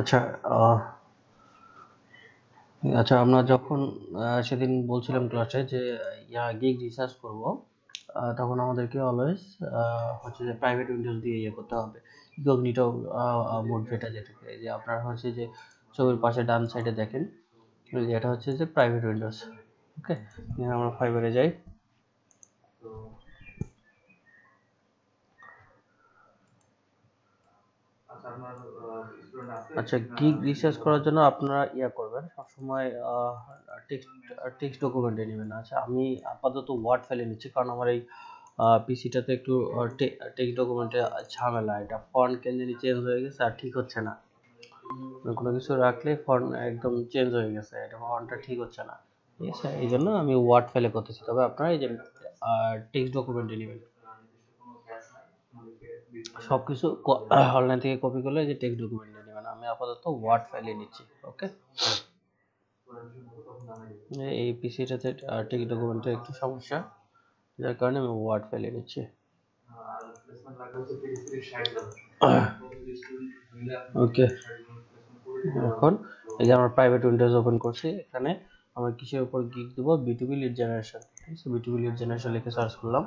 আচ্ছা আচ্ছা আমরা যখন সেদিন বলছিলাম ক্লাসে যে গিগ রিসার্চ করব, তখন আমাদেরকে অলওয়েজ হচ্ছে যে প্রাইভেট উইন্ডোজ দিয়ে করতে হবে। ইনকগনিটো মোড যেটাকে যে আপনার হচ্ছে যে ছবির পাশে ডান সাইডে দেখেন, এটা হচ্ছে যে প্রাইভেট উইন্ডোজ। ওকে, আমরা ফাইবারে যাই। আচ্ছা, গিগ রিসার্চ করার জন্য আপনারা করবেন সবসময় টেক্সট ডকুমেন্টে নেবেন। আচ্ছা, আমি আপাতত ওয়ার্ড ফাইলে নিচ্ছি, কারণ আমার এই পিসিটাতে একটু টেক্সট ডকুমেন্টে ঝামেলা। এটা ফন্ট কেন চেঞ্জ হয়ে গেছে আর ঠিক হচ্ছে না। কোনো কিছু রাখলে ফন্ট একদম চেঞ্জ হয়ে গেছে, এটা ফন্টটা ঠিক হচ্ছে না। ঠিক আছে, এই জন্য আমি ওয়ার্ড ফাইলে করতেছি। তবে আপনারা এই যে টেক্সট ডকুমেন্টে নেবেন। সবকিছু অনলাইন থেকে কপি করলে যে টেক্সট ডকুমেন্টে নেবেন। আমি আপাতত ওয়ার্ড ফাইলে নিচ্ছি। ওকে, এই পিসিটাতে টেক্সট ডকুমেন্টের একটু সমস্যা, যার কারণে আমি ওয়ার্ড ফাইলে নিচ্ছি। ওকে, এখন এই যে আমরা প্রাইভেট উইন্ডোজ ওপেন করছি। এখানে আমরা কিসের উপর ক্লিক দেব? বিটুবি লিড জেনারেশন। ঠিক আছে, বিটুবি লিড জেনারেশন লিখে সার্চ করলাম।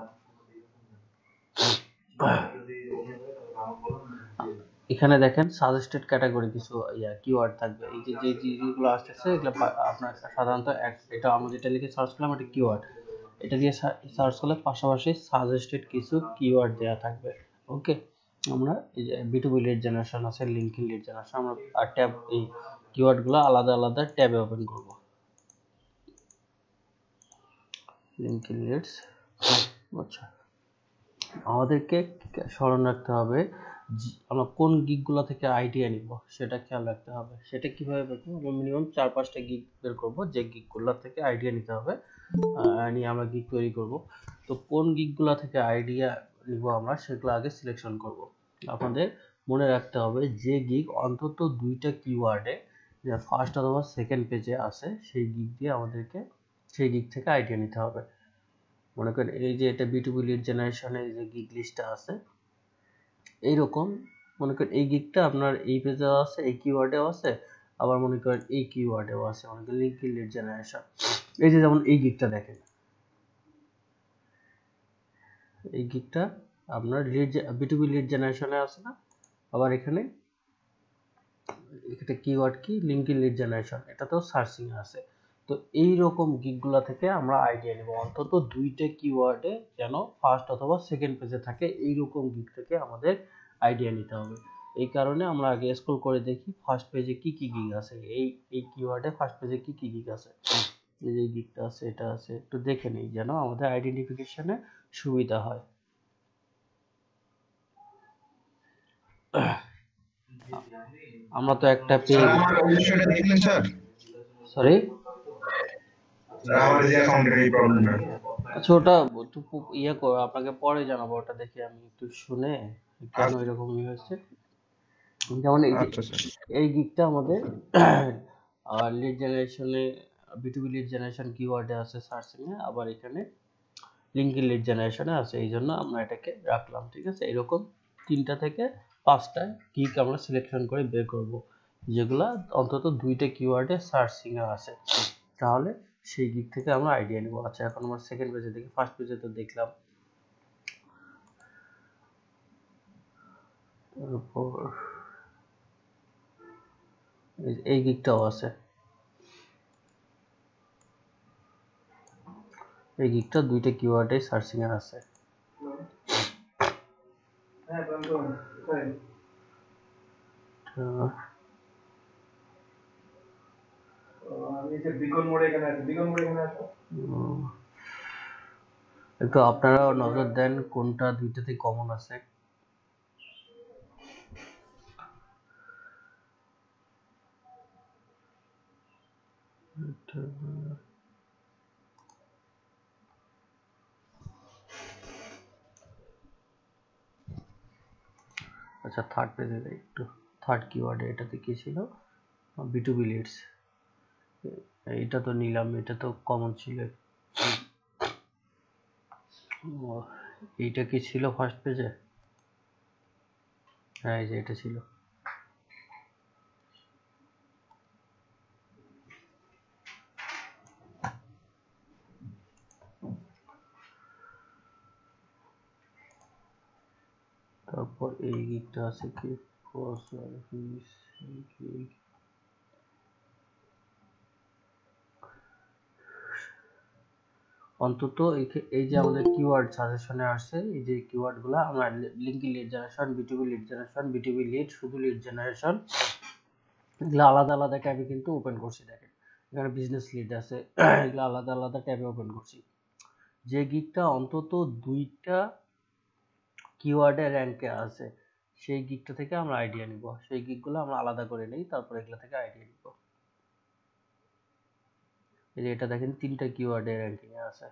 এখানে দেখেন সাজেস্টেড ক্যাটাগরি কিছু কিওয়ার্ড থাকবে। এই যে যেগুলো আসতেছে এগুলো আপনার সাধারণত এটা আমরা যেটা লিখে সার্চ করলাম এটা কিওয়ার্ড। এটা দিয়ে সার্চ করলে পাশাপাশি সাজেস্টেড কিছু কিওয়ার্ড দেওয়া থাকবে। ওকে, আমরা এই যে বিটুবি লিড জেনারেশন আছে, লিঙ্কিং লিড জেনারেশন, আমরা ট্যাব এই কিওয়ার্ডগুলো আলাদা আলাদা ট্যাবে ওপেন করব। Linking leads. আচ্ছা, আমাদেরকে স্মরণ রাখতে হবে আমরা কোন গিগগুলো থেকে আইডিয়া নিব, সেটা খেয়াল রাখতে হবে। সেটা কিভাবে বের করব? আমরা মিনিমাম 4-5টা গিগ বের করব, যে গিগগুলো থেকে আইডিয়া নিতে হবে, নিয়ে আমরা গিগ তৈরি করব। তো কোন গিগগুলো থেকে আইডিয়া নিব আমরা, সেগুলো আগে সিলেকশন করব। আপনাদের মনে রাখতে হবে যে গিগ অন্তত 2টা কিওয়ার্ডে যে ফার্স্ট অথবা সেকেন্ড পেজে আছে, সেই গিগ দিয়ে আমাদেরকে সেই গিগ থেকে আইডিয়া নিতে হবে। মনে করেন এই যে এটা বিটুবি লিড জেনারেশনের যে গিগ লিস্টটা আছে, এইরকম মনে করেন এই গিগটা আপনার এই পেজেও আছে, এই কিওয়ার্ডেও আছে, আবার মনে করেন এই কিওয়ার্ডেও আছে। মনে করেন লিঙ্কিং লিড জেনারেশন, এই যে যেমন এই গিগটা দেখেন, এই গিগটা আপনার বিটুবি লিড জেনারেশনে আছে না, আবার এখানে এটা কিওয়ার্ড কি লিঙ্কিং লিড জেনারেশন, এটাতেও সার্চিং আছে। তো এই রকম গিগগুলা থেকে আমরা আইডিয়া নেব, অন্তত 2টা কিওয়ার্ডে যেন ফার্স্ট অথবা সেকেন্ড পেজে থাকে, এই রকম গিগ থেকে আমাদের আইডিয়া নিতে হবে। এই কারণে আমরা আগে স্ক্রল করে দেখি ফার্স্ট পেজে কি কি গিগ আছে, এই কিওয়ার্ডে ফার্স্ট পেজে কি কি গিগ আছে। এই যে গিগটা আছে, এটা আছে, একটু দেখে নেই যেন আমাদের আইডেন্টিফিকেশনে সুবিধা হয়। আমরা তো একটা পেজ, সরি আচ্ছা ওটা আপনাকে পরে জানাবো, ওটা দেখে আমি একটু শুনে কেন এরকম হয়েছে। যেমন এই গিগটা আমাদের লিড জেনারেশনে বিটুবি লিড জেনারেশন কিওয়ার্ডে আছে সার্চিং এ, আবার এখানে লিঙ্কিং লিড জেনারেশনে আছে, এই জন্য আমরা এটাকে রাখলাম। ঠিক আছে, এরকম 3টা থেকে 5টা গিগ আমরা সিলেকশন করে বের করব, যেগুলা অন্তত 2টা কিওয়ার্ডে সার্চিং এ আছে, তাহলে সেই দিক থেকে আমরা আইডিয়া নেব। আচ্ছা, এখন আমরা সেকেন্ড পেজে দেখি, ফার্স্ট পেজে তো দেখলাম। তারপর এই গিগটাও আছে, এই গিগটা 2টা কিওয়ার্ডে সার্চিং এ আছে। একটু আপনারা নজর দেন কোনটা 2টাতে কমন আছে। আচ্ছা, থার্ড পেজে একটু, থার্ড কিওয়ার্ডে এটাতে কি ছিল? বিটুবি লিডস, এটা তো নিলাম, এটা তো কমন ছিল। এইটা কি ছিল ফার্স্ট পেজে? হ্যাঁ, এই যে এটা ছিল। এই গিকটা আছে কি ফর সার্ভিস অন্তত এই যে আমাদের কিওয়ার্ড সাজেশনে আসছে, এই যে কিওয়ার্ডগুলো আমরা লিঙ্কি lead generation, B two B lead generation, B two B lead, শুধু লিড জেনারেশন, এগুলো আলাদা আলাদা ট্যাবে কিন্তু ওপেন করছি। দেখেন এখানে বিজনেস লিড আছে, এগুলো আলাদা আলাদা ট্যাবে ওপেন করছি। যে গিকটা অন্তত 2টা কিওয়ার্ডে র্যাঙ্কে আছে সেই গিকটা থেকে আমরা আইডিয়া নিব। সেই গিকগুলো আমরা আলাদা করে নেই, তারপর এগুলো থেকে আইডিয়া নিব। এই যে এটা দেখেন 3টা কিওয়ার্ডে র্যাঙ্কিং এ আছে।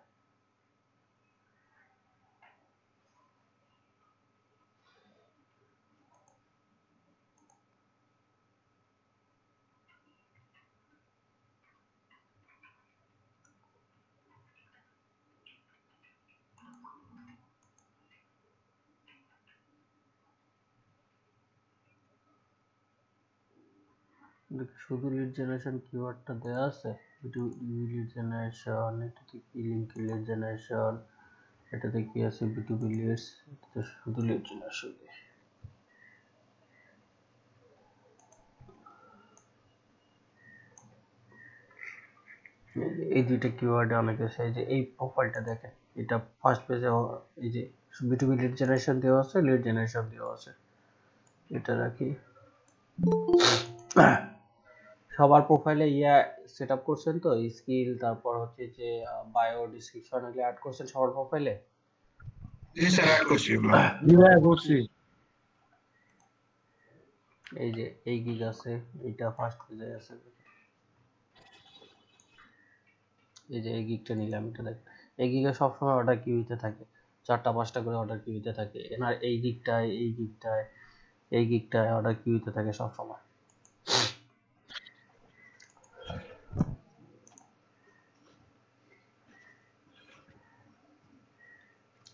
শুধু লিড জেনারেশন কিওয়ার্ডটা দেওয়া আছে, লিড জেনারেশন, এটাতে কি লিঙ্ক লিড জেনারেশন, এটাতে কি আছে বিটুবি লিডস, এটাতে শুধু লিড জেনারেশন। এই 2টা কিওয়ার্ডে অনেক আছে। এই যে এই প্রোফাইলটা দেখেন, এটা ফার্স্ট পেজে এই যে বিটুবি লিড জেনারেশন দেওয়া আছে, লিড জেনারেশন দেওয়া আছে। এটা রাখি। সবার প্রোফাইলে সেটআপ করছেন তো, স্কিল, তারপর হচ্ছে যে বায়ো ডেসক্রিপশন এগুলো অ্যাড করছেন সবার প্রোফাইলে? জি স্যার, অ্যাড করছি এগুলো। এই যে এই গিগ আছে, এটা ফার্স্ট পেজে আছে। এই যে এই গিগটা নিলাম, এটা দেখ, এই গিগে সবসময় অর্ডার কিউতে থাকে, 4টা 5টা করে অর্ডার কিউতে থাকে। এনার এই গিগটায় অর্ডার কিউতে থাকে সবসময়।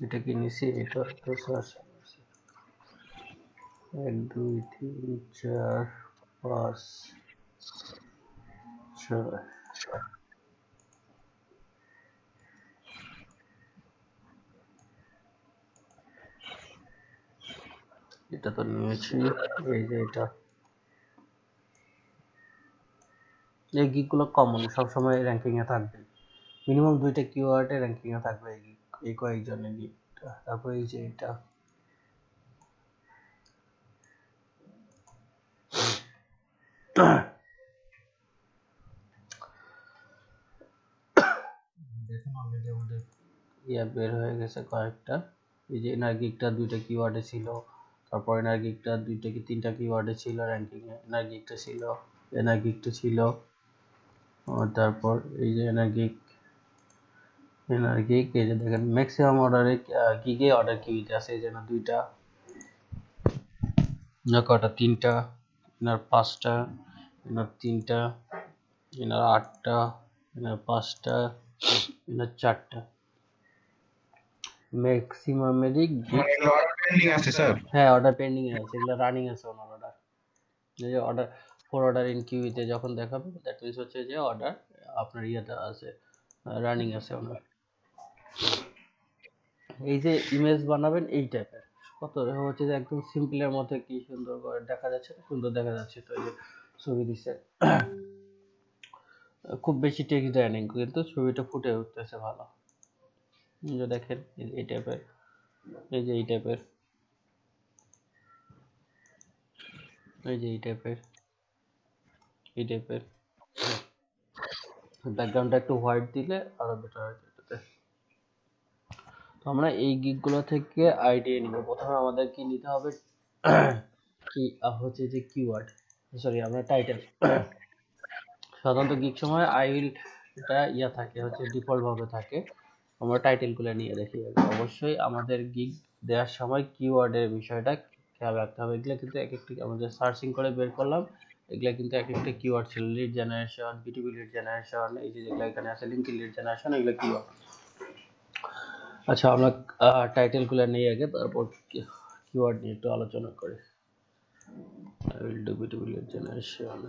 এটা কি নিছি, এটা তো সার্চ 1 2 3 4 5 6। এটা তো নিয়েছি। এই যে এটা, এই গিকগুলো কমন সবসময় র্যাঙ্কিং এ থাকবে, মিনিমাম 2টা কিওয়ার্ডে র্যাঙ্কিং এ থাকবে এই গিক, এই কয়েকজনের গিকটা। তারপর এই যে এটা, দেখুন অলরেডি আমাদের বের হয়ে গেছে কয়েকটা। এই যে এনার গিকটা 2টা কিওয়ার্ডে ছিল, তারপর এনার গিকটা 2টা কি 3টা কিওয়ার্ডে ছিল র্যাঙ্কিং এ, এনার গিকটা ছিল, এনার গিকটা ছিল, তারপর এই যে এনার গিক এই যে দেখেন ম্যাক্সিমাম অর্ডারে গিগে অর্ডার কিউতে আছে। এই যে না 2টা, না কটা, 3টা, এনার 5টা, এনার 3টা, এনার 8টা, এনার 5টা, এনার 4টা। ম্যাক্সিমামেরই পেন্ডিং আছে স্যার। হ্যাঁ, অর্ডার পেন্ডিং এ আছে, এগুলো রানিং আছে ওনার অর্ডার। এই যে অর্ডার ফর অর্ডার ইন কিউতে যখন দেখাবে দ্যাট মিন্স হচ্ছে যে অর্ডার আপনার ইয়েতে আছে, রানিং আছে ওনার। এই যে ইমেজ বানাবেন এই টাইপের, কত হচ্ছে যে একদম সিম্পলের মধ্যে কি সুন্দর করে দেখা যাচ্ছে, সুন্দর দেখা যাচ্ছে। তো এই যে ছবি দিচ্ছে, খুব বেশি টেক্সট দেয় নাই কিন্তু ছবিটা ফুটে উঠতেছে ভালো। এই যে দেখেন এই টাইপের, এই যে এই টাইপের, এই যে এই টাইপের, এই টাইপের। ব্যাকগ্রাউন্ডটা একটু হোয়াইট দিলে আরো বেটার হয় এটাতে। তো আমরা এই গিকগুলো থেকে আইডিয়া নিব। প্রথমে আমাদের কি নিতে হবে, কি হচ্ছে যে কিওয়ার্ড, সরি আমরা টাইটেল। সাধারণত গিক সময় আই উইল এটা থাকে, হচ্ছে ডিফল্ট ভাবে থাকে। আমরা টাইটেলগুলো নিয়ে দেখি আগে। অবশ্যই আমাদের গিগ দেওয়ার সময় কিওয়ার্ডের বিষয়টা খেয়াল রাখতে হবে। এগুলো কিন্তু এক একটি আমাদের সার্চিং করে বের করলাম, এগুলা কিন্তু এক একটা কিওয়ার্ড ছিল। Lead generation, B two B lead generation, এই যে যেগুলো এখানে আছে লিঙ্ক লিড জেনারেশন, এগুলো কিওয়ার্ড। আচ্ছা আমরা টাইটেলগুলো নিয়ে আগে, তারপর কিওয়ার্ড নিয়ে একটু আলোচনা করি। I will do বিটুবি lead generation.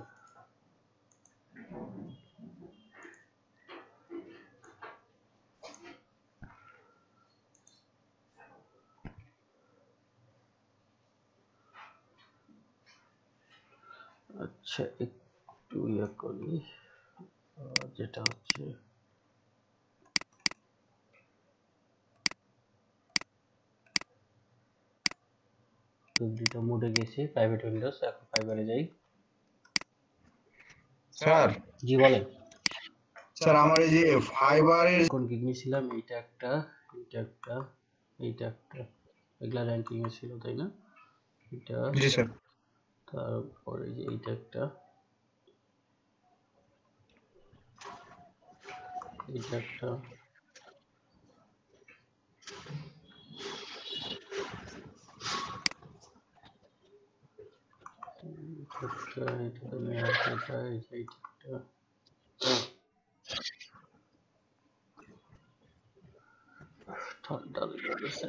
আচ্ছা একটু ইয়ে করি, যেটা হচ্ছে দুটো মোডে গেছি, প্রাইভেট উইন্ডোজ, এখন ফাইবারে যাই। স্যার জি বলেন। স্যার আমার এই যে ফাইবারের কোন গিগ নিয়েছিলাম? এইটা একটা, এইটা একটা, এইটা একটা, এগুলা র্যাঙ্কিং এ ছিল তাই না? এটা, জি স্যার তারপরে যে এইটা একটা, এইটা একটা, এটা তো নেওয়ার কথা, এইটা একটা, ঠান্ডা লেগে গেছে।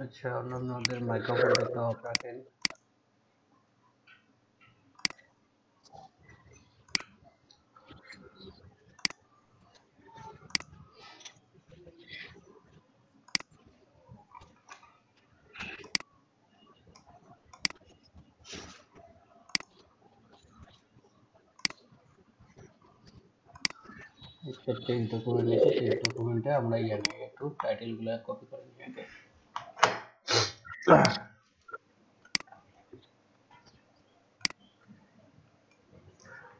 আচ্ছা অন্যান্যদের মাইক্রোফোনটাকে অফ রাখেন। একটা টেক্সট ডকুমেন্ট নিয়েছি, টেক্সট ডকুমেন্টে আমরা ইয়ে নেই, একটু টাইটেলগুলো কপি করে নিয়ে আগে।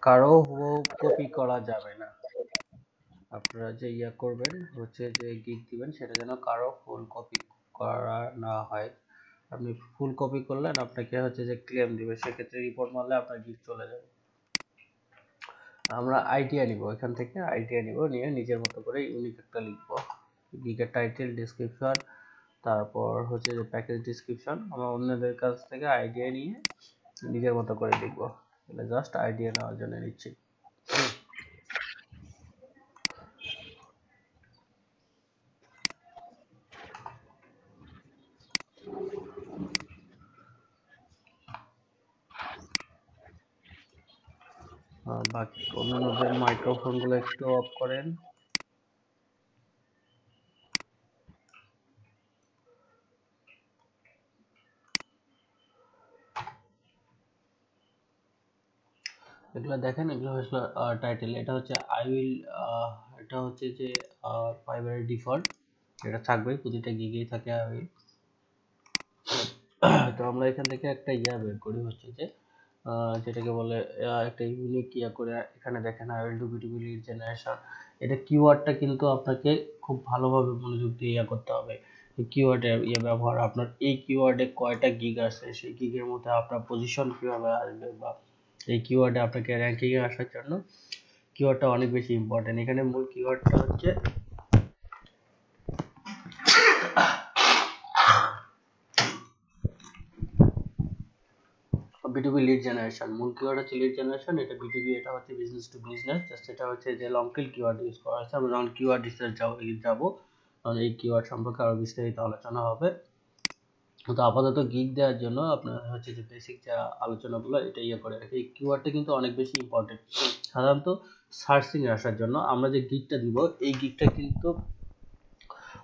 কারো কপি করা যাবে না। আপনারা যে ইয়া করবেন হচ্ছে যে গিগ দিবেন, সেটা যেন কারো ফুল কপি করা না হয়। আপনি ফুল কপি করলেন, আপনাকে হচ্ছে যে ক্লেম দিবে, সেক্ষেত্রে রিপোর্ট মারলে আপনার গিগ চলে যাবে। আমরা আইডিয়া নিব, এখান থেকে আইডিয়া নিব, নিয়ে নিজের মতো করে ইউনিক একটা লিখব। গিগের টাইটেল, ডেসক্রিপশন, তারপর হচ্ছে যে প্যাকেজ ডেসক্রিপশন আমরা অন্যদের কাছ থেকে আইডিয়া নিয়ে নিজের মতো করে লিখব। এটা জাস্ট আইডিয়া নেওয়ার জন্য নিচ্ছি। বাকি অন্যান্যদের মাইক্রোফোনগুলো একটু অফ করেন। এগুলো দেখেন, এগুলো হচ্ছে টাইটেল, এটা হচ্ছে আই উইল, এটা হচ্ছে যে ফাইবারের ডিফল্ট, এটা থাকবে প্রতিটা গিগেই থাকে আই উইল। তো আমরা এখান থেকে একটা ইয়া বের করি, হচ্ছে যে যেটাকে বলে একটা ইউনিক ইয়া করে, এখানে দেখেন I will do beautiful lead generation. এটা কিওয়ার্ডটা কিন্তু আপনাকে খুব ভালোভাবে মনোযোগ দিয়ে ইয়া করতে হবে। কিওয়ার্ডের ইয়ে ব্যবহার, আপনার এই কিওয়ার্ডে কয়টা গিগ আছে, সেই গিগের মধ্যে আপনার পজিশন কিভাবে আসবে, বা এই কিওয়ার্ডে আপনাকে র্যাঙ্কিং এ আসার জন্য কিওয়ার্ডটা অনেক বেশি ইম্পর্টেন্ট। এখানে মূল কিওয়ার্ডটা হচ্ছে B2B লিড জেনারেশন। মূল কিওয়ার্ড হচ্ছে লিড জেনারেশন, এটা B2B, এটা হচ্ছে বিজনেস টু বিজনেস। জাস্ট এটা হচ্ছে যে লং টেল কিওয়ার্ড ইউজ করা হয়েছে। আমরা যখন কিওয়ার্ড রিসার্চ যাবো তখন এই কিওয়ার্ড সম্পর্কে আরো বিস্তারিত আলোচনা হবে। তো আপাতত গিগ দেওয়ার জন্য আপনার হচ্ছে যে বেসিক যা আলোচনাগুলো এটা ইয়ে করে রাখি। এই কিওয়ার্ডটা কিন্তু অনেক বেশি ইম্পর্টেন্ট সাধারণত সার্চিং এ আসার জন্য। আমরা যে গিগটা দিব, এই গিগটা কিন্তু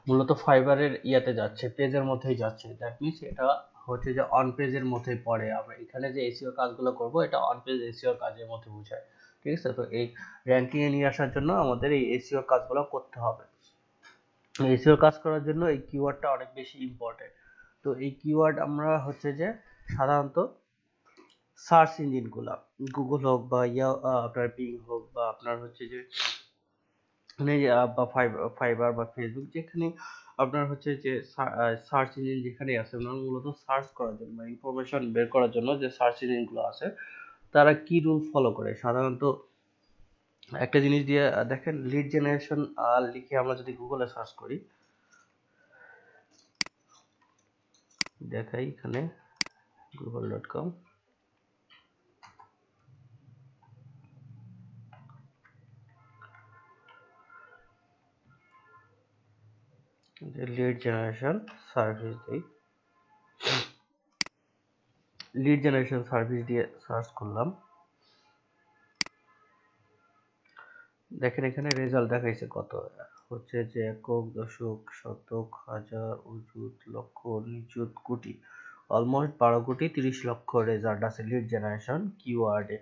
মূলত ফাইবারের ইয়াতে যাচ্ছে, পেজের মধ্যেই যাচ্ছে। দ্যাট মিনস এটা হচ্ছে যে অন পেজের মধ্যে পড়ে। আমরা এখানে যে এসইও কাজগুলো করব, এটা অন পেজ এসইও কাজের মধ্যে বোঝায়, ঠিক আছে? তো এই র্যাঙ্কিং এ নিয়ে আসার জন্য আমাদের এই এসইও কাজগুলো করতে হবে। এসইও কাজ করার জন্য এই কিওয়ার্ডটা অনেক বেশি ইম্পর্টেন্ট। তো এই কিওয়ার্ড আমরা হচ্ছে যে সাধারণত সার্চ ইঞ্জিনগুলো, গুগল হোক বা ইয়া আপনার বিং হোক, বা আপনার হচ্ছে যে বা ফাইবার বা ফেসবুক, যেখানে আপনার হচ্ছে যে সার্চ ইঞ্জিন যেখানে আছে, ওনারা মূলত সার্চ করার জন্য বা ইনফরমেশন বের করার জন্য যে সার্চ ইঞ্জিনগুলো আছে, তারা কি রুল ফলো করে সাধারণত একটা জিনিস দিয়ে দেখেন, লিড জেনারেশন লিখে আমরা যদি গুগলে সার্চ করি, দেখাই এখানে google.com, যে লিড জেনারেশন সার্ভিস দিই, লিড জেনারেশন সার্ভিস দিয়ে সার্চ করলাম, দেখেন এখানে রেজাল্ট দেখাইছে কত, হচ্ছে যে একক, দশক, শতক, হাজার, অযুত, লক্ষ, নিযুত, কোটি, অলমোস্ট 12 কোটি 30 লক্ষ রেজাল্ট আছে লিড জেনারেশন কিওয়ার্ডে।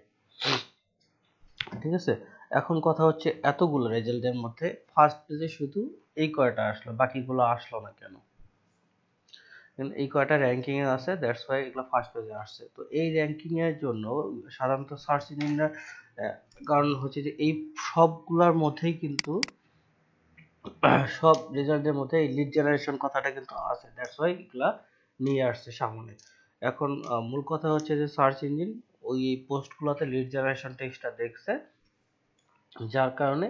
ঠিক আছে, এখন কথা হচ্ছে এতগুলো রেজাল্টের মধ্যে ফার্স্ট পেজে শুধু এই কয়টা আসলো, বাকিগুলো আসলো না কেন? এই কয়টা র্যাঙ্কিং এ আছে, দ্যাটস ওয়াই এগুলো ফার্স্ট পেজে আসছে। তো এই র্যাঙ্কিং এর জন্য সাধারণত সার্চ ইঞ্জিনরা, কারণ হচ্ছে যে এই সবগুলোর মধ্যেই কিন্তু সব রেজাল্টের মধ্যে এই লিড জেনারেশন কথাটা কিন্তু আছে, দ্যাটস ওয়াই এগুলা নিয়ে আসছে সামনে। এখন মূল কথা হচ্ছে যে সার্চ ইঞ্জিন ওই পোস্টগুলোতে লিড জেনারেশন টেক্সটটা দেখছে, যার কারণে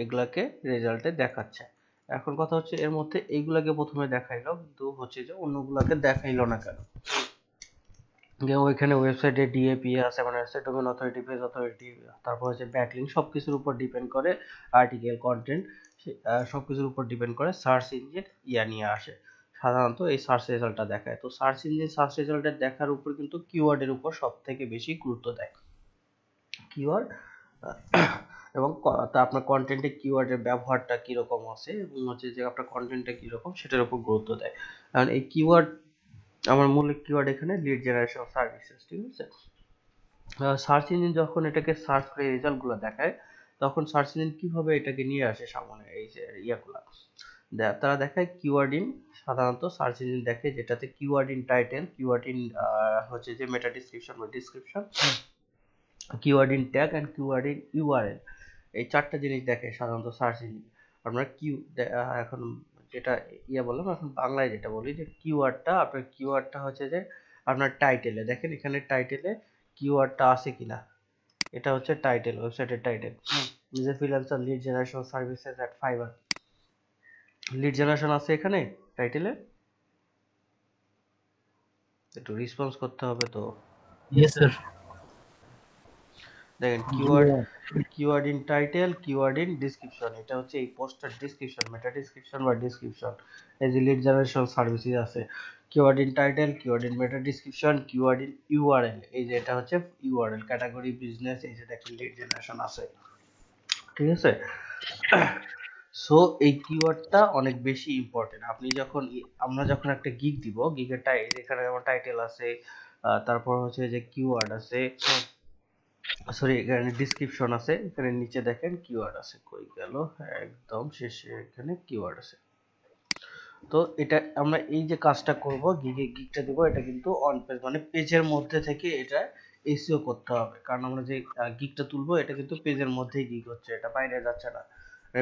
এগুলাকে রেজাল্টে দেখাচ্ছে। এখন কথা হচ্ছে এর মধ্যে এইগুলাকে প্রথমে দেখাইলো, কিন্তু হচ্ছে যে অন্যগুলাকে দেখাইলো না কেন? ওইখানে ওয়েবসাইটে ডিএপি আছে, মানে website domain authority, page authority, তারপর হচ্ছে ব্যাকলিংক, সবকিছুর উপর ডিপেন্ড করে, আর্টিকেল কন্টেন্ট সবকিছুর উপর ডিপেন্ড করে সার্চ ইঞ্জিন নিয়ে আসে। সাধারণত এই সার্চ রেজাল্টটা দেখায়। তো সার্চ ইঞ্জিন সার্চ রেজাল্টের দেখার উপর কিন্তু কিওয়ার্ডের উপর সব থেকে বেশি গুরুত্ব দেয়। কিওয়ার্ড এবং তা আপনার কন্টেন্টে কিওয়ার্ডের ব্যবহারটা কিরকম আছে এবং হচ্ছে যে আপনার কন্টেন্টটা কিরকম সেটার উপর গুরুত্ব দেয়। কারণ এই কিওয়ার্ড, আমার মূল কিওয়ার্ড এখানে লিড জেনারেশন সার্ভিসেস। ঠিক আছে, সার্চ ইঞ্জিন যখন এটাকে সার্চ করে রেজাল্টগুলো দেখায়, তখন সার্চ ইঞ্জিন কিভাবে এটাকে নিয়ে আসে সামনে, এই যে ইয়াগুলা তারা দেখায় কিওয়ার্ড ইন। সাধারণত সার্চ ইঞ্জিন দেখে যেটাতে keyword in title, keyword in হচ্ছে যে মেটা ডিসক্রিপশন বা description, keyword in tag and keyword in URL. এই চারটা জিনিস দেখে সাধারণত সার্চ ইঞ্জিন। আমরা এখন যেটা বললাম, এখন বাংলায় যেটা বলি যে কিওয়ার্ডটা হচ্ছে যে আপনার টাইটেলে দেখেন, এখানে টাইটেলে কিওয়ার্ডটা আছে কিনা, এটা হচ্ছে টাইটেল, ওয়েবসাইটের টাইটেল, যে freelancer lead generation services at Fiverr, lead generation আছে এখানে টাইটেলে, একটু রেসপন্স করতে হবে তো। Yes sir. দেখেন keyword in title, keyword in description, এটা হচ্ছে এই পোস্টের ডিসক্রিপশন, মেটা ডিসক্রিপশন বা ডিসক্রিপশন। এই যে লিড জেনারেশন সার্ভিসেস আছে, keyword in title, keyword in meta description, keyword in URL, এই যে এটা হচ্ছে ইউআরএল ক্যাটাগরি বিজনেস, এই যে দেখেন লিড জেনারেশন আছে। ঠিক আছে, সো এই কিওয়ার্ডটা অনেক বেশি ইম্পর্টেন্ট। আমরা যখন একটা গিগ দিব, গিগের এখানে যেমন টাইটেল আছে, তারপর হচ্ছে যে কিওয়ার্ড আছে, সরি এখানে ডিসক্রিপশন আছে, এখানে নিচে দেখেন কিওয়ার্ড আছে, কই গেল, একদম শেষে এখানে কিওয়ার্ড আছে। তো এটা আমরা এই যে কাজটা করব, গিগটা দেব, এটা কিন্তু অন পেজ মানে পেজের মধ্যে থেকে এটা এসইও করতে হবে, কারণ আমরা যে গিগটা তুলবো এটা কিন্তু পেজের মধ্যেই গিগ হচ্ছে, এটা বাইরে যাচ্ছে না,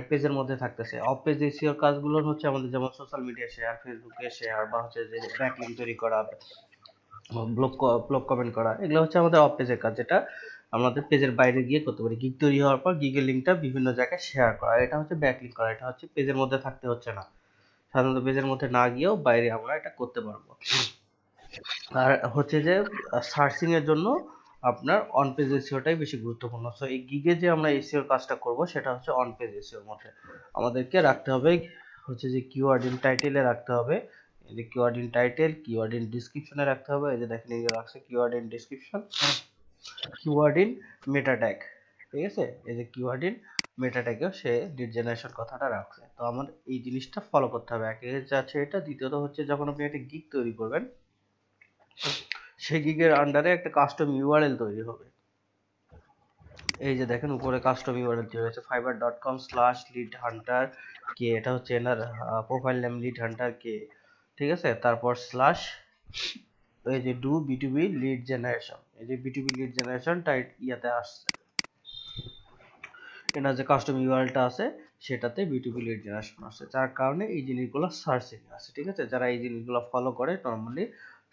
পেজের মধ্যে থাকতেছে। অফ পেজ এসইও কাজগুলো হচ্ছে আমাদের যেমন সোশ্যাল মিডিয়া শেয়ার, ফেসবুকে শেয়ার, বা হচ্ছে যে ব্যাকলিংক তৈরি করা, ব্লগ কমেন্ট করা, এগুলো হচ্ছে আমাদের অফ পেজের কাজ, যেটা আমাদের পেজের বাইরে গিয়ে করতে পারি। গিগ তৈরি হওয়ার পর গিগের লিঙ্কটা বিভিন্ন জায়গায় শেয়ার করা, এটা হচ্ছে ব্যাকলিংক করা, এটা হচ্ছে পেজের মধ্যে থাকতে হচ্ছে না, সাধারণত পেজের মধ্যে না গিয়েও বাইরে আমরা এটা করতে পারবো। আর হচ্ছে যে সার্চিং এর জন্য আপনার অন পেজ এসইওটাই বেশি গুরুত্বপূর্ণ। সো এই গিগে যে আমরা এসইওর কাজটা করব সেটা হচ্ছে অন পেজ এসইওর মধ্যে আমাদেরকে রাখতে হবে হচ্ছে যে কিওয়ার্ড ইন টাইটেলে রাখতে হবে, এই যে keyword in title, keyword in ডেসক্রিপশনে রাখতে হবে, এই যে দেখেন এই যে রাখছে keyword in description, keyword in meta tag. ঠিক আছে, এই যে কিওয়ার্ড ইন মেটা ট্যাগেও সে লিড জেনারেশন কথাটা রাখছে। তো আমার এই জিনিসটা ফলো করতে হবে, একে যাচ্ছে এটা। দ্বিতীয়ত হচ্ছে যখন আপনি একটা গিগ তৈরি করবেন, সেই গিগের আন্ডারে একটা কাস্টম ইউআরএল তৈরি হবে। এই যে দেখেন উপরে কাস্টম ইউআরএল তৈরি হয়েছে, fiverr.com/leadhunter কে, এটা হচ্ছে এনার প্রোফাইল নেম লিড হান্টার কে। ঠিক আছে, তারপর স্ল্যাশ এই যে ডু বিটুবি লিড জেনারেশন, এই যে বিটুবি লিড জেনারেশন টাইট ইয়াতে আসছে, এনার যে কাস্টম ইউআরএলটা আছে সেটাতে বিটুবি লিড জেনারেশন আসছে, যার কারণে এই জিনিসগুলো সার্চিং এ আসে। ঠিক আছে, যারা এই জিনিসগুলো ফলো করে নরমালি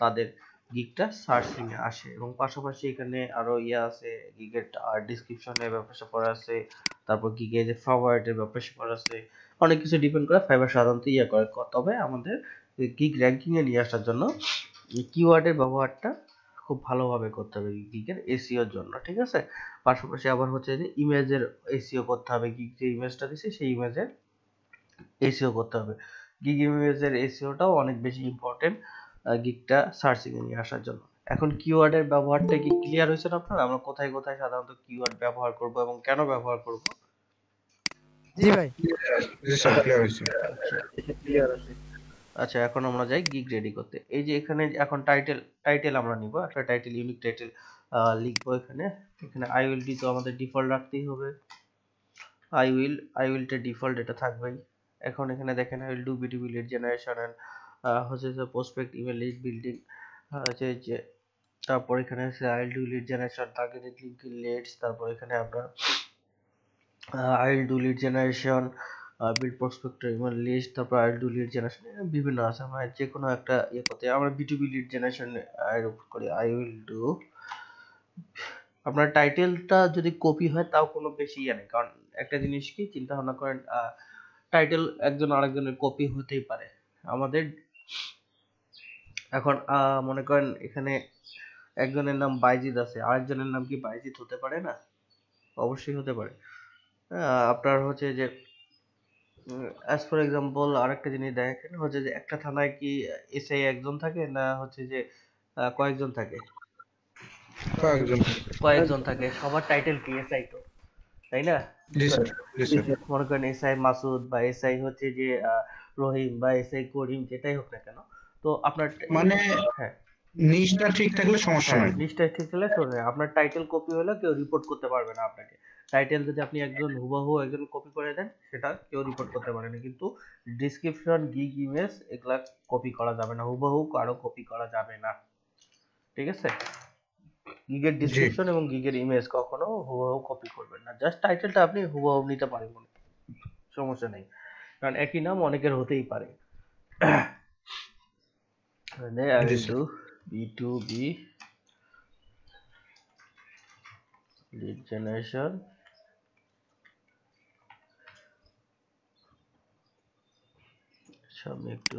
তাদের গিগটা সার্চিং এ আসে। এবং পাশাপাশি এখানে আরো আছে, গিগের ডিসক্রিপশনের ব্যাপার আছে, তারপর গিগে যে ফরওয়ার্ডের ব্যাপার আছে, অনেক কিছু ডিপেন্ড করে ফাইবার সাধারণত করে। তবে আমাদের গিগ র্যাঙ্কিং এ নিয়ে আসার জন্য কিওয়ার্ডের ব্যবহারটা খুব ভালোভাবে করতে হবে গিগের এসইওর জন্য। ঠিক আছে, পাশাপাশি আবার হচ্ছে যে ইমেজের এসইও করতে হবে, গিগ যে ইমেজটা দিছে সেই ইমেজের এসইও করতে হবে। গিগ ইমেজের এসইওটাও অনেক বেশি ইম্পর্টেন্ট গিগটা সার্চিং এ নিয়ে আসার জন্য। এখন কিওয়ার্ডের ব্যবহারটা কি ক্লিয়ার হয়েছে না আপনার? আমরা কোথায় কোথায় সাধারণত কিওয়ার্ড ব্যবহার করব এবং কেন ব্যবহার করব? জি ভাই জি স্যার ক্লিয়ার হয়েছে। আচ্ছা ক্লিয়ার আছে। আচ্ছা, এখন আমরা যাই গিগ রেডি করতে। এই যে এখানে এখন টাইটেল আমরা নিব, একটা টাইটেল, ইউনিক টাইটেল লিখবো এখানে। এখানে আই উইল ডি তো আমাদের ডিফল্ট রাখতেই হবে। আই উইলটা ডিফল্ট, এটা থাকবেই। এখন এখানে দেখেন I will do B2B lead generation and হচ্ছে যে প্রসপেক্ট ইমেল লিড বিল্ডিং, হচ্ছে যে তারপর এখানে আছে I will do lead generation targeted link leads, তারপর এখানে আমরা I will do lead generation build prospector email list, তারপর I will do lead generation, বিভিন্ন আছে। আমরা যে কোনো একটা ইয়ে করতে, আমরা বিটিভি লিড জেনারেশন এর উপর করি আই উইল ডু। আপনার টাইটেলটা যদি কপি হয় তাও কোনো বেশি ইয়ে নেই, কারণ একটা জিনিস কি চিন্তা ভাবনা করেন, টাইটেল একজন আরেকজনের কপি হতেই পারে। আমাদের এখন মনে করেন এখানে একজনের নাম বাইজিদ আছে, আরেকজনের নাম কি বাইজিদ হতে পারে না? অবশ্যই হতে পারে। আপনার হচ্ছে যে অ্যাজ ফর এক্সাম্পল আরেকটা জিনিস দেখেন, হচ্ছে যে একটা থানায় কি এসআই একজন থাকে না হচ্ছে যে কয়েকজন থাকে? কয়েকজন। কয়েকজন থাকে। সবার টাইটেল কি? এসআই তো, তাই না? জি স্যার জি স্যার। মনে করেন এসআই মাসুদ বা এসআই হচ্ছে যে রহিম বা এসআই করিম, যেটাই হোক না কেন। তো আপনার মানে হ্যাঁ নিচটা ঠিক থাকলে সমস্যা হ্যাঁ নাই। নিশ্চয়ই ঠিক হলে শোনে, আপনার টাইটেল কপি হলে কেউ রিপোর্ট করতে পারবে না আপনাকে। টাইটেল যদি আপনি একজন হুবহু একজন কপি করে দেন, সেটা কেউ রিপোর্ট করতে পারে না। কিন্তু ডিসক্রিপশন, গিগ, ইমেজ এগুলা কপি করা যাবে না, হুবহু কারো কপি করা যাবে না। ঠিক আছে? গিগের জি ডিসক্রিপশন এবং গিগের ইমেজ কখনো হুবহু কপি করবেন না। জাস্ট টাইটেলটা আপনি হুবহু নিতে পারেন, সমস্যা নেই, কারণ একই নাম অনেকের হতেই পারে। মানে I G will sir. do B2B lead generation, আমি একটু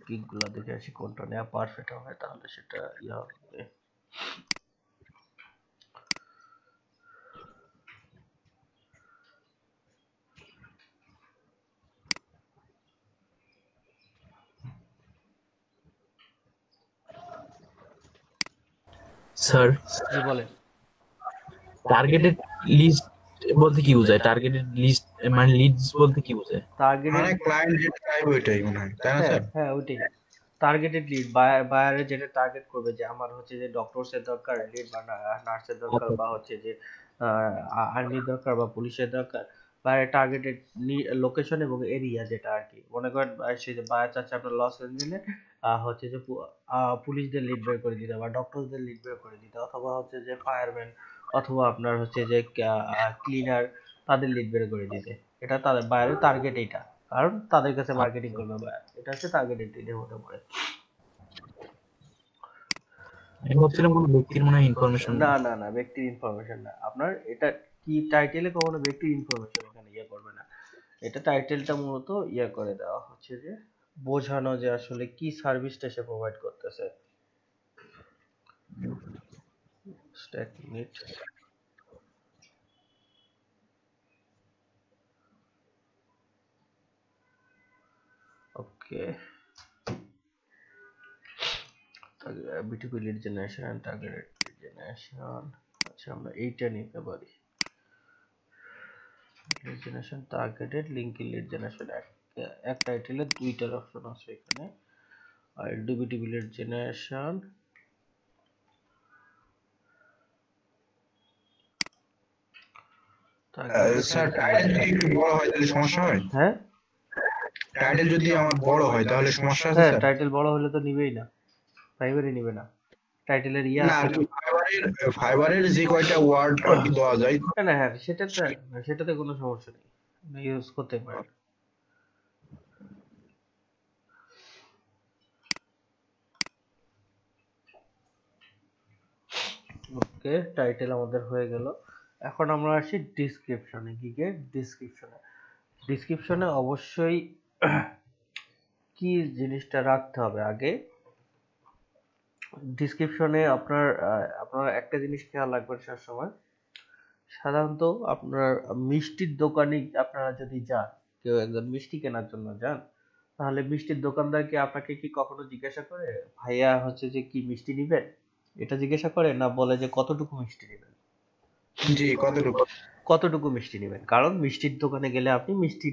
গিগ গুলা দেখে আসি কোনটা নেওয়া পারফেক্ট হবে, তাহলে সেটা ইয়া হবে। স্যার, জি বলেন। টার্গেটেড লিস্ট বলতে কি বোঝায়? টার্গেটেড লিস্ট মানে লিডস বলতে কি বোঝায়? টার্গেটেড, মানে ক্লায়েন্ট যেটা চাইবে ওইটাই মনে হয়, তাই না হ্যাঁ স্যার? হ্যাঁ ওইটাই টার্গেটেড লিড। বায়ারে যেটা টার্গেট করবে, যে আমার হচ্ছে যে ডক্টরসের দরকার লিড, বা নার্সের দরকার, বা হচ্ছে যে আর্মির দরকার বা পুলিশের দরকার, বায়ারের টার্গেটেড লোকেশন এবং এরিয়া, যেটা আর কি। মনে করেন সে যে বায়ার চাচ্ছে আপনার লস এঞ্জেলে হচ্ছে যে পুলিশদের লিড বের করে দিতে, বা ডক্টরসদের লিড বের করে দিতে, অথবা হচ্ছে যে ফায়ারম্যান, অথবা আপনার হচ্ছে যে ক্লিনার, তাদের লিড বের করে দিতে। এটা তাদের বায়ারের টার্গেট, এইটা কারণ তাদের কাছে মার্কেটিং করবে বায়ার। এটা হচ্ছে টার্গেটেড লিডের মধ্যে পড়ে। আমি ভাবছিলাম কোনো ব্যক্তির মনে হয় ইনফরমেশন। না না না, ব্যক্তির ইনফরমেশন না। আপনার এটা কি টাইটেলে কখনো ব্যক্তির ইনফরমেশন এখানে ইয়ে করবে না। এটা টাইটেলটা মূলত ইয়ে করে দেওয়া হচ্ছে যে বোঝানো যে আসলে কি সার্ভিসটা সে প্রোভাইড করতেছে। স্ট্যাক মিনিট। ওকে, বিটিপি lead generation and targeted lead generation. আচ্ছা, আমরা এইটা নিতে পারি। Lead generation, targeted, linking lead generation, এক টাইটেলে দুইটার অপশন আছে এখানে। আর ডিবিটিভি লিড জেনারেশন, স্যার টাইটেল যদি একটু বড় হয় তাহলে সমস্যা হয়? হ্যাঁ টাইটেল যদি আমার বড় হয় তাহলে সমস্যা আছে হ্যাঁ, স্যার? টাইটেল বড় হলে তো নিবেই না, প্রাইমারি নিবে না। টাইটেলের ইয়ে না আছে আর না। কি, ফাইবারের যে কয়টা ওয়ার্ড আর কি দেওয়া যায়। না না, হ্যাঁ সেটাতে কোনো সমস্যা নেই, ইউজ করতে পারেন। ওকে, টাইটেল আমাদের হয়ে গেল। এখন আমরা আসি ডিসক্রিপশনে, গিগের ডিসক্রিপশনে। ডিসক্রিপশনে অবশ্যই কি জিনিসটা রাখতে হবে আগে। ডিসক্রিপশনে আপনার একটা জিনিস খেয়াল রাখবেন সবসময়। সাধারণত আপনার মিষ্টির দোকানে আপনারা যদি যান, কেউ একজন মিষ্টি কেনার জন্য যান, তাহলে মিষ্টির দোকানদারকে আপনাকে কি কখনো জিজ্ঞাসা করে ভাইয়া হচ্ছে যে কি মিষ্টি নিবেন, এটা জিজ্ঞাসা করে? না বলে যে কতটুকু মিষ্টি নেবেন? জি কতটুকু। কতটুকু মিষ্টি নেবেন, কারণ মিষ্টির দোকানে গেলে আপনি মিষ্টি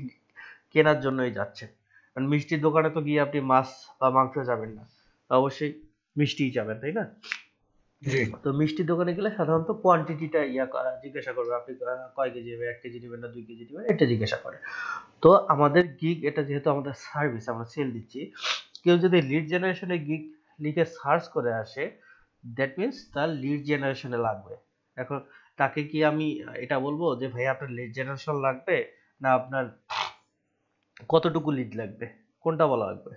কেনার জন্যই যাচ্ছেন, কারণ মিষ্টির দোকানে তো গিয়ে আপনি মাছ বা মাংস যাবেন না, অবশ্যই মিষ্টিই যাবেন, তাই না? জি। তো মিষ্টির দোকানে গেলে সাধারণত কোয়ান্টিটিটা জিজ্ঞাসা করবে, আপনি কয় কেজি নেবেন, 1 কেজি নেবেন না 2 কেজি নেবেন, এটা জিজ্ঞাসা করে। তো আমাদের গিগ এটা যেহেতু আমাদের সার্ভিস, আমরা সেল দিচ্ছি, কেউ যদি লিড জেনারেশনে গিগ লিখে সার্চ করে আসে, দ্যাট মিন্স তার লিড জেনারেশনে লাগবে। এখন তাকে কি আমি এটা বলবো যে ভাই আপনার লিড জেনারেশন লাগবে, না আপনার কতটুকু লিড লাগবে, কোনটা বলা লাগবে?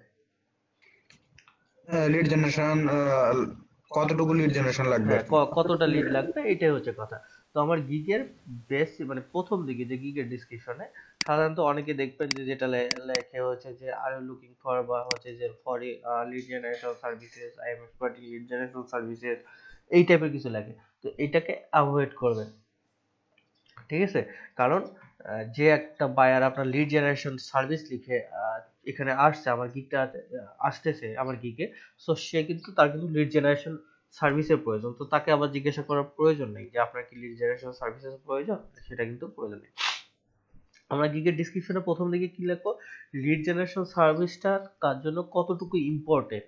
লিড জেনারেশন, কতটুকু লিড জেনারেশন লাগবে হ্যাঁ, আর কি। কতটা লিড লাগবে, এটাই হচ্ছে কথা। তো আমার গিগের বেস মানে প্রথম দিকে যে গিগের ডিসক্রিপশনে সাধারণত অনেকে দেখবেন যে যেটা লেখে হচ্ছে যে আর ইউ লুকিং ফর, বা হচ্ছে যে for lead generation services, I am expert in lead generation services, এই টাইপের কিছু লাগে। তো এটাকে অ্যাভয়েড করবেন, ঠিক আছে? কারণ যে একটা বায়ার আপনার লিড জেনারেশন সার্ভিস লিখে এখানে আসছে, আমার গিগটা আসতেছে আমার গিগে, সো সে কিন্তু তার কিন্তু লিড জেনারেশন সার্ভিসের প্রয়োজন, তো তাকে আবার জিজ্ঞাসা করার প্রয়োজন নেই যে আপনার কি লিড জেনারেশন সার্ভিসের প্রয়োজন, সেটা কিন্তু প্রয়োজন নেই। আমরা গিগের ডিসক্রিপশনে প্রথম দিকে কি লিখবো, লিড জেনারেশন সার্ভিসটা তার জন্য কতটুকু ইম্পর্টেন্ট,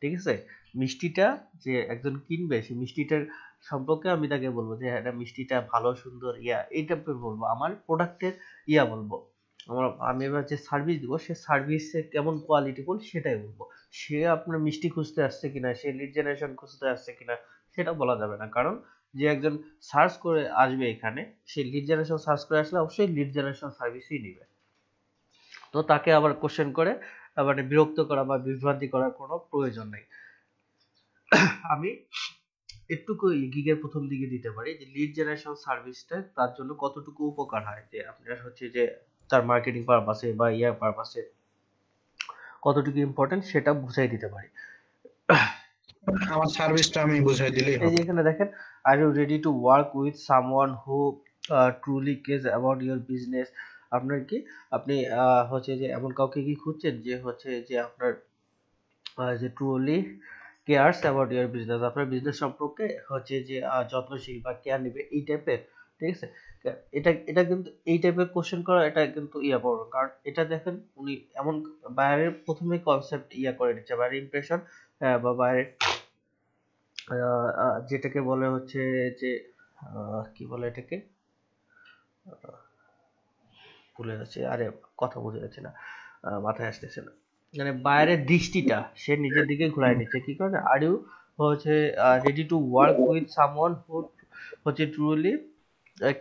ঠিক আছে? মিষ্টিটা যে একজন কিনবে, সেই মিষ্টিটার সম্পর্কে আমি তাকে বলবো যে হ্যাঁ, এটা মিষ্টিটা ভালো সুন্দর এই টাইপের বলবো, আমার প্রোডাক্টের বলবো, আমি এবার যে সার্ভিস দিব সে সার্ভিসে কেমন কোয়ালিটিফুল সেটাই বলবো। সে আপনার মিষ্টি খুঁজতে আসছে কিনা, সে লিড জেনারেশন খুঁজতে আসছে কিনা, সেটা বলা যাবে না, কারণ যে একজন সার্চ করে আসবে এখানে, সে লিড জেনারেশন সার্চ করে আসলে অবশ্যই লিড জেনারেশন সার্ভিসই নিবে। তো তাকে আবার কোশ্চেন করে মানে বিরক্ত করা বা বিভ্রান্তি করার কোনো প্রয়োজন নেই। আমি একটুকু গিগের প্রথম দিকে দিতে পারি যে লিড জেনারেশন সার্ভিসটা তার জন্য কতটুকু উপকার হয়, যে আপনার হচ্ছে যে তার মার্কেটিং পারপাসে বা পারপাসে কতটুকু ইম্পর্টেন্ট সেটা বুঝাই দিতে পারি। আমার সার্ভিসটা আমি বুঝাই দিলেই এই যে হবে। এখানে দেখেন, are you ready to work with someone who truly cares about your business. আপনার কি আপনি হচ্ছে যে এমন কাউকে কি খুঁজছেন যে হচ্ছে যে আপনার যে truly cares about your business, আপনার বিজনেস সম্পর্কে হচ্ছে যে যত্নশীল বা কেয়ার নেবে এই টাইপের, ঠিক আছে? এটা এটা কিন্তু এই টাইপের কোশ্চেন করা এটা কিন্তু বড়, কারণ এটা দেখেন উনি এমন বাইরের প্রথমে কনসেপ্ট করে নিচ্ছে, বাইরের ইমপ্রেশন বা বাইরের যেটাকে বলে হচ্ছে যে কি বলে এটাকে, ভুলে যাচ্ছে, আরে কথা বুঝে যাচ্ছে না, মাথায় আসতেছে না, মানে বাইরের দৃষ্টিটা সে নিজের দিকে ঘুরাই নিচ্ছে, কি কারণে, আর ইউ হচ্ছে ready to work with someone who হচ্ছে truly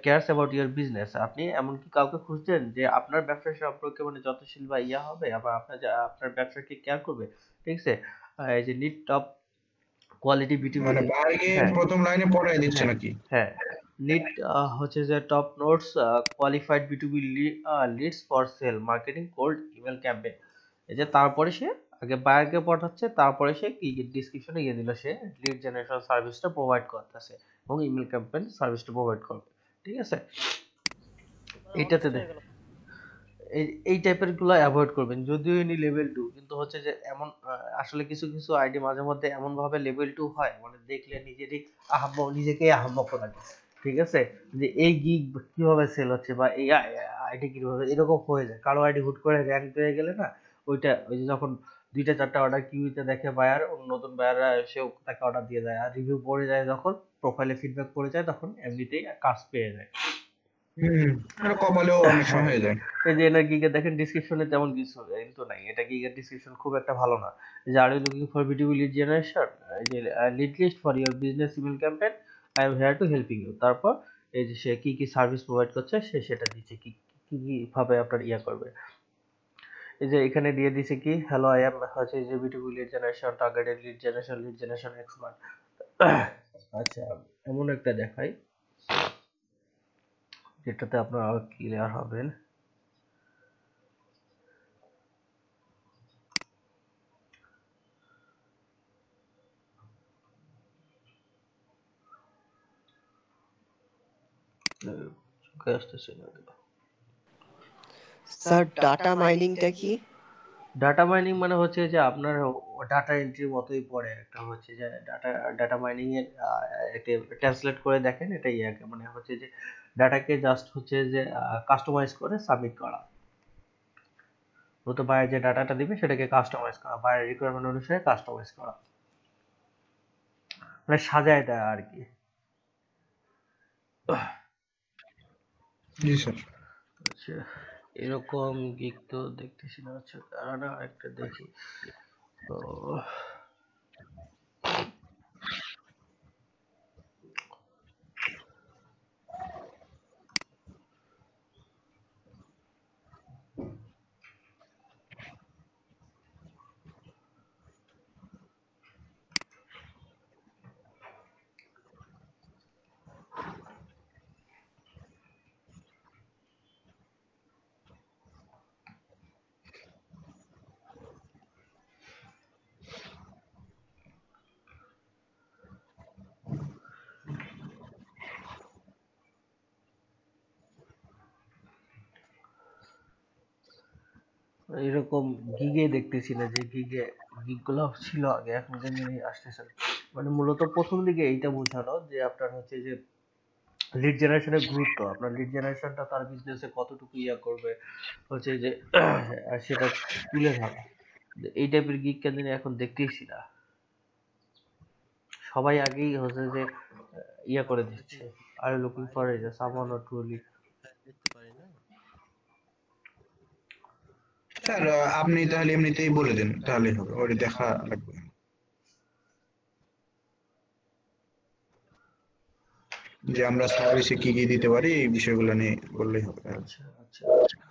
cares about your business. আপনি এমনকি কাউকে খুঁজছেন যে আপনার ব্যবসা সম্পর্কে মানে যত্নশীল বা হবে, আবার আপনার ব্যবসাকে কেয়ার করবে, ঠিক আছে? এই যে নিড টপ কোয়ালিটি বিউটি, মানে বাইরে হ্যাঁ প্রথম লাইনে পড়াই দিচ্ছে হ্যাঁ নাকি? হ্যাঁ, নিট হচ্ছে যে টপ নোটস কোয়ালিফাইড বিটুবি leads for sale marketing cold email campaign. এই যে তারপরে সে আগে বায়ারকে পাঠাচ্ছে, তারপরে সে কি ডিসক্রিপশনে দিল সে লিড জেনারেশন সার্ভিসটা প্রোভাইড করতেছে এবং ইমেল ক্যাম্পেইন সার্ভিসটা প্রোভাইড করবে, ঠিক আছে? এইটাতে দেখ এই টাইপের গুলো অ্যাভয়েড করবেন, যদিও ইনি লেভেল 2, কিন্তু হচ্ছে যে এমন আসলে কিছু কিছু আইডি মাঝে মধ্যে এমন ভাবে লেভেল 2 হয়, মানে দেখলে নিজেকেই আহাম্মক লাগে, ঠিক আছে? যে এই গিগ কিভাবে সেল হচ্ছে বা এই আইডি কিভাবে এরকম হয়ে যায়, কারো আইডি হুট করে র্যাঙ্ক পেয়ে গেলে না, ওই যে যখন 2টা 4টা অর্ডার কিউতে দেখে বায়ার, নতুন বায়াররা এসেও তাকে অর্ডার দিয়ে দেয়, আর রিভিউ পড়ে যায় যখন, প্রোফাইলে ফিডব্যাক পড়ে যায়, তখন এমনিতেই কাজ পেয়ে যায়। হম, এটা কপালেও অনেক সময় হয়ে যায়। এই যে এনার গিগে দেখেন ডিসক্রিপশনে তেমন কিছু কিন্তু নাই, এটা গিগের ডিসক্রিপশন খুব একটা ভালো না। এই যে are you looking for video lead generation, এই যে lead list for your business email campaign, I am here to helping you. তারপর এই যে সে কি কি সার্ভিস প্রোভাইড করছে সে সেটা দিচ্ছে, কি কি কি ভাবে আপনার করবে। এই যে এখানে দিয়ে দিছে কি, হ্যালো আই এম হচ্ছে যে video lead generation targeted lead generation expert. আচ্ছা, এমন একটা দেখাই যেটাতে আপনারা আরো ক্লিয়ার হবেন। চোখে আসতেছে না। স্যার ডাটা মাইনিংটা কি? ডাটা মাইনিং মানে হচ্ছে যে আপনার ডাটা এন্ট্রির মতোই পড়ে, একটা হচ্ছে যে ডাটা মাইনিং এর একটা ট্রান্সলেট করে দেখেন, এটা ইয়াকে মানে হচ্ছে যে ডাটাকে জাস্ট হচ্ছে যে কাস্টমাইজ করে সাবমিট করা, তো বায়ার যে ডাটাটা দিবে সেটাকে কাস্টমাইজ করা, বায়ার রিকোয়ারমেন্ট অনুসারে কাস্টমাইজ করা, মানে সাজায় দেয় আর কি। জি স্যার। আচ্ছা, এরকম গিগ তো দেখতেছি না। আচ্ছা কারণ একটা দেখি তো, এরকম গিগে দেখতেছি না, যে গিগ গুলো ছিল আগে, এখন জানি আসতেছে না। মানে মূলত প্রথম দিকে এইটা বোঝানো যে আপনার হচ্ছে যে লিড জেনারেশনের গুরুত্ব, আপনার লিড জেনারেশনটা তার বিজনেসে কতটুকু ইয়া করবে হচ্ছে যে সেটা তুলে ধরা। এই টাইপের গিগ কেন জানি এখন দেখতেইছি না, সবাই আগেই হচ্ছে যে ইয়া করে দিচ্ছে, আর লুকিং ফর যে সামওয়ান অর ট্রুলি। স্যার আপনি তাহলে এমনিতেই বলে দেন, তাহলেই হবে, ওটা দেখা লাগবে না। যে আমরা সার্ভিসে কি কি দিতে পারি এই বিষয়গুলো নিয়ে বললেই হবে। আচ্ছা আচ্ছা,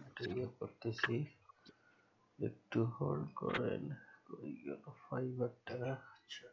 একটু ইয়ে করতেছি, একটু হোল্ড করেন। কই গেল ফাইবারটা? আচ্ছা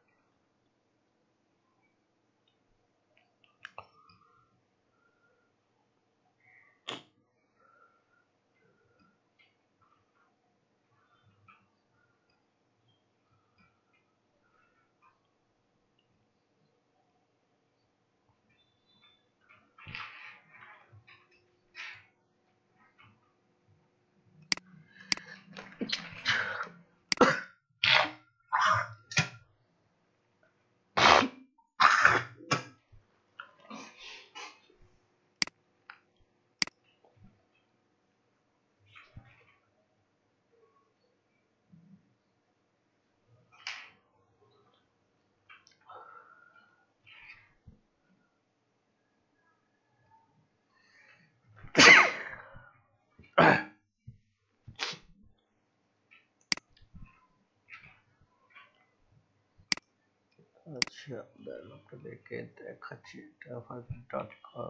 আচ্ছা, দাঁড়ান আপনাদেরকে দেখাচ্ছি, এটা fiverr.com/।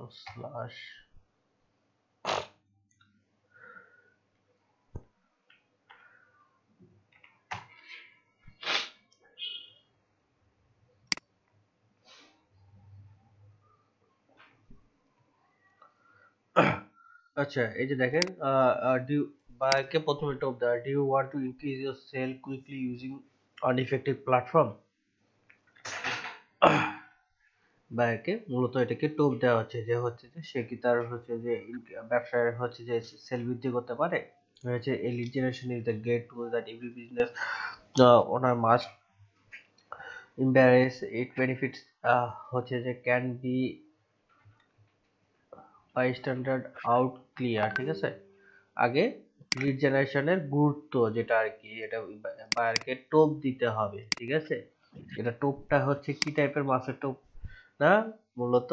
আচ্ছা এই যে দেখেন, বায়ারকে প্রথমে টপ দেওয়া, do you want to increase your sale quickly using an effective platform. বায়ারকে মূলত এটাকে টোপ দেওয়া হচ্ছে যে সে কি তার হচ্ছে যে ব্যবসায় হচ্ছে যে সেল বৃদ্ধি করতে পারে। হচ্ছে এই lead generation is the great tool that every business owner must embrace it benefits হচ্ছে যে can be by standard out clear, ঠিক আছে। আগে লিড জেনারেশনের গুরুত্ব যেটা আর কি, এটা বায়ারকে টোপ দিতে হবে, ঠিক আছে। এটা টোপটা হচ্ছে কি টাইপের মাছের টোপ না, মূলত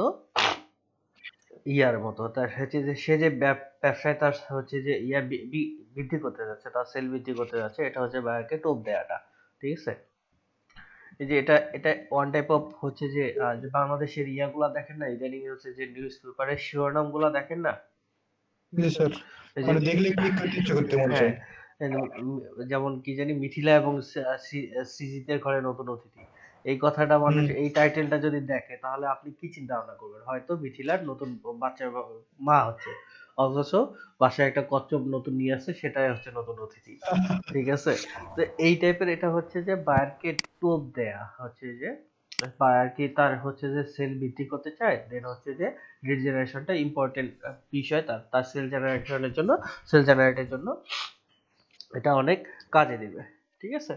ইয়ার মতো, তার হচ্ছে যে সে যে ব্যবসায় তার হচ্ছে যে ইয়া বৃদ্ধি করতে যাচ্ছে, তার সেল বৃদ্ধি করতে যাচ্ছে, এটা হচ্ছে বায়ারকে টোপ দেওয়াটা, ঠিক আছে। এই যে এটা এটা ওয়ান টাইপ অফ হচ্ছে যে যে বাংলাদেশের ইয়াগুলা দেখেন না, ইদানিং হচ্ছে যে নিউজ পেপারের শিরোনাম গুলা দেখেন না, জি স্যার, এই যে মানে দেখলে ক্লিক করতে ইচ্ছে করতে মন হ্যাঁ, চায়। যেমন কি জানি মিথিলা এবং সৃজিতের ঘরে নতুন অতিথি, এই কথাটা মানুষ হুম। এই টাইটেলটা যদি দেখে তাহলে আপনি কি চিন্তা ভাবনা করবেন, হয়তো মিথিলার নতুন বাচ্চার মা হচ্ছে, অথচ বাসায় একটা কচ্ছপ নতুন নিয়ে আসছে, সেটাই হচ্ছে নতুন অতিথি, ঠিক আছে। তো এই টাইপের এটা হচ্ছে যে বায়ারকে টোপ দেয়া হচ্ছে যে বায়ার কি তার হচ্ছে যে সেল বৃদ্ধি করতে চায়, দেন হচ্ছে যে লিড জেনারেশনটা ইম্পর্টেন্ট বিষয়, তার সেল জেনারেশনের জন্য, সেল জেনারেটের জন্য এটা অনেক কাজে দিবে। ঠিক আছে,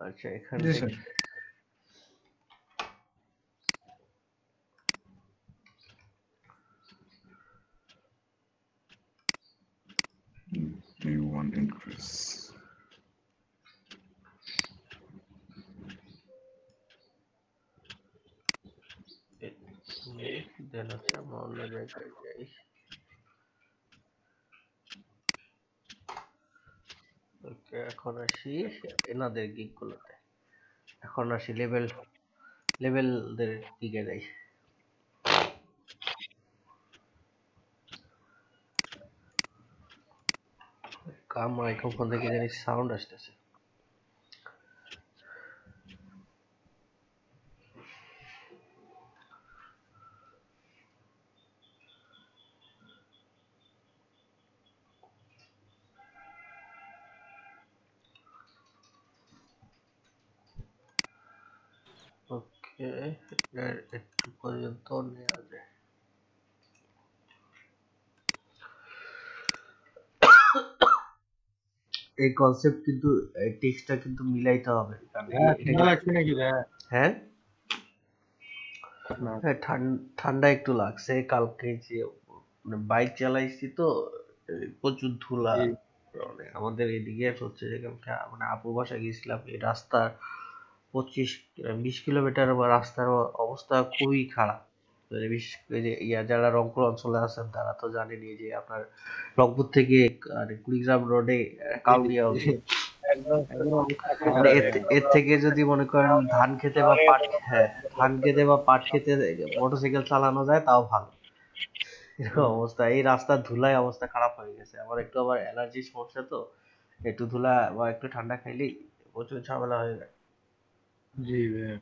আচ্ছা এখান জি থেকে sir. Do you want increase? দেন হচ্ছে আমরা অন্য জায়গায় যাই। ওকে, এখন আসি এনাদের গিগ গুলোতে, এখন আসি লেভেলদের গিগে যাই। কাম মাইক্রোফোন থেকে জানি সাউন্ড আসতেছে। ওকে, একটু পর্যন্ত নেওয়া যায়। এই কনসেপ্ট কিন্তু টেক্সটটা কিন্তু মিলাইতে হবে, কারণ ঠান্ডা লাগছে নাকি রে? হ্যাঁ হ্যাঁ ঠান্ডা একটু লাগছে, কালকে যে বাইক চালাইছি তো প্রচুর ধুলা। মানে আমাদের এদিকে হচ্ছে যে কালকে মানে আপুর বাসায় গেছিলাম, এই রাস্তার 25-20 কিলোমিটার রাস্তার অবস্থা খুবই খারাপ। বিশেষ করে যে যারা রংপুর অঞ্চলে আছেন তারা তো জানেনই যে আপনার রংপুর থেকে কুড়িগ্রাম রোডে কাউনিয়া অবধি মানে এর থেকে যদি মনে করেন ধান খেতে বা পাট খেতে মোটরসাইকেল চালানো যায় তাও ভালো। এরকম অবস্থা, এই রাস্তার ধুলায় অবস্থা খারাপ হয়ে গেছে। আমার একটু আবার অ্যালার্জির সমস্যা তো, একটু ধুলা বা একটু ঠান্ডা খাইলেই প্রচুর ঝামেলা হয়ে যায়। জি ভাই।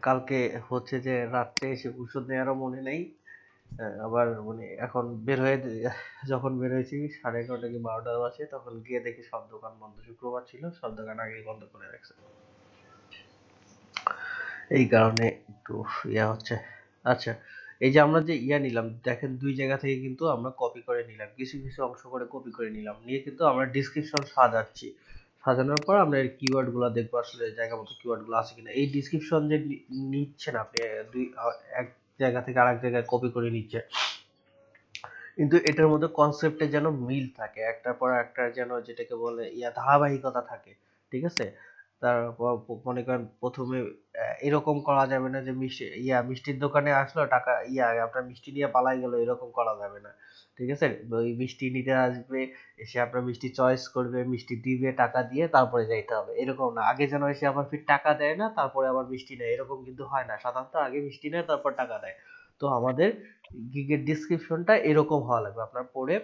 কালকে হচ্ছে যে রাত্রে এসে ওষুধ নেওয়ারও মনে নেই। আবার মানে এখন যখন বের হয়েছি 11:30 কি 12টার বাজে, তখন গিয়ে দেখি সব দোকান বন্ধ। শুক্রবার ছিল, সব দোকান আগে বন্ধ করে রাখছে। এই কারণে একটু হচ্ছে। আচ্ছা, এই যে আমরা যে নিলাম, দেখেন দুই জায়গা থেকে কিন্তু আমরা কপি করে নিলাম, কিছু কিছু অংশ করে কপি করে নিলাম, নিয়ে কিন্তু আমরা ডিসক্রিপশন সাজাচ্ছি। সাজানোর পর আমরা এর কিওয়ার্ড গুলো দেখবো আসলে জায়গা মতো কিওয়ার্ড গুলো আছে কিনা। এই ডিসক্রিপশন যে নিচ্ছেন আপনি এক জায়গা থেকে আরেক জায়গায় কপি করে নিচ্ছে, কিন্তু এটার মধ্যে কনসেপ্টে যেন মিল থাকে, একটার পর একটা যেন যেটাকে বলে ধারাবাহিকতা থাকে। ঠিক আছে, তারপর মনে করেন প্রথমে এরকম করা যাবে না যে মিষ্টির দোকানে আসলো টাকা আপনার মিষ্টি নিয়ে পালাই গেল, এরকম করা যাবে না। ঠিক আছে, ওই মিষ্টি নিতে আসবে, এসে আপনার মিষ্টি চয়েস করবে, মিষ্টি দিবে, টাকা দিয়ে তারপরে যাইতে হবে, এরকম না। আগে যেন এসে আবার ফির টাকা দেয় না তারপরে আবার মিষ্টি নেয়, এরকম কিন্তু হয় না। সাধারণত আগে মিষ্টি নেয় তারপর টাকা দেয়। তো আমাদের গিগের ডিসক্রিপশনটা এরকম হওয়া লাগবে। আপনার পরে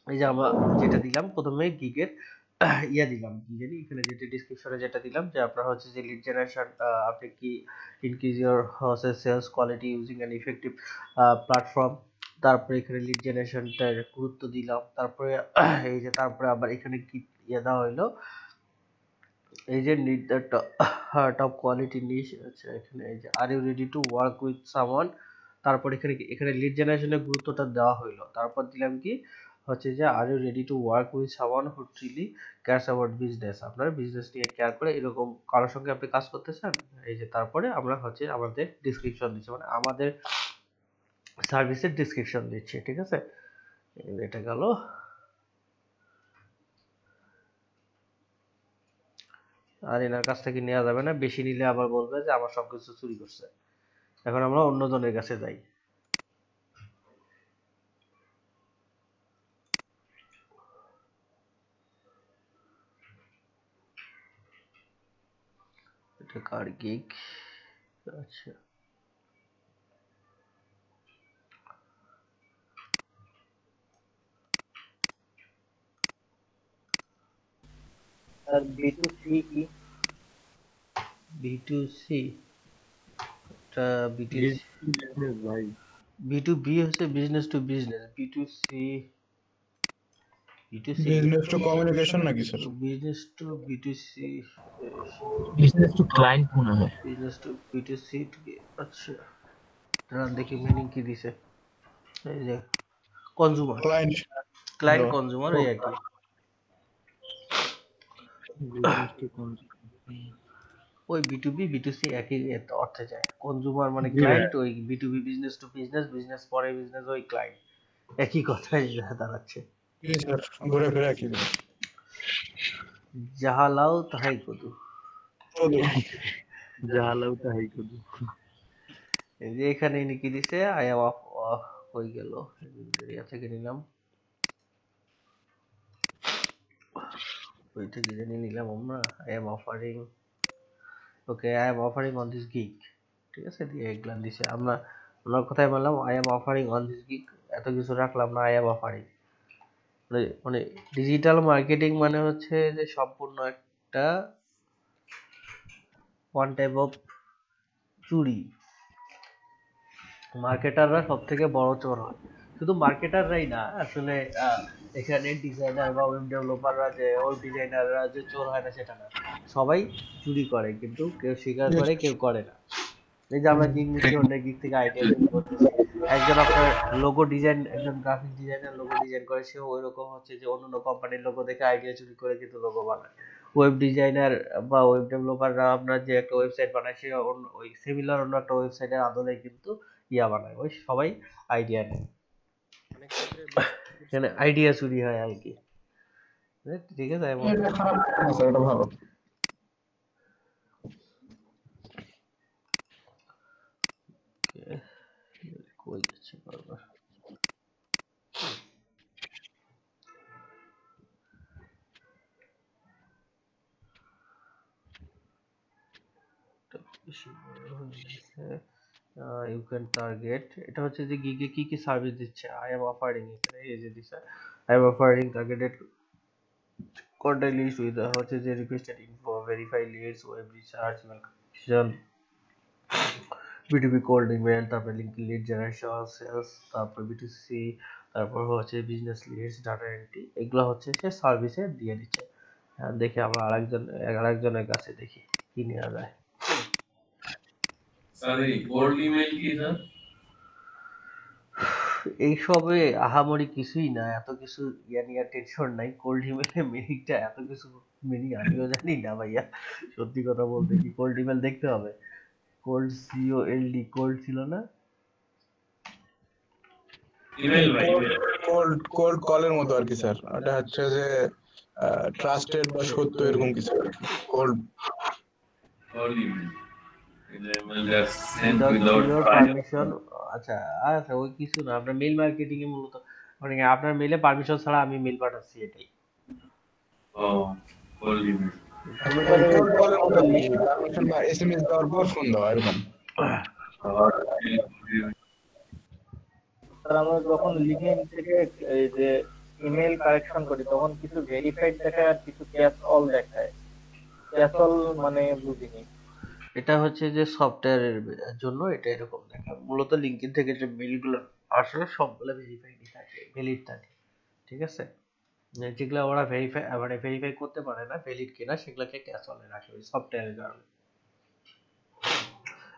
এই যে আমরা যেটা দিলাম প্রথমে গিগের দিলাম, কি জানি এখানে যেটা ডিসক্রিপশনে যেটা দিলাম যে আপনার হচ্ছে যে লিড জেনারেশন, আপনি কি increase your sales quality using an effective platform. তারপরে এখানে লিড জেনারেশনটার গুরুত্ব দিলাম। তারপরে এই যে তারপরে আবার এখানে কি দেওয়া হইলো, এই যে need the top quality niche. আচ্ছা, এখানে এই যে are you ready to work with someone. তারপর এখানে লিড জেনারেশনের গুরুত্বটা দেওয়া হইলো। তারপর দিলাম কি হচ্ছে যে are you ready to work with someone who truly cares about business. আপনার বিজনেস নিয়ে কেয়ার করে এরকম কারোর সঙ্গে আপনি কাজ করতে চান। এই যে তারপরে আমরা হচ্ছে আমাদের ডিসক্রিপশন দিচ্ছি, মানে আমাদের সার্ভিসের ডিসক্রিপশন দিচ্ছি। ঠিক আছে, এটা গেল। আর এনার কাছ থেকে নেওয়া যাবে না, বেশি নিলে আবার বলবে যে আমার সবকিছু চুরি করছে। এখন আমরা অন্যজনের কাছে যাই। এটা কার গিগ? আচ্ছা, আর B2C কি? B2C, এটা B2C। ভাই B2B হচ্ছে business to business, B2C business to communication নাকি sir? Business to B2C, business to client মনে হয়। Business to B2C। আচ্ছা, দাঁড়ান দেখি মিনিং কি দিছে। এই যে কনজিউমার, ক্লায়েন্ট ক্লায়েন্ট কনজিউমার, এই আর কি। বিজনেসটি কোন ওই B2B B2C একই অর্থে যায়। কনজুমার মানে জি ভাই ক্লায়েন্ট, ওই B2B business to business, business পরে বিজনেস ওই ক্লায়েন্ট, একই কথাই দাঁড়াচ্ছে। জি স্যার, ঘুরে ফিরে একই জিনিস। যাহা লাও তাহাই কদু। জালাও তাই করি। এই যে এখানে ইনি কি দিছে, আই এম অফ, হয়ে গেল এরিয়া থেকে নিলাম, ওই থেকে জানি নিলাম আমরা, I am offering, okay I am offering on this gig, ঠিক আছে, দিয়ে এগুলা দিছে। আমরা আমরা কোথায় বললাম I am offering on this gig, এত কিছু রাখলাম না, আই এম অফারিং। মানে ডিজিটাল মার্কেটিং মানে হচ্ছে যে সম্পূর্ণ একটা ওয়ান টাইপ অফ চুরি। মার্কেটাররা সব থেকে বড় চোর হয়। শুধু মার্কেটাররাই না আসলে, এখানে ডিজাইনার বা ওয়েব ডেভেলপাররা যে ওয়েব ডিজাইনাররা যে চোর হয় না সেটা না, সবাই চুরি করে, কিন্তু কেউ স্বীকার করে কেউ করে না। এই যে আমরা গিগ নিচ্ছি, অন্য গিগ থেকে আইডিয়া চুরি করতেছি। একজন আপনার লোগো ডিজাইন, একজন গ্রাফিক ডিজাইনার লোগো ডিজাইন করে, সেও ওই রকম হচ্ছে যে অন্য কোম্পানির লোগো দেখে আইডিয়া চুরি করে কিন্তু লোগো বানায়। ওয়েব ডিজাইনার বা ওয়েব ডেভেলপাররা আপনার যে একটা ওয়েবসাইট বানায়, সে ওই সিমিলার অন্য একটা ওয়েবসাইটের আদলে কিন্তু ইয়া বানায়, ওই সবাই আইডিয়া নেয়, এখানে আইডিয়া চুরি হয় আর কি। ঠিক আছে এমন। এটা খারাপ না স্যার, এটা ভালো। কই যাচ্ছে বারবার। ইউ ক্যান টার্গেট, এটা হচ্ছে যে গিগে কি কি সার্ভিস দিচ্ছে, আই এম অফারিং, এখানে এই যে দিছে I am offering targeted contact list with হচ্ছে যে requested info, verify leads, web research, mail, B2B cold email, তারপর লিড জেনারেশন, সেলস, তারপর B2C, তারপর হচ্ছে বিজনেস লিডস, ডাটা এন্ট্রি, এগুলো হচ্ছে সে সার্ভিসে দিয়ে দিচ্ছে। দেখি আমরা আরেকজনের কাছে দেখি কি নেওয়া যায়। স্যার এই কোল্ড ইমেল কি স্যার? এইসবে আহামরি কিছুই না, এত কিছু ইয়া নিয়ে টেনশন নাই। কোল্ড ইমেলের মিনিংটা এত কিছু মিনিং আমিও জানি না ভাইয়া, সত্যি কথা বলতে কি কোল্ড ইমেল দেখতে হবে। কোল্ড COLD, কোল্ড ছিল না? ইমেল ভাই ইমেল। কোল্ড কোল্ড কলের মতো আর কি স্যার, এটা হচ্ছে যে ট্রাস্টেড বা সত্য এরকম কিছু আর কি। Cold cold email. Email that sent without without your prior. Permission. আচ্ছা, আচ্ছা ওই কিছু না, আপনার মেল মার্কেটিং এ মূলত মানে আপনার মেলে পারমিশন ছাড়া আমি মেল পাঠাচ্ছি, এটাই। ও কোল্ড ইমেল। কোল্ড কলের মতো আর কি, পারমিশন বা SMS দেওয়ার পর ফোন দেওয়া এরকম। স্যার আমরা যখন লিঙ্কডইন থেকে এই যে ইমেল কালেকশন করি তখন কিছু ভেরিফাইড দেখায় আর কিছু ক্যাচ অল দেখায়। ক্যাচ অল মানে বুঝিনি। এটা হচ্ছে যে সফটওয়্যারের জন্য এটা এরকম দেখায়। মূলত লিঙ্কডইন থেকে যে মেলগুলো আসলে সবগুলো ভেরিফাইডই থাকে, ভ্যালিড থাকে, ঠিক আছে। যেগুলো ওরা ভেরিফাই করতে পারে না ভ্যালিড কিনা, সেগুলোকে ক্যাচলে রাখে ওই সফটওয়্যারের কারণে।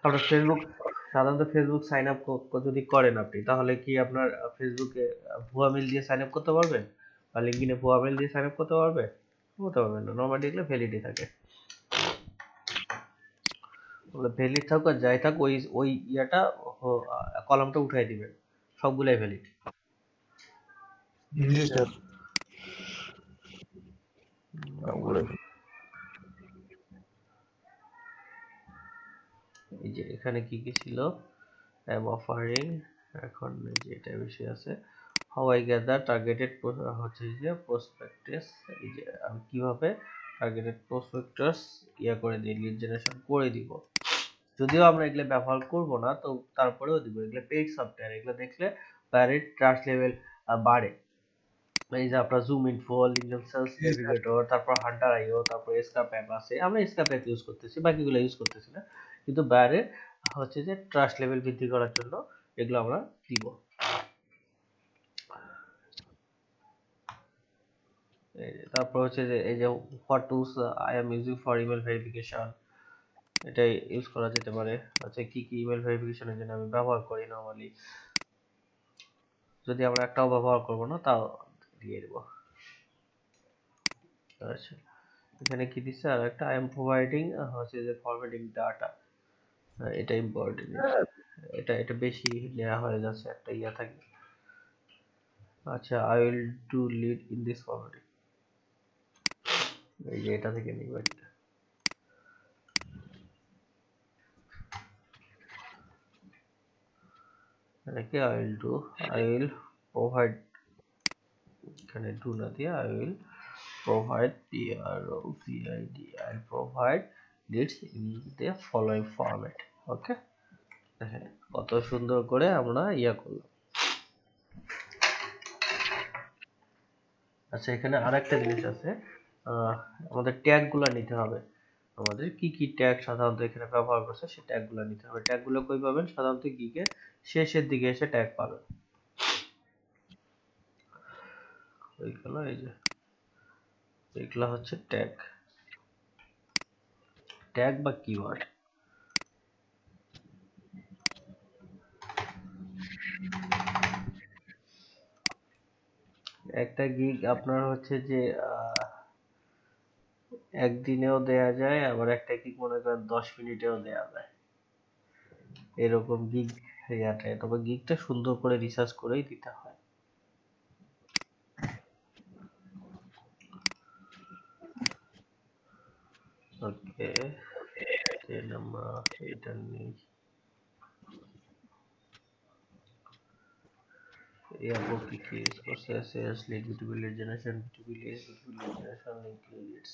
আপনার ফেসবুক, সাধারণত ফেসবুক সাইন আপ যদি করেন আপনি, তাহলে কি আপনার ফেসবুকে ভুয়া মেল দিয়ে সাইন আপ করতে পারবেন, বা লিঙ্কডইনে ভুয়া মেল দিয়ে সাইন আপ করতে পারবেন না। নর্মালি এগুলো ভ্যালিডই থাকে, ভ্যালিড থাকুক আর যাই থাক, ওই ওই ইয়াটা কলামটা উঠাই দিবেন, সবগুলাই ভ্যালিড। জি স্যার। এই যে এখানে কি কি ছিল, আই এম অফারিং, এখন এই যে এটা বেশি আছে, হাউ আই গ্যাদার টার্গেটেড হচ্ছে যে প্রসপেক্টাস, এই যে আমি কিভাবে টার্গেটেড প্রসপেক্টাস ইয়া করে দিই, লিড জেনারেশন করে দিব। যদিও আমরা এগুলো ব্যবহার করব না, তো তারপরেও দিব, এগুলো পেইড সফটওয়্যার, এগুলো দেখলে বাইরের ট্রাস্ট লেভেল বাড়ে। এই যে আপনার Zoom Info, LinkedIn sales navigator, তারপর হান্টার আইও, তারপর এসকাপ অ্যাপ আছে, আমরা এসকাপ অ্যাপ ইউজ করতেছি, বাকিগুলো ইউজ করতেছি না, কিন্তু বাইরে হচ্ছে যে ট্রাস্ট লেভেল বৃদ্ধি করার জন্য এগুলো আমরা দিব। তারপর হচ্ছে যে এই যে what tools I am using for email verification, এটা ইউজ করা যেতে পারে। আচ্ছা কি কি ইমেল ভেরিফিকেশনের জন্য আমি ব্যবহার করি নরমালি, যদি আমরা একটাও ব্যবহার করব না তাও দিয়ে দেব। আচ্ছা এখানে কি দিচ্ছে আর একটা, আই এম প্রোভাইডিং হচ্ছে যে ফরম্যাটিং ডাটা, এটা ইম্পর্টেন্ট, এটা এটা বেশি নেওয়া হয়ে যাচ্ছে, একটা ইয়া থাকে। আচ্ছা, I will do lead in this formatting, এই যে এটা থেকে নিব একটা, এটাকে আই উইল প্রোভাইড, এখানে ডু না দিয়ে I will provide PROVID, I'll provide leads in the following format. ওকে, দেখেন কত সুন্দর করে আমরা ইয়া করলাম। আচ্ছা, এখানে আরেকটা জিনিস আছে, আমাদের ট্যাগ গুলা নিতে হবে। আমাদের কি কি ট্যাগ সাধারণত এখানে ব্যবহার করছে সেই ট্যাগ গুলা নিতে হবে। ট্যাগ গুলো কই পাবেন? সাধারণত গিগের শেষের দিকে এসে ট্যাগ পাবেন। ওইগুলো এই যে এগুলা হচ্ছে ট্যাগ, ট্যাগ বা কিওয়ার্ড। একটা গিগ আপনার হচ্ছে যে একদিনেও দেয়া যায়, আবার একটা গিগ মনে করেন 10 মিনিটেও দেয়া যায়, এরকম গিগ ইয়াটা। তবে গিগটা সুন্দর করে রিসার্চ করেই দিতে হয়। ওকে, দেন আমরা এটা নিই, এয়ারপোর্ট কি কি ইউজ করছে, sales lead, B two B lead generation, B two B lead generation, link leads,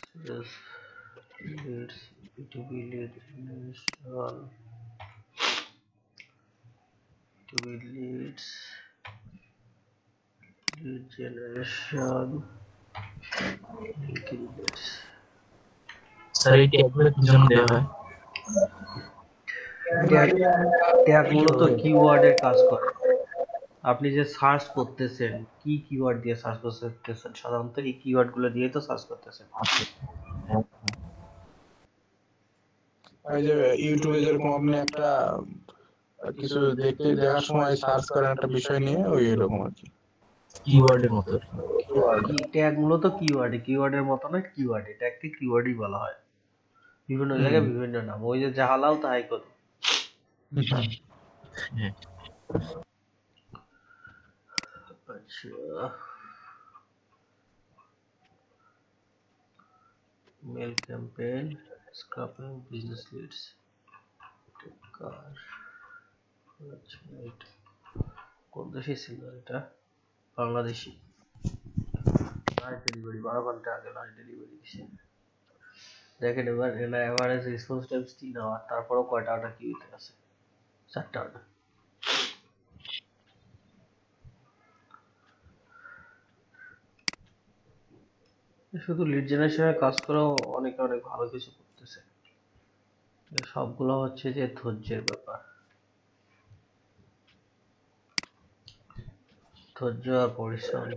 sales leads, B two B lead generation, B two B leads, lead generation, link leads. Sir এই ট্যাগগুলো কি জন্য দেওয়া হয়? ট্যাগ মূলত কিওয়ার্ডের কাজ করে। আপনি যে সার্চ করতেছেন, কি কিওয়ার্ড দিয়ে সার্চ করতেছেন, সাধারণত এই কিওয়ার্ড গুলো দিয়ে তো সার্চ করতেছেন। ওই যে ইউটিউবে যেরকম আপনি একটা কিছু দেখার সময় সার্চ করেন একটা বিষয় নিয়ে, ওই এরকম আর কি, কিওয়ার্ডের মতো। ট্যাগ মূলত কিওয়ার্ডের মতো না, কিওয়ার্ড, ট্যাগকে কিওয়ার্ডই বলা হয়। বিভিন্ন জায়গায় বিভিন্ন নাম, ওই যে জাহালাও তাই করে। আচ্ছা, mail campaign, scraping, business leads, কার, আচ্ছা এটা কোন দেশে ছিল? এটা বাংলাদেশি। লাইভ ডেলিভারি 12 ঘন্টা আগে লাইভ ডেলিভারি দিছে। দেখেন এবার এরা এভারেজ রেসপন্স টাইম 3 আওয়ার, তারপরেও কয়টা অর্ডার কিউতে আছে? 4টা অর্ডার। শুধু লিড জেনারেশনের কাজ করেও অনেকে অনেক ভালো কিছু করতেছে। সবগুলো হচ্ছে যে ধৈর্যের ব্যাপার, ধৈর্য আর পরিশ্রম।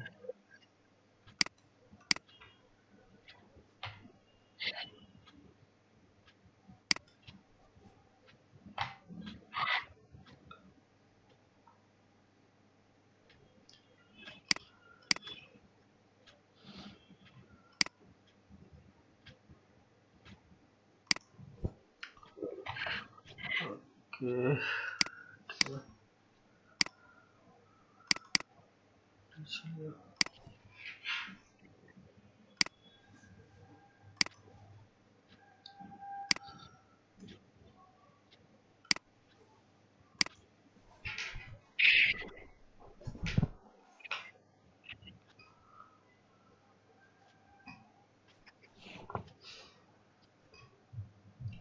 ওকে,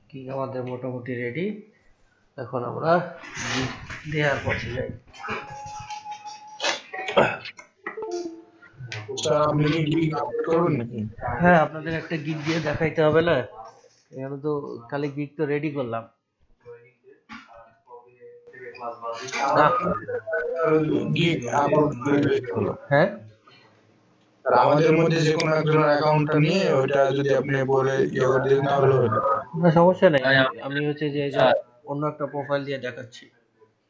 কি আমাদের মোটামুটি রেডি। এখন আমরা দেওয়ার পথে যাই। স্যার আপনি কি গিগ আপলোড করবেন নাকি? হ্যাঁ, আপনাদের একটা গিগ দিয়ে দেখাইতে হবে না? এখানে তো খালি গিগ তো রেডি করলাম। গিগ আপলোড করে দিলে হলো। হ্যাঁ, আর আমাদের মধ্যে যে কোনো একজনের অ্যাকাউন্টটা নিয়ে ওইটা যদি আপনি বলে ইয়ে করে দিন তাহলে হলো। না সমস্যা নেই, আমি হচ্ছে যে এই যে অন্য একটা প্রোফাইল দিয়ে দেখাচ্ছি,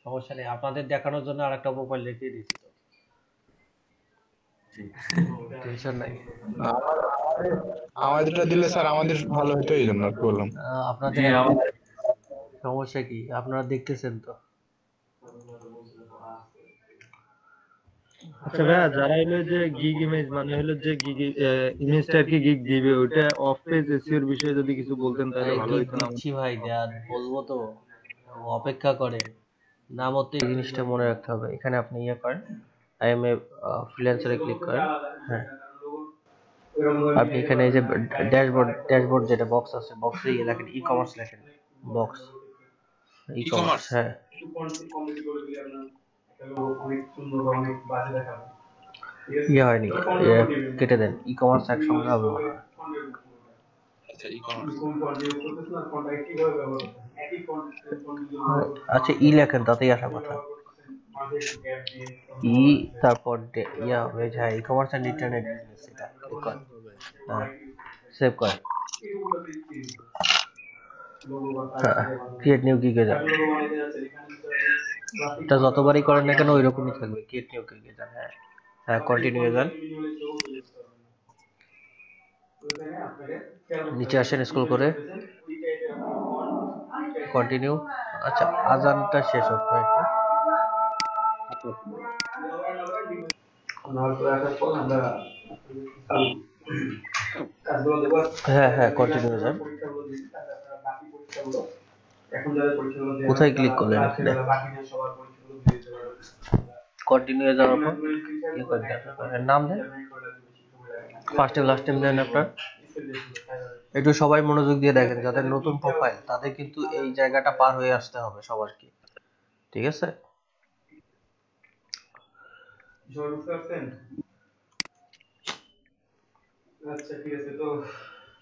সমস্যা নেই। আপনাদের দেখানোর জন্য আরেকটা প্রোফাইল রেখে দিচ্ছি। টেনশন নাই। আমাদেরটা দিলে স্যার আমাদের ভালো হতো, এই জন্য আর কি বললাম। আপনাদের জি, এখন সমস্যা কি? আপনারা দেখতেছেন তো? আচ্ছা ভাইয়া, যারা হলো যে গিগ ইমেজ মানে হলো যে গিগ ইমেজটা আর কি গিগ দিবে, ওইটা অফ পেজ এসইওর বিষয়ে যদি কিছু বলতেন তাহলে ভালো গিগ হতো না? দিচ্ছি ভাই, দেন বলবো তো, অপেক্ষা করে। নাম হতে এই জিনিসটা মনে রাখতে হবে। এখানে আপনি ইয়ে করেন, আই এম এ ফ্রিল্যান্সারে ক্লিক করেন। হ্যাঁ, আপনি এখানে এই যে ড্যাশবোর্ড যেটা বক্স আছে, বক্সে ইয়ে লেখেন ই কমার্স লেখেন, বক্স ই কমার্স। হ্যাঁ, ইয়ে হয়নি, কেটে দেন, ই কমার্স একসঙ্গে হবে মনে হয়। আচ্ছা, ই লেখেন, তাতেই আসা কথা। ই তারপর ইয়া হবে, হ্যাঁ, e commerce and internet business, এটা ক্লিক করেন। হ্যাঁ, সেভ করেন। ক্রিয়েট নিউ গিগে যান। এটা যতবারই করেন না কেন ওই রকমই থাকবে, ক্রিয়েট নিউ গিগে যান। হ্যাঁ হ্যাঁ, কন্টিনিউ যান। নিচে আসেন স্ক্রল করে, কন্টিনিউ। আচ্ছা, আজানটা শেষ হতো একটু। হ্যাঁ হ্যাঁ, কন্টিনিউ যান। কোথায় ক্লিক করলেন? এখানে কন্টিনিউ যাওয়ার পর কি করবেন? নাম দেন, ফার্স্ট টাইম লাস্ট টাইম দেন আপনার। একটু সবাই মনোযোগ দিয়ে দেখেন, যাদের নতুন প্রোফাইল তাদের কিন্তু এই জায়গাটা পার হয়ে আসতে হবে সবার কি, ঠিক আছে? আচ্ছা ঠিক আছে, তো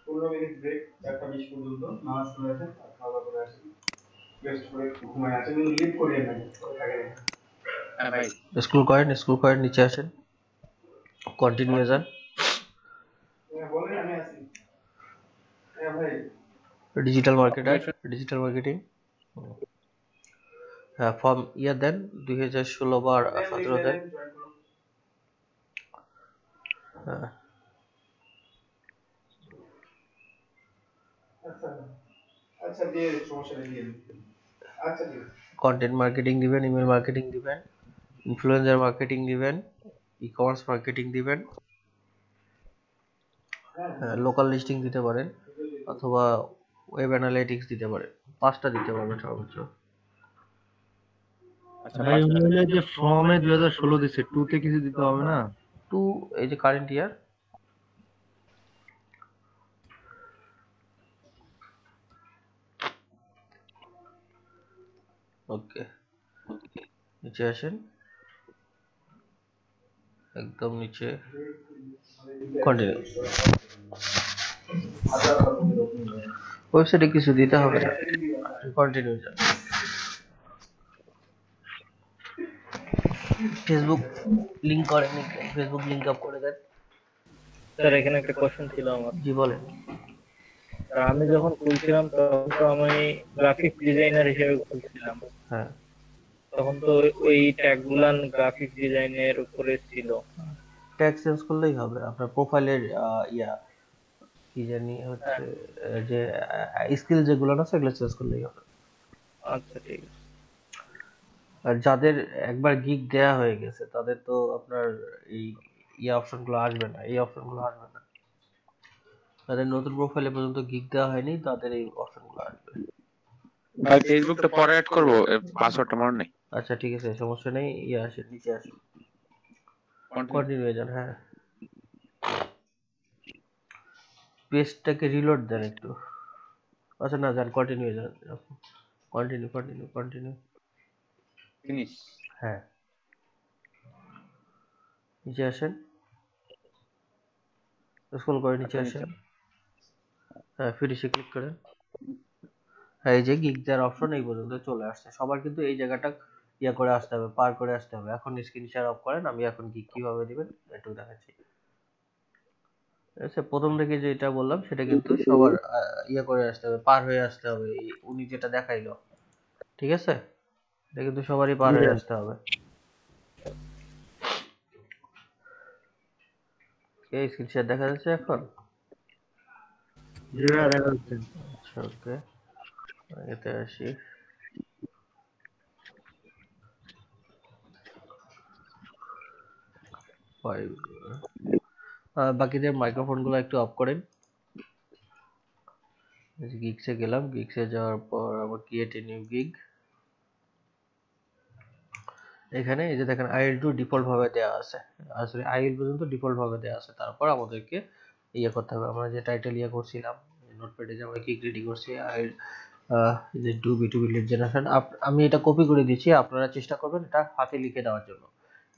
15 মিনিট ব্রেক, 4:20 পর্যন্ত নামাজ পড়ে আসেন, খাওয়া করে আসেন, রেস্ট করে ঘুমায় আসেন, লিভ করিয়ে নেন। হ্যাঁ ভাই, স্ক্রল করেন, নিচে আসেন, কন্টিনিউ যান। বলেন, আমি আছি। হ্যাঁ ভাই, ডিজিটাল মার্কেটিং। হ্যাঁ, ফর্ম ইয়া দেন, 2016 বা 17 দেন। হ্যাঁ, আচ্ছা দিয়ে সমস্যা নেই। আচ্ছা ঠিক আছে, কন্টেন্ট মার্কেটিং দিবেন, ইমেল মার্কেটিং দিবেন, ইনফ্লুয়েন্সার মার্কেটিং দিবেন, ই কমার্স মার্কেটিং দিবেন। হ্যাঁ, লোকাল লিস্টিং দিতে পারেন অথবা ওয়েব অ্যানালিটিক্স দিতে পারেন। 5টা দিতে পারবেন সর্বোচ্চ। আচ্ছা ভাই, উনি হলো যে ফর্মে 2016 দিছে, 2 তে কিছু দিতে হবে না? 2 এই যে কারেন্ট ইয়ার। ওকে, নিচে আসেন, একদম নিচে, কন্টিনিউ। ওয়েবসাইটে কিছু দিতে হবে না, কন্টিনিউ যান। ফেসবুক লিংক করেন, ফেসবুক লিংক আপ করে দেন। স্যার এখানে একটা কোশ্চেন ছিল আমার। জি বলেন। স্যার আমি যখন খুলছিলাম তখন তো আমি গ্রাফিক ডিজাইনার হিসেবে খুলছিলাম। হ্যাঁ, তখন তো ওই ট্যাগ গুলান গ্রাফিক ডিজাইনের উপরে ছিল। ট্যাগ চেঞ্জ করলেই হবে। আপনার প্রোফাইলের ইয়া কি জানি হচ্ছে, যে স্কিল যেগুলো আছে সেগুলো চেঞ্জ করলেই হবে। আচ্ছা ঠিক আছে। আর যাদের একবার গিগ দেয়া হয়ে গেছে তাদের তো আপনার এই অপশনগুলো আসবে না, এই অপশনগুলো আসবে না। যাদের নতুন প্রোফাইলে পর্যন্ত গিগ দেওয়া হয়নি তাদের এই অপশনগুলো আসবে। ভাই ফেসবুকটা পরে অ্যাড করবো, পাসওয়ার্ডটা মনে নেই। আচ্ছা ঠিক আছে, সমস্যা নেই, আসেন নিচে আসেন, কন্টিনিউ যান। হ্যাঁ, পেজটাকে রিলোড দেন একটু। আচ্ছা না, যান, কন্টিনিউ যান, কন্টিনিউ। ফিনিশ। হ্যাঁ, নিচে আসেন, স্ক্রল করে নিচে আসেন। হ্যাঁ, ফিনিশে ক্লিক করেন। হ্যাঁ, এই যে গিগ দেওয়ার অপশন এই পর্যন্ত চলে আসছে। সবার কিন্তু এই জায়গাটা ইয়া করে আসতে হবে, পার করে আসতে হবে। এখন স্ক্রিন শেয়ার অফ করেন, আমি এখন গিগ কিভাবে দিবেন একটু দেখাচ্ছি। আচ্ছা, প্রথম থেকে যেটা বললাম সেটা কিন্তু সবার ইয়া করে আসতে হবে, পার হয়ে আসতে হবে। উনি যেটা দেখাইলো, ঠিক আছে, এটা কিন্তু সবারই পার হয়ে আসতে হবে। এই স্ক্রিনশট দেখা যাচ্ছে এখন? দেখা যাচ্ছে। আচ্ছা ওকে, এতে আসি। বাকিদের মাইক্রোফোন গুলো একটু অফ করেন। গিগসে গেলাম, গিগসে যাওয়ার পর আবার ক্রিয়েট এ নিউ গিগ। এখানে এই যে দেখেন IL2 ডিফল্ট ভাবে দেওয়া আছে, আসলে IL পর্যন্ত ডিফল্ট ভাবে দেওয়া আছে। তারপর আমাদেরকে ইয়ে করতে হবে, আমরা যে টাইটেল ইয়ে করছিলাম নোটপ্যাডে, যে আমরা গিগ রেডি করছি IL যে ডু B2B লিড জেনারেশন, আমি এটা কপি করে দিচ্ছি, আপনারা চেষ্টা করবেন এটা হাতে লিখে দেওয়ার জন্য।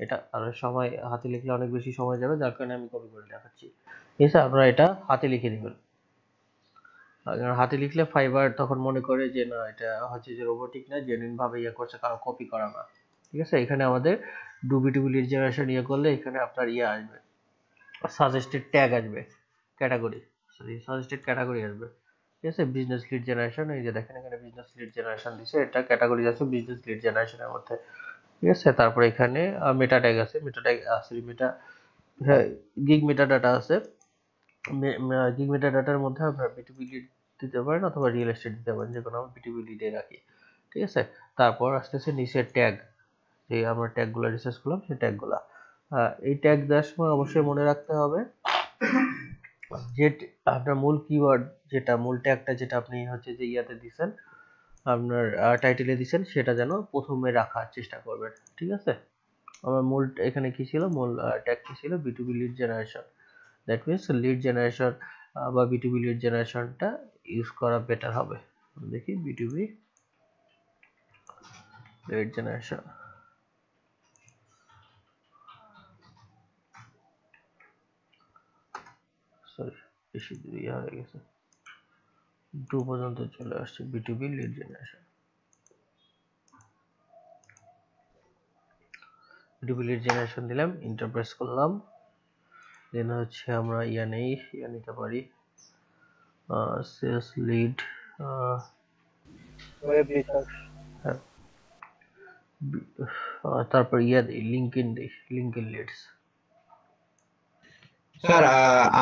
এটা আর সময় হাতে লিখলে অনেক বেশি সময় যাবে, যার কারণে আমি কপি করে দেখাচ্ছি। ঠিক আছে, আপনারা এটা হাতে লিখে দিবেন। হাতে লিখলে ফাইবার তখন মনে করে যে না এটা হচ্ছে যে রোবোটিক না, জেনুইন ভাবে ইয়ে করছে, কারো কপি করা না। ঠিক আছে, এখানে আমাদের ডু B2B লিড জেনারেশন ইয়ে করলে এখানে আপনার ইয়ে আসবে, সাজেস্টেড ট্যাগ আসবে, ক্যাটাগরি, সরি সাজেস্টেড ক্যাটাগরি আসবে। ঠিক আছে, বিজনেস লিড জেনারেশন, এই যে দেখেন এখানে বিজনেস লিড জেনারেশন দিছে, এটা ক্যাটাগরি আছে বিজনেস লিড জেনারেশনের মধ্যে। ঠিক আছে, তারপরে এখানে মেটা ট্যাগ আছে, মেটা ট্যাগ আছে, মেটা, হ্যাঁ গিগ মেটা ডাটা আছে। গিগ মেটা ডাটার মধ্যে আপনার B2B লিড দিতে পারেন অথবা রিয়েল এস্টেট দিতে পারেন, যে কোনো আমি B2B লিডে রাখি। ঠিক আছে, তারপর আসতেছে নিচের ট্যাগ, যে আমরা ট্যাগগুলো রিসার্চ করলাম সেই ট্যাগগুলো। এই ট্যাগ দেওয়ার সময় অবশ্যই মনে রাখতে হবে যে আপনার মূল কিওয়ার্ড, যেটা মূল ট্যাগটা যেটা আপনি হচ্ছে যে ইয়াতে দিছেন, আপনার টাইটেলে দিছেন, সেটা যেন প্রথমে রাখার চেষ্টা করবেন। ঠিক আছে, আমার মূল এখানে কি ছিল, মূল ট্যাগ কি ছিল, B2B lead generation. That means lead generation বা B2B লিড জেনারেশনটা ইউজ করা বেটার হবে। দেখি B2B লিড জেনারেশন, সরি বেশি ইয়ে হয়ে গেছে, 2 পর্যন্ত চলে আসছে। B2B lead generation, B2B lead generation দিলাম, ইন্টারপ্রেস করলাম, দেন হচ্ছে আমরা ইয়া নিতে পারি সেলস লিড, ওয়েব রিসার্চ, তারপর ইয়া দিই লিঙ্কইন লিডস। স্যার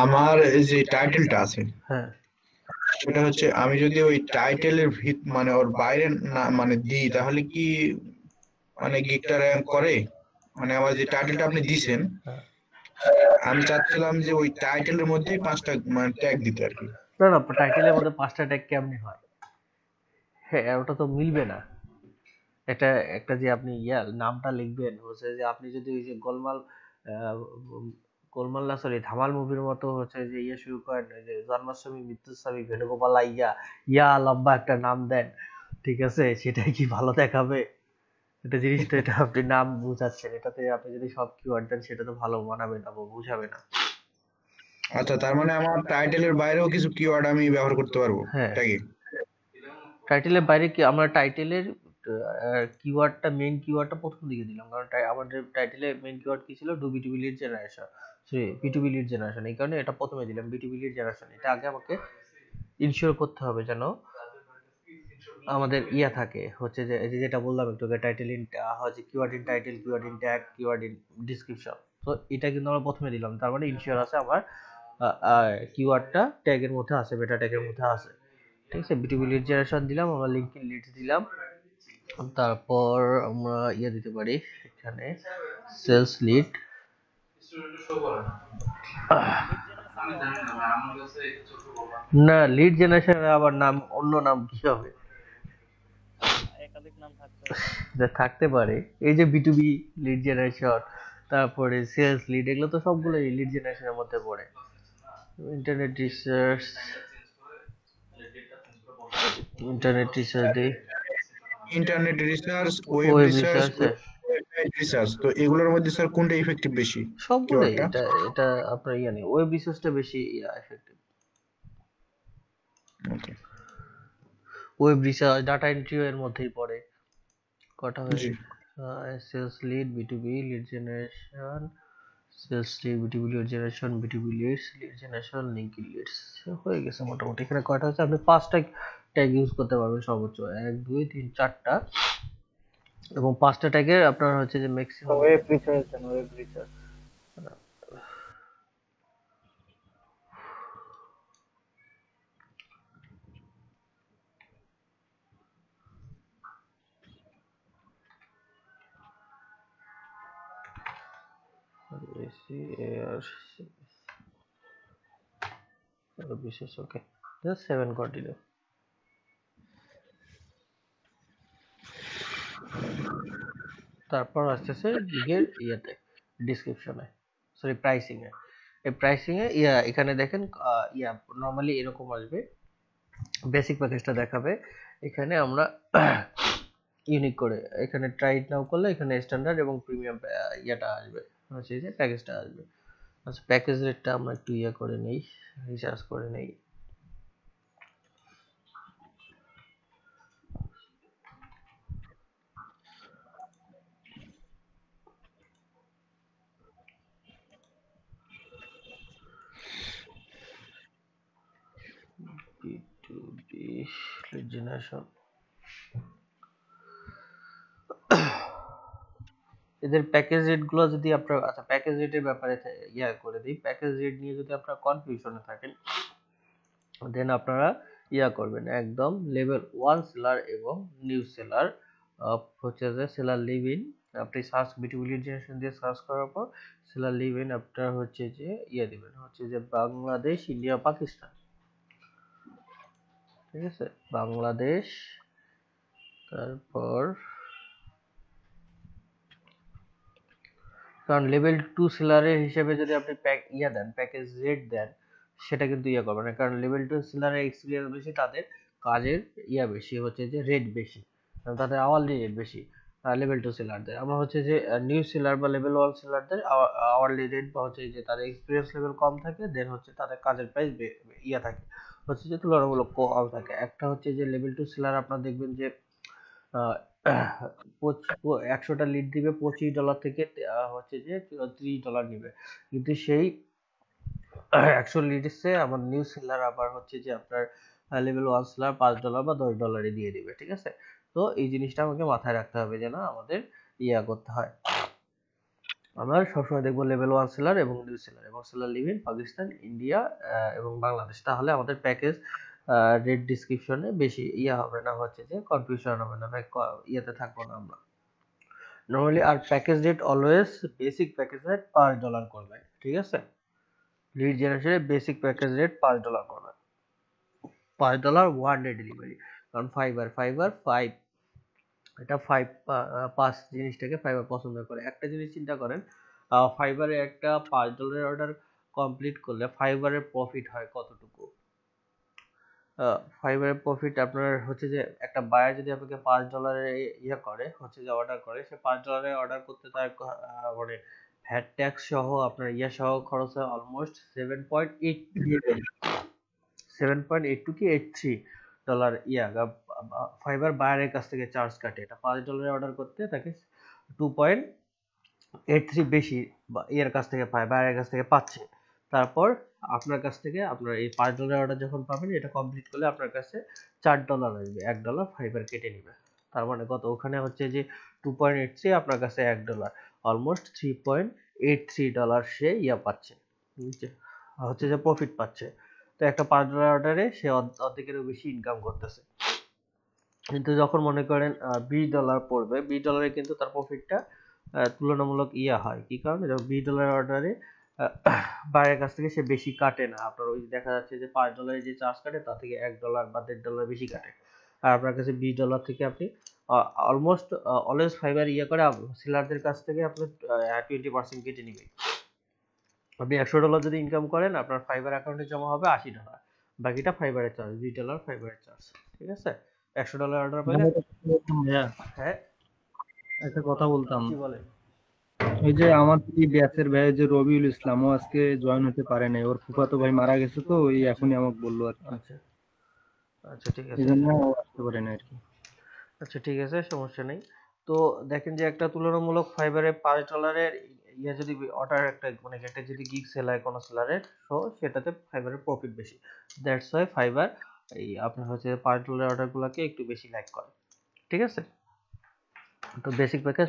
আমার যে টাইটেলটা আছে হ্যাঁ, সেটা হচ্ছে আমি যদি ওই টাইটেলের মানে ওর বাইরে না মানে দিই, তাহলে কি মানে গিগটা র্যাঙ্ক করে? মানে আমার যে টাইটেলটা আপনি দিছেন, হ্যাঁ। আমি চাচ্ছিলাম যে ওই টাইটেলের মধ্যেই 5টা মানে ট্যাগ দিতে আর কি। না না, টাইটেলের মধ্যে 5টা ট্যাগ কেমনে হয়? হ্যাঁ, ওটা তো মিলবে না। একটা একটা যে আপনি নামটা লিখবেন হচ্ছে যে, আপনি যদি ওই যে গোলমাল না সরি ধামাল মুভির মতো হচ্ছে যে শুরু করেন, যে জন্মাষ্টমী মৃত্যুস্বামী ভেনুগোপালা ইয়া লম্বা একটা নাম দেন, ঠিক আছে, সেটাই কি ভালো দেখাবে? এটা জিনিসটা, এটা আপনি নাম বুঝাচ্ছেন, এটাতে আপনি যদি সব কিওয়ার্ড দেন সেটা তো ভালো মানাবে না বা বুঝাবে না। আচ্ছা, তার মানে আমার টাইটেলের বাইরেও কিছু কিওয়ার্ড আমি ব্যবহার করতে পারবো হ্যাঁ, ট্যাগে? টাইটেলের বাইরে কি আমরা টাইটেলের কিওয়ার্ডটা, মেইন কিওয়ার্ডটা প্রথম দিকে দিলাম, কারণ আমাদের টাইটেলের মেইন কিওয়ার্ড কি ছিল, B2B lead generation, sorry B2B lead generation, এই কারণে এটা প্রথমে দিলাম B2B লিড জেনারেশন। এটা আগে আমাকে ইনশিওর করতে হবে যেন আমাদের ইয়া থাকে, হচ্ছে যে এই যে যেটা বললাম একটু আগে, টাইটেল ইন হচ্ছে keyword in title, keyword in tag, keyword in description. তো এটা কিন্তু আমরা প্রথমে দিলাম, তার মানে ইনশিওর আছে আমার কিওয়ার্ডটা ট্যাগের মধ্যে আছে, মেটা ট্যাগের মধ্যে আছে। ঠিক আছে, B2B লিড জেনারেশন দিলাম, আমরা লিঙ্কইন লিডস দিলাম, তারপর আমরা দিতে পারি এখানে সেলস লিড। না, লিড জেনারেশনের আবার নাম, অন্য নাম কি হবে? একাধিক নাম থাকতে পারে, এই যে B2B লিড জেনারেশন, তারপরে সেলস লিড, এগুলো তো সবগুলোই লিড জেনারেশনের মধ্যে পড়ে। ইন্টারনেট রিসার্চ দিই, internet research, web web research, research, research, তো এগুলোর মধ্যে স্যার কোনটা ইফেক্টিভ বেশি সবগুলোই। কিওয়ার্ডটা? এটা আপনার নেই, ওয়েব রিসার্চটা বেশি effective. Okay, web research, data entry এর মধ্যেই পড়ে। কটা হয়ে জি। Sales lead, B2B lead generation, sales lead, B2B lead generation, B2B lead generation, linking leads, হয়ে গেছে মোটামুটি। এখানে কয়টা হচ্ছে, আপনি 5টা ট্যাগ ইউজ করতে পারবেন সর্বোচ্চ, 1 2 3 4টা, এবং 5টা ট্যাগে আপনার হচ্ছে যে maximum web research, web research AC air বিশেষ ওকে জাস্ট 7 কন্টিনিউ। তারপর আসতেছে গিগের ইয়েতে ডিসক্রিপশনে, সরি প্রাইসিং এ। এই প্রাইসিং এ এখানে দেখেন নরমালি এরকম আসবে, বেসিক প্যাকেজটা দেখাবে। এখানে আমরা ইউনিক করে এখানে ট্রাই ইট নাও করলে এখানে স্ট্যান্ডার্ড এবং প্রিমিয়াম আসবে, হচ্ছে যে প্যাকেজটা আসবে। আচ্ছা প্যাকেজ রেটটা আমরা একটু করে নেই, রিসার্চ করে নেই। B2B lead generation, এদের প্যাকেজ রেট গুলো যদি আপনারা, আচ্ছা প্যাকেজ রেটের ব্যাপারে করে দিই। প্যাকেজ রেট নিয়ে যদি আপনারা কনফিউশনে থাকেন দেন আপনারা করবেন একদম লেভেল 1 সেলার এবং নিউ সেলার হচ্ছে যে সেলার লিভ ইন, আপনি সার্চ B2B লিড জেনারেশন দিয়ে সার্চ করার পর সেলার লিভ ইন আপনার হচ্ছে যে দিবেন হচ্ছে যে বাংলাদেশ, ইন্ডিয়া, পাকিস্তান, ঠিক আছে বাংলাদেশ। তারপর কারণ লেভেল 2 সেলারের হিসেবে যদি আপনি দেন প্যাকেজ রেট দেন সেটা কিন্তু করবে না, কারণ লেভেল 2 সেলারের এক্সপেরিয়েন্স বেশি, তাদের কাজের বেশি, হচ্ছে যে রেট বেশি, তাদের আওয়ারলি রেট বেশি লেভেল 2 সেলারদের। আমরা হচ্ছে যে নিউ সেলার বা লেভেল 1 সেলারদের আওয়ারলি রেট বা হচ্ছে যে তাদের এক্সপেরিয়েন্স লেভেল কম থাকে, দেন হচ্ছে তাদের কাজের প্রাইস থাকে হচ্ছে যে তুলনামূলক কম থাকে। একটা হচ্ছে যে লেভেল 2 সেলার আপনারা দেখবেন যে 100টা লিড দিবে $25 থেকে হচ্ছে যে $30 নিবে, কিন্তু সেই 100 লিডসে আমার নিউ সেলার আবার হচ্ছে যে আপনার লেভেল 1 সেলার $5 বা $10 দিয়ে দিবে, ঠিক আছে। তো এই জিনিসটা আমাকে মাথায় রাখতে হবে যেন আমাদের করতে হয়। আমরা সবসময় দেখবো লেভেল 1 সেলার এবং নিউ সেলার এবং seller live in Pakistan, India এবং বাংলাদেশ, তাহলে আমাদের প্যাকেজ রেট ডিসক্রিপশনে বেশি হবে না, হচ্ছে যে কনফিউশন হবে না, থাকবো না আমরা নরমালি। আর package rate always basic package rate $5 করবে, ঠিক আছে। লিড জেনারেশনের বেসিক প্যাকেজ রেট $5 করবে, $5 ওয়ান ডে ডেলিভারি। কারণ ফাইবার 5 এটা 5 জিনিসটাকে ফাইবার পছন্দ করে। একটা জিনিস চিন্তা করেন, ফাইবারে একটা $5 অর্ডার কমপ্লিট করলে ফাইবারের প্রফিট হয় কতটুকু? ফাইবারের প্রফিট আপনার হচ্ছে যে একটা বায়ার যদি আপনাকে $5 করে হচ্ছে যে অর্ডার করে, সে $5 অর্ডার করতে তার মানে ভ্যাট ট্যাক্স সহ আপনার সহ খরচ হয় অলমোস্ট 7.82 কি $83 ফাইবার বায়ারের কাছ থেকে চার্জ কাটে। এটা $5 অর্ডার করতে তাকে 2.83 বেশি কাছ থেকে পায়, বায়ারের কাছ থেকে পাচ্ছে। তারপর আপনার কাছ থেকে আপনার এই $5 অর্ডার যখন পাবেন, এটা কমপ্লিট করলে আপনার কাছে $4 আসবে, $1 ফাইবার কেটে নিবে। তার মানে কত? ওখানে হচ্ছে যে 2.83, আপনার কাছে $1, অলমোস্ট $3.83 সে পাচ্ছে, হচ্ছে যে প্রফিট পাচ্ছে। তো একটা $5 অর্ডারে সে অর্ধেকেরও বেশি ইনকাম করতেছে। কিন্তু যখন মনে করেন $20 পড়বে, $20 কিন্তু তার প্রফিটটা তুলনামূলক হয়। কি কারণে? যখন $20 অর্ডারে বাইরের কাছ থেকে সে বেশি কাটে না। আপনার ওই দেখা যাচ্ছে যে $5 যে চার্জ কাটে তা থেকে $1 বা $1.5 বেশি কাটে। আর আপনার কাছে $20 থেকে আপনি অলমোস্ট অলওয়েজ ফাইবার করে সেলারদের কাছ থেকে আপনি 20% কেটে নিবে। আপনি $100 যদি ইনকাম করেন, আপনার ফাইবার অ্যাকাউন্টে জমা হবে $80, বাকিটা ফাইবারের চার্জ, $20 ফাইবারের চার্জ, ঠিক আছে। $100 অর্ডার পেলে হ্যাঁ একটা কথা বলতাম, কি বলে, ওই যে আমার ব্যাচের ভাই যে রবিউল ইসলাম, ও আজকে জয়েন হতে পারে নাই, ওর ফুফাতো ভাই মারা গেছে, তো ওই এখনই আমাকে বললো আর কি। আচ্ছা আচ্ছা ঠিক আছে, এই জন্য ও আসতে পারে না আর কি। আচ্ছা ঠিক আছে, সমস্যা নেই। তো দেখেন যে একটা তুলনামূলক ফাইবারে $5 যদি অর্ডার একটা মানে একটা যদি গিগ সেল হয় কোনো সেলারের, তো সেটাতে ফাইবারের প্রফিট বেশি। দ্যাটস ওয়াই ফাইবার আপনার হচ্ছে $5 অর্ডারগুলোকে একটু বেশি লাইক করে, ঠিক আছে। তো বেসিক প্যাকেজ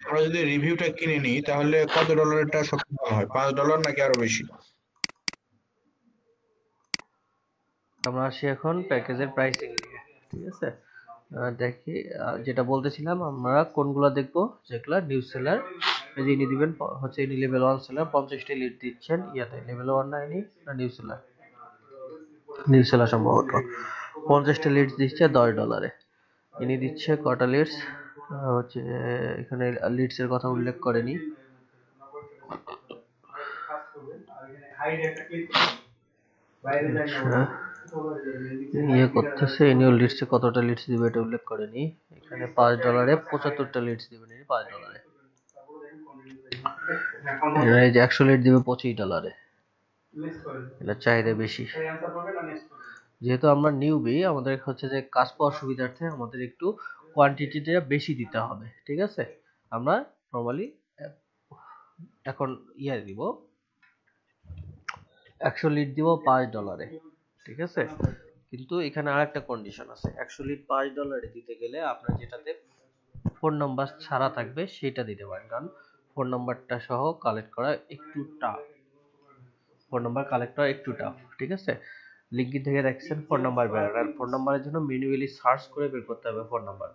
আমরা যদি রিভিউটা কিনে নিই তাহলে কত ডলারটা সবচেয়ে ভালো হয়? $5 নাকি আরো বেশি? আমরা আসি এখন প্যাকেজের প্রাইসিং নিয়ে, ঠিক আছে। দেখি যেটা বলতেছিলাম, আমরা কোনগুলো দেখবো, যেগুলা নিউ সেলার, এই যে ইনি দিবেন হচ্ছে ইনি লেভেল 1 সেলার 50টি লিড দিচ্ছেন ইয়াতে, লেভেল 1 না ইনি না নিউ সেলার সম্ভবত 50টি লিডস দিচ্ছে $10। ইনি দিচ্ছে কটা লিডস, হচ্ছে এখানে লিডস এর কথা উল্লেখ করেনি। আচ্ছা, ইয়ে করতেছে ইনি লিডস এ কতটা লিডস দিবে এটা উল্লেখ করেনি। এখানে $5 75টা লিডস দিবেন ইনি $5। এই যে 100 লিড দিবে $25। এটা চাহিদা বেশি। যেহেতু আমরা নিউবি, আমাদের হচ্ছে যে কাজ পাওয়ার সুবিধার্থে আমাদের একটু কোয়ান্টিটিটা বেশি দিতে হবে, ঠিক আছে। আমরা নরমালি এখন ইয়া দিব 100 লিড দিব $5, ঠিক আছে। কিন্তু এখানে আরেকটা কন্ডিশন আছে, 100 লিড $5 দিতে গেলে আপনার যেটাতে ফোন নাম্বার ছাড়া থাকবে সেটা দিতে পারেন, কারণ ফোন নাম্বারটা সহ কালেক্ট করা একটু টাফ, ফোন নাম্বার কালেক্ট করা একটু টাফ, ঠিক আছে। লিঙ্কিং থেকে দেখছেন ফোন নাম্বার বের, আর ফোন নাম্বারের জন্য ম্যানুয়ালি সার্চ করে বের করতে হবে phone number.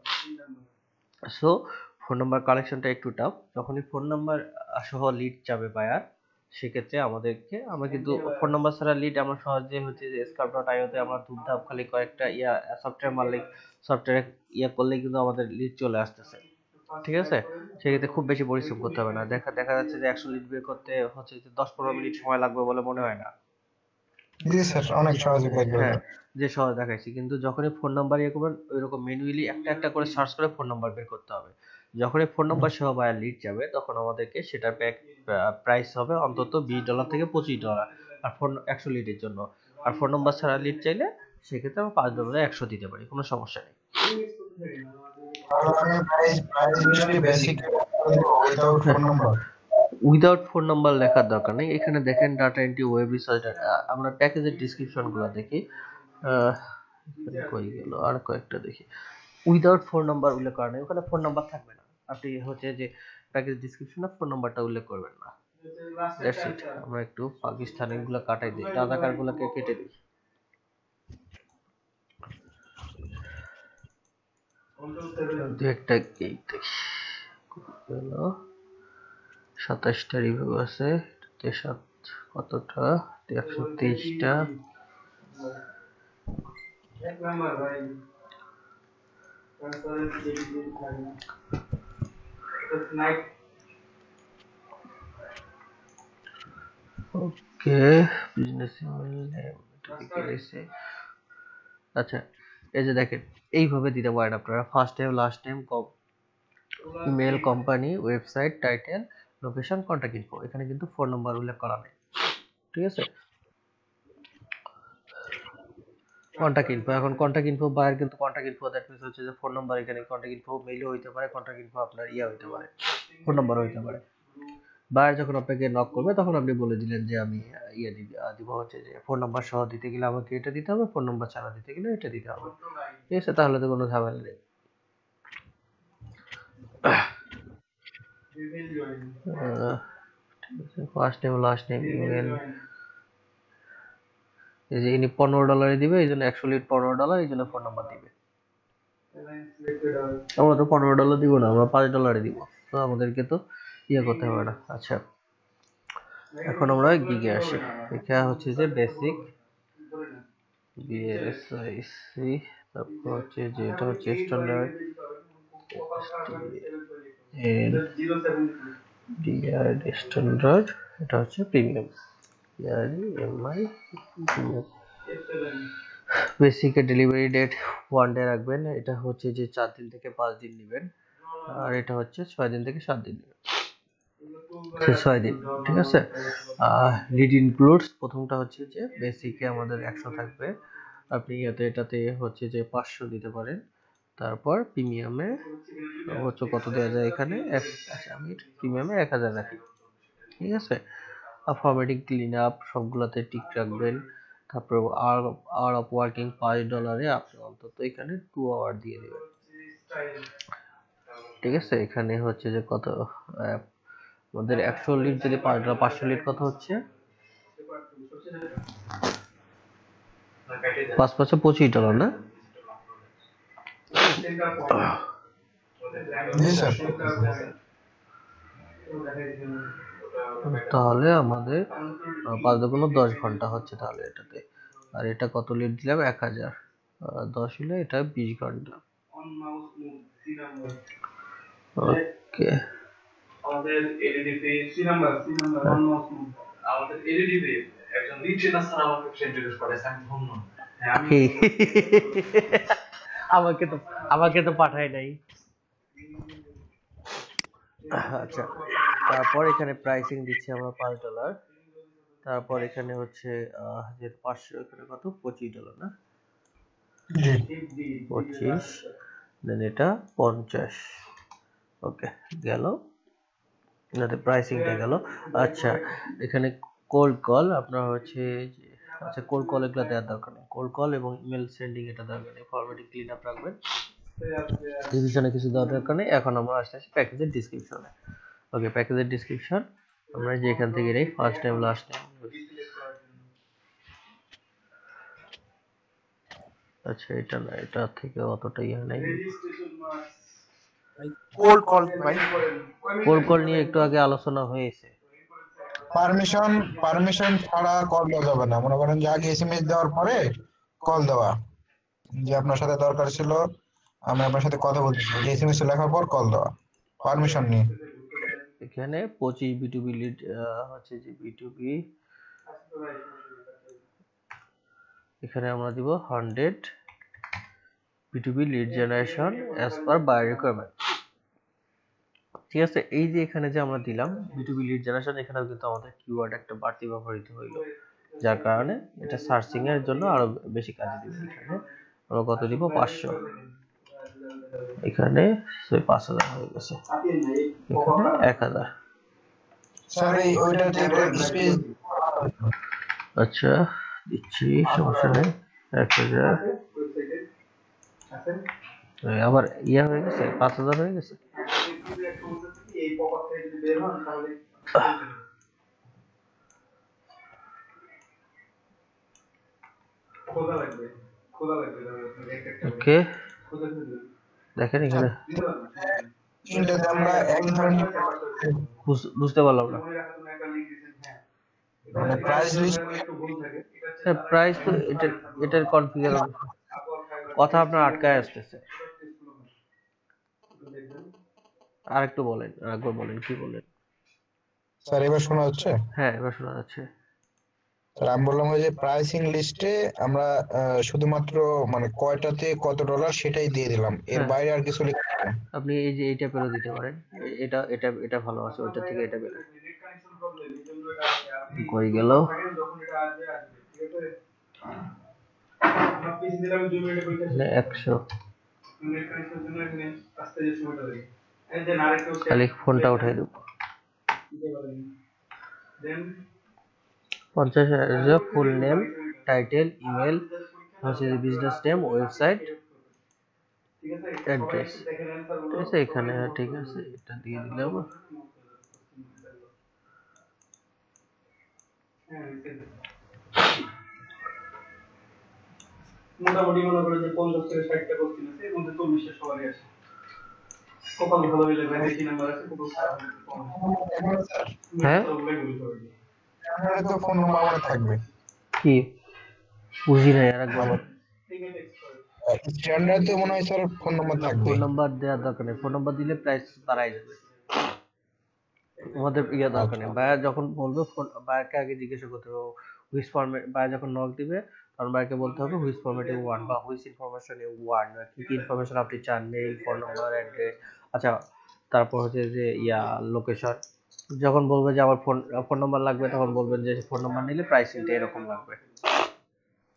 So phone number কালেকশনটা একটু টাফ। যখনই ফোন নাম্বার সহ লিড যাবে বায়ার, সেক্ষেত্রে আমরা কিন্তু ফোন নাম্বার ছাড়া লিড আমরা সহজে হচ্ছে যে scrap.io তে আমরা ধুপধাপ খালি কয়েকটা সফটওয়্যার মারলে, সফটওয়্যারে করলে কিন্তু আমাদের লিড চলে আসতেছে, ঠিক আছে। সেক্ষেত্রে খুব বেশি পরিশ্রম করতে হবে না। দেখা যাচ্ছে যে 100 লিড বের করতে হচ্ছে যে 10-15 মিনিট সময় লাগবে বলে মনে হয় না। জি স্যার, অনেক সহজে বের করে হ্যাঁ, দেন। যে সহজ দেখাইছি, কিন্তু যখনই ফোন নাম্বার করবেন ওইরকম ম্যানুয়ালি একটা একটা করে সার্চ করে ফোন নাম্বার বের করতে হবে। যখনই ফোন নাম্বার সহ বায়ার লিড যাবে, তখন আমাদেরকে সেটার প্রাইস হবে অন্তত $20 থেকে $25, আর ফোন 100 লিডের জন্য। আর ফোন নাম্বার ছাড়া লিড চাইলে সেক্ষেত্রে আমরা $5 100 দিতে পারি, কোনো সমস্যা নেই। উইদাউট ফোন নাম্বার লেখার দরকার নেই। এখানে দেখেন ডাটা এন্ট্রি, ওয়েব রিসার্চ, আমরা প্যাকেজের ডেসক্রিপশন গুলো দেখি, কই গেল, আর কয়েকটা দেখি। উইদাউট ফোন নাম্বার উল্লেখ করা নেই, ওখানে ফোন নাম্বার থাকবে না। আপনি হচ্ছে যে প্যাকেজ ডেসক্রিপশনে ফোন নাম্বারটা উল্লেখ করবেন না। That's it. আমরা একটু পাকিস্তানি গুলো কাটাই দিই, রাজাকার গুলোকে কেটে দিই। দু একটা গেট দেখি, গেল 27টা রিভিউ আছে, কতটা 123টা। ওকে, বিজনেস ইমেল নেম এটা লিখে দিয়েছি। আচ্ছা, এই যে দেখেন এইভাবে দিতে পারেন আপনারা, first name, last name, email, company, website, title, location, contact info. এখানে কিন্তু ফোন নাম্বার উল্লেখ করা নেই, ঠিক আছে। কন্টাক্ট ইনফো, এখন কন্টাক্ট ইনফো বায়ার কিন্তু কন্টাক্ট ইনফো, দ্যাট মিন্স হচ্ছে যে ফোন নাম্বার, এখানে কন্টাক্ট ইনফো মেইলও হইতে পারে, কন্টাক্ট ইনফো আপনার হইতে পারে, ফোন নাম্বারও হইতে পারে। বায়ার যখন আপনাকে নক করবে তখন আপনি বলে দিলেন যে আমি দিব হচ্ছে যে ফোন নাম্বার সহ দিতে গেলে আমাকে এটা দিতে হবে, ফোন নাম্বার ছাড়া দিতে গেলে এটা দিতে হবে, ঠিক আছে। তাহলে তো কোনো ঝামেলা নেই। First name, last name, email. এই যে ইনি $15 দিবে, এই জন্য 100 লিড $15, এই জন্য ফোন নাম্বার দিবে। আমরা তো $15 দিব না, আমরা $5 দিব, তো আমাদেরকে তো করতে হবে না। আচ্ছা, এখন আমরা গিগে আসি। এটা হচ্ছে যে বেসিক বিএসআইসি, তারপর হচ্ছে যে এটা হচ্ছে স্ট্যান্ডার্ড ডিআরডি স্ট্যান্ডার্ড, এটা হচ্ছে প্রিমিয়াম ডিআরডি এমআই প্রিমিয়াম। বেসিকের ডেলিভারি ডেট 1 ডে রাখবেন, এটা হচ্ছে যে 4 দিন থেকে 5 দিন নেবেন, আর এটা হচ্ছে 6 দিন থেকে 7 দিন নেবেন, 6 দিন, ঠিক আছে। লিড ইনক্লুডস, প্রথমটা হচ্ছে যে বেসিকে আমাদের 100 থাকবে, আপনি এটাতে হচ্ছে যে 500 দিতে পারেন। তারপর প্রিমিয়ামে হচ্ছে কত দেওয়া যায় এখানে, আমি প্রিমিয়ামে 1000 রাখি, ঠিক আছে। ফরম্যাটিং, ক্লিন আপ সবগুলোতে টিক রাখবেন। তারপর আওয়ার অফ ওয়ার্কিং $5 আপনি অন্তত এখানে 2 আওয়ার দিয়ে দেবেন, ঠিক আছে। এখানে হচ্ছে যে কত আমাদের 100 লিড যদি $5, 500 লিড কত হচ্ছে, 5 × 5 = $25 না, জি স্যার। তাহলে আমাদের 5 দুগুণ 10 ঘন্টা হচ্ছে তাহলে এটাতে। আর এটা কত লিড দিলাম? 1000। 10 হলে এটা 20 ঘন্টা। ওকে, আমাদের এলইডি তে C number one mouse move. আমাদের এলইডি তে একজন লিড ট্রেনার স্যার আমাকে ইন্ট্রোডিউস করেছে, আমি ধন্য। হ্যাঁ, আমি আমাকে তো পাঠায় নাই। আচ্ছা, তারপর এখানে প্রাইসিং দিচ্ছি আমরা $5। তারপর এখানে হচ্ছে যে 500, এখানে কত? $25 না? জি 25, দেন এটা 50। ওকে, গেল, এটাতে প্রাইসিংটা গেল। আচ্ছা, এখানে কোল্ড কল আপনার হচ্ছে আচ্ছা, কোল্ড কল এগুলো দেওয়ার দরকার নেই। কোল্ড কল এবং ইমেল সেন্ডিং এটা দরকার নেই, ফরম্যাটিং ক্লিন আপ রাখবেন, এই পিছনে কিছু দেওয়ার দরকার নেই। এখন আমরা আসছি প্যাকেজের ডিসক্রিপশনে। ওকে, প্যাকেজের ডিসক্রিপশন আমরা যে এখান থেকে নেই, ফার্স্ট টাইম লাস্ট টাইম। আচ্ছা, এটা না, এটা থেকে অতটা ইয়ে নাই। কোল্ড কল ভাই, কোল্ড কল নিয়ে একটু আগে আলোচনা হয়েছে। পারমিশন ছাড়া কল দেওয়া যাবে না। মনে করেন যে আগে এসএমএস দেওয়ার পরে কল দেওয়া, যে আপনার সাথে দরকার ছিল, আমি আপনার সাথে কথা বলতেছি, এসএমএস লেখার পর কল দেওয়া, পারমিশন নিয়ে। এখানে 25 বিটুবি লিড হচ্ছে যে বিটুবি, এখানে আমরা দিব 100 বিটুবি lead generation as per by requirement. ঠিক আছে, এই যে এখানে যে আমরা দিলাম বিটুবি লিড জেনারেশন, এখানেও কিন্তু আমাদের কিওয়ার্ড একটা বাড়তি ব্যবহৃত হইলো, যার কারণে এটা সার্চিং এর জন্য আরো বেশি কাজে দিবে। এখানে আমরা কত দিব? 500। এখানে 5000 হয়ে গেছে, এখানে 1000। স্যার এই ওইটাতে স্পেস, আচ্ছা দিচ্ছি, সমস্যা নেই। 1000 আবার ইয়া হয়ে গেছে, 5000 হয়ে গেছে। ওকে, দেখেন এখানে তিনটাতে আমরা এক ধরনের বুঝতে পারলাম না। মানে প্রাইস লিস্ট। প্রাইস তো এটার কনফিগার, কথা আপনার আটকায় আসতেছে, আরেকটু বলেন, আরেকবার বলেন, কি বলেন? স্যার এবার শোনা যাচ্ছে? হ্যাঁ, এবার শোনা যাচ্ছে। স্যার আমি বললাম ওই যে প্রাইসিং লিস্টে আমরা শুধুমাত্র মানে কয়টাতে কত ডলার সেটাই দিয়ে দিলাম, এর হ্যাঁ, বাইরে আর কিছু লিখতে হবে না। আপনি এই যে এইটা পেরো দিতে পারেন, এটা এটা এটা ভালো আছে, ওইটা থেকে এটা বেরো। কই গেল? মানে 100, খালি ফোনটা উঠাই দেব। 50,000 ফুল নেম, টাইটেল, ইমেল, হচ্ছে বিজনেস নেম, ওয়েবসাইট, অ্যাড্রেস। ঠিক আছে, এখানে ঠিক আছে, এটা দিয়ে দিলাম। মোটামুটি মনে করো যে 50 থেকে 60টা কোশ্চেন আছে, এর মধ্যে 40টা সবারই আছে। কপাল ভালো হইলে ভাই বেশি নাম্বার আছে, কপাল খারাপ হলে কম আছে। হ্যাঁ, আপনার তো ফোন নাম্বার আমার থাকবে কি বুঝি নাই, আর একবার বল। স্ট্যান্ডার্ড তো মনে হয় স্যার ফোন নাম্বার থাকবে। ফোন নাম্বার দেওয়ার দরকার নেই, ফোন নাম্বার দিলে প্রাইস বাড়াই যাবে। আমাদের ইয়া দরকার নেই, বায়া যখন বলবে ফোন, বায়াকে আগে জিজ্ঞাসা করতে হবে হুইচ ফরম্যাট, বায়া যখন নক দিবে তখন বায়াকে বলতে হবে হুইচ ফরম্যাটে ওয়ান বা হুইচ ইনফরমেশনে ওয়ান, কি কি ইনফরমেশন আপনি চান, মেইল, ফোন নাম্বার, অ্যাড্রেস। আচ্ছা, তারপর হচ্ছে যে ইয়া লোকেশন। যখন বলবে যে আমার ফোন নাম্বার লাগবে, তখন বলবেন যে ফোন নাম্বার নিলে প্রাইসিংটা এরকম লাগবে।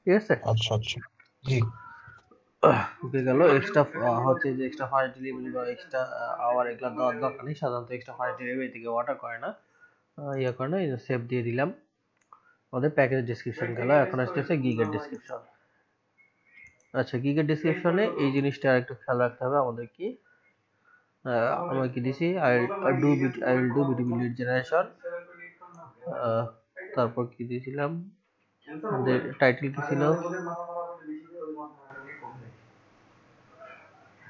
ঠিক আছে, আচ্ছা আচ্ছা, জি। ওকে গেল। এক্সট্রা হচ্ছে যে এক্সট্রা ফাস্ট ডেলিভারি বা এক্সট্রা আওয়ার এগুলো দেওয়ার দরকার নেই, সাধারণত এক্সট্রা ফাস্ট ডেলিভারি থেকে অর্ডার করে না, ইয়ে করে না। সেভ দিয়ে দিলাম। আমাদের প্যাকেজ ডিসক্রিপশন গেল, এখন আসতেছে গিগের ডিসক্রিপশন। আচ্ছা, গিগের ডিসক্রিপশনে এই জিনিসটা একটু খেয়াল রাখতে হবে আমাদের কি, আমরা কি দিছি, I will do বিটুবি lead generation. তারপর কি দিয়েছিলাম, আমাদের টাইটেল কি ছিল,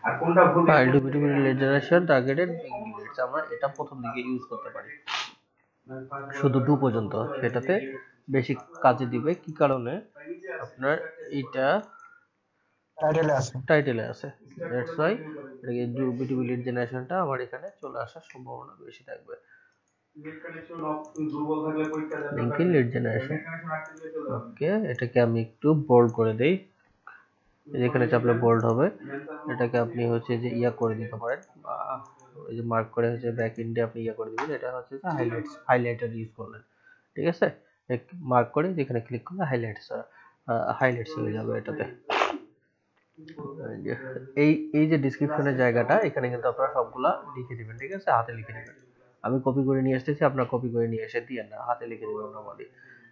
আর কোনটা ভুল file to between lead generation targeted leads আমরা এটা প্রথম দিকে ইউজ করতে পারি শুধু 2 পর্যন্ত, সেটাতে বেশি কাজে দিবে। কি কারণে? আপনার এটা টাইটেলে আছে, দ্যাটস ওয়াই এটাকে বিটুইন লিড জেনারেশনটা আমার এখানে চলে আসার সম্ভাবনা বেশি থাকবে। লিংক ইন লিড জেনারেশন, ওকে, এটাকে আমি একটু বোল্ড করে দেই, যেখানে চাপলে বোল্ড হবে। এটাকে আপনি হচ্ছে যে ইয়া করে দিতে পারেন, ওই যে মার্ক করে হচ্ছে ব্যাক এন্ডে আপনি ইয়া করে দিবেন। এটা হচ্ছে যে হাইলাইটার ইউজ করলেন, ঠিক আছে? মার্ক করে যেখানে ক্লিক করলে হাইলাইটস হয়ে যাবে এটাতে। এই যে ডেসক্রিপশনের জায়গাটা, এখানে কিন্তু আপনারা সবগুলা লিখে দিবেন, ঠিক আছে? হাতে লিখে দিবেন। আমি কপি করে নিয়ে আসতেছি, আপনারা কপি করে নিয়ে এসে দিয়েন না, হাতে লিখে দিবেন নরমালি।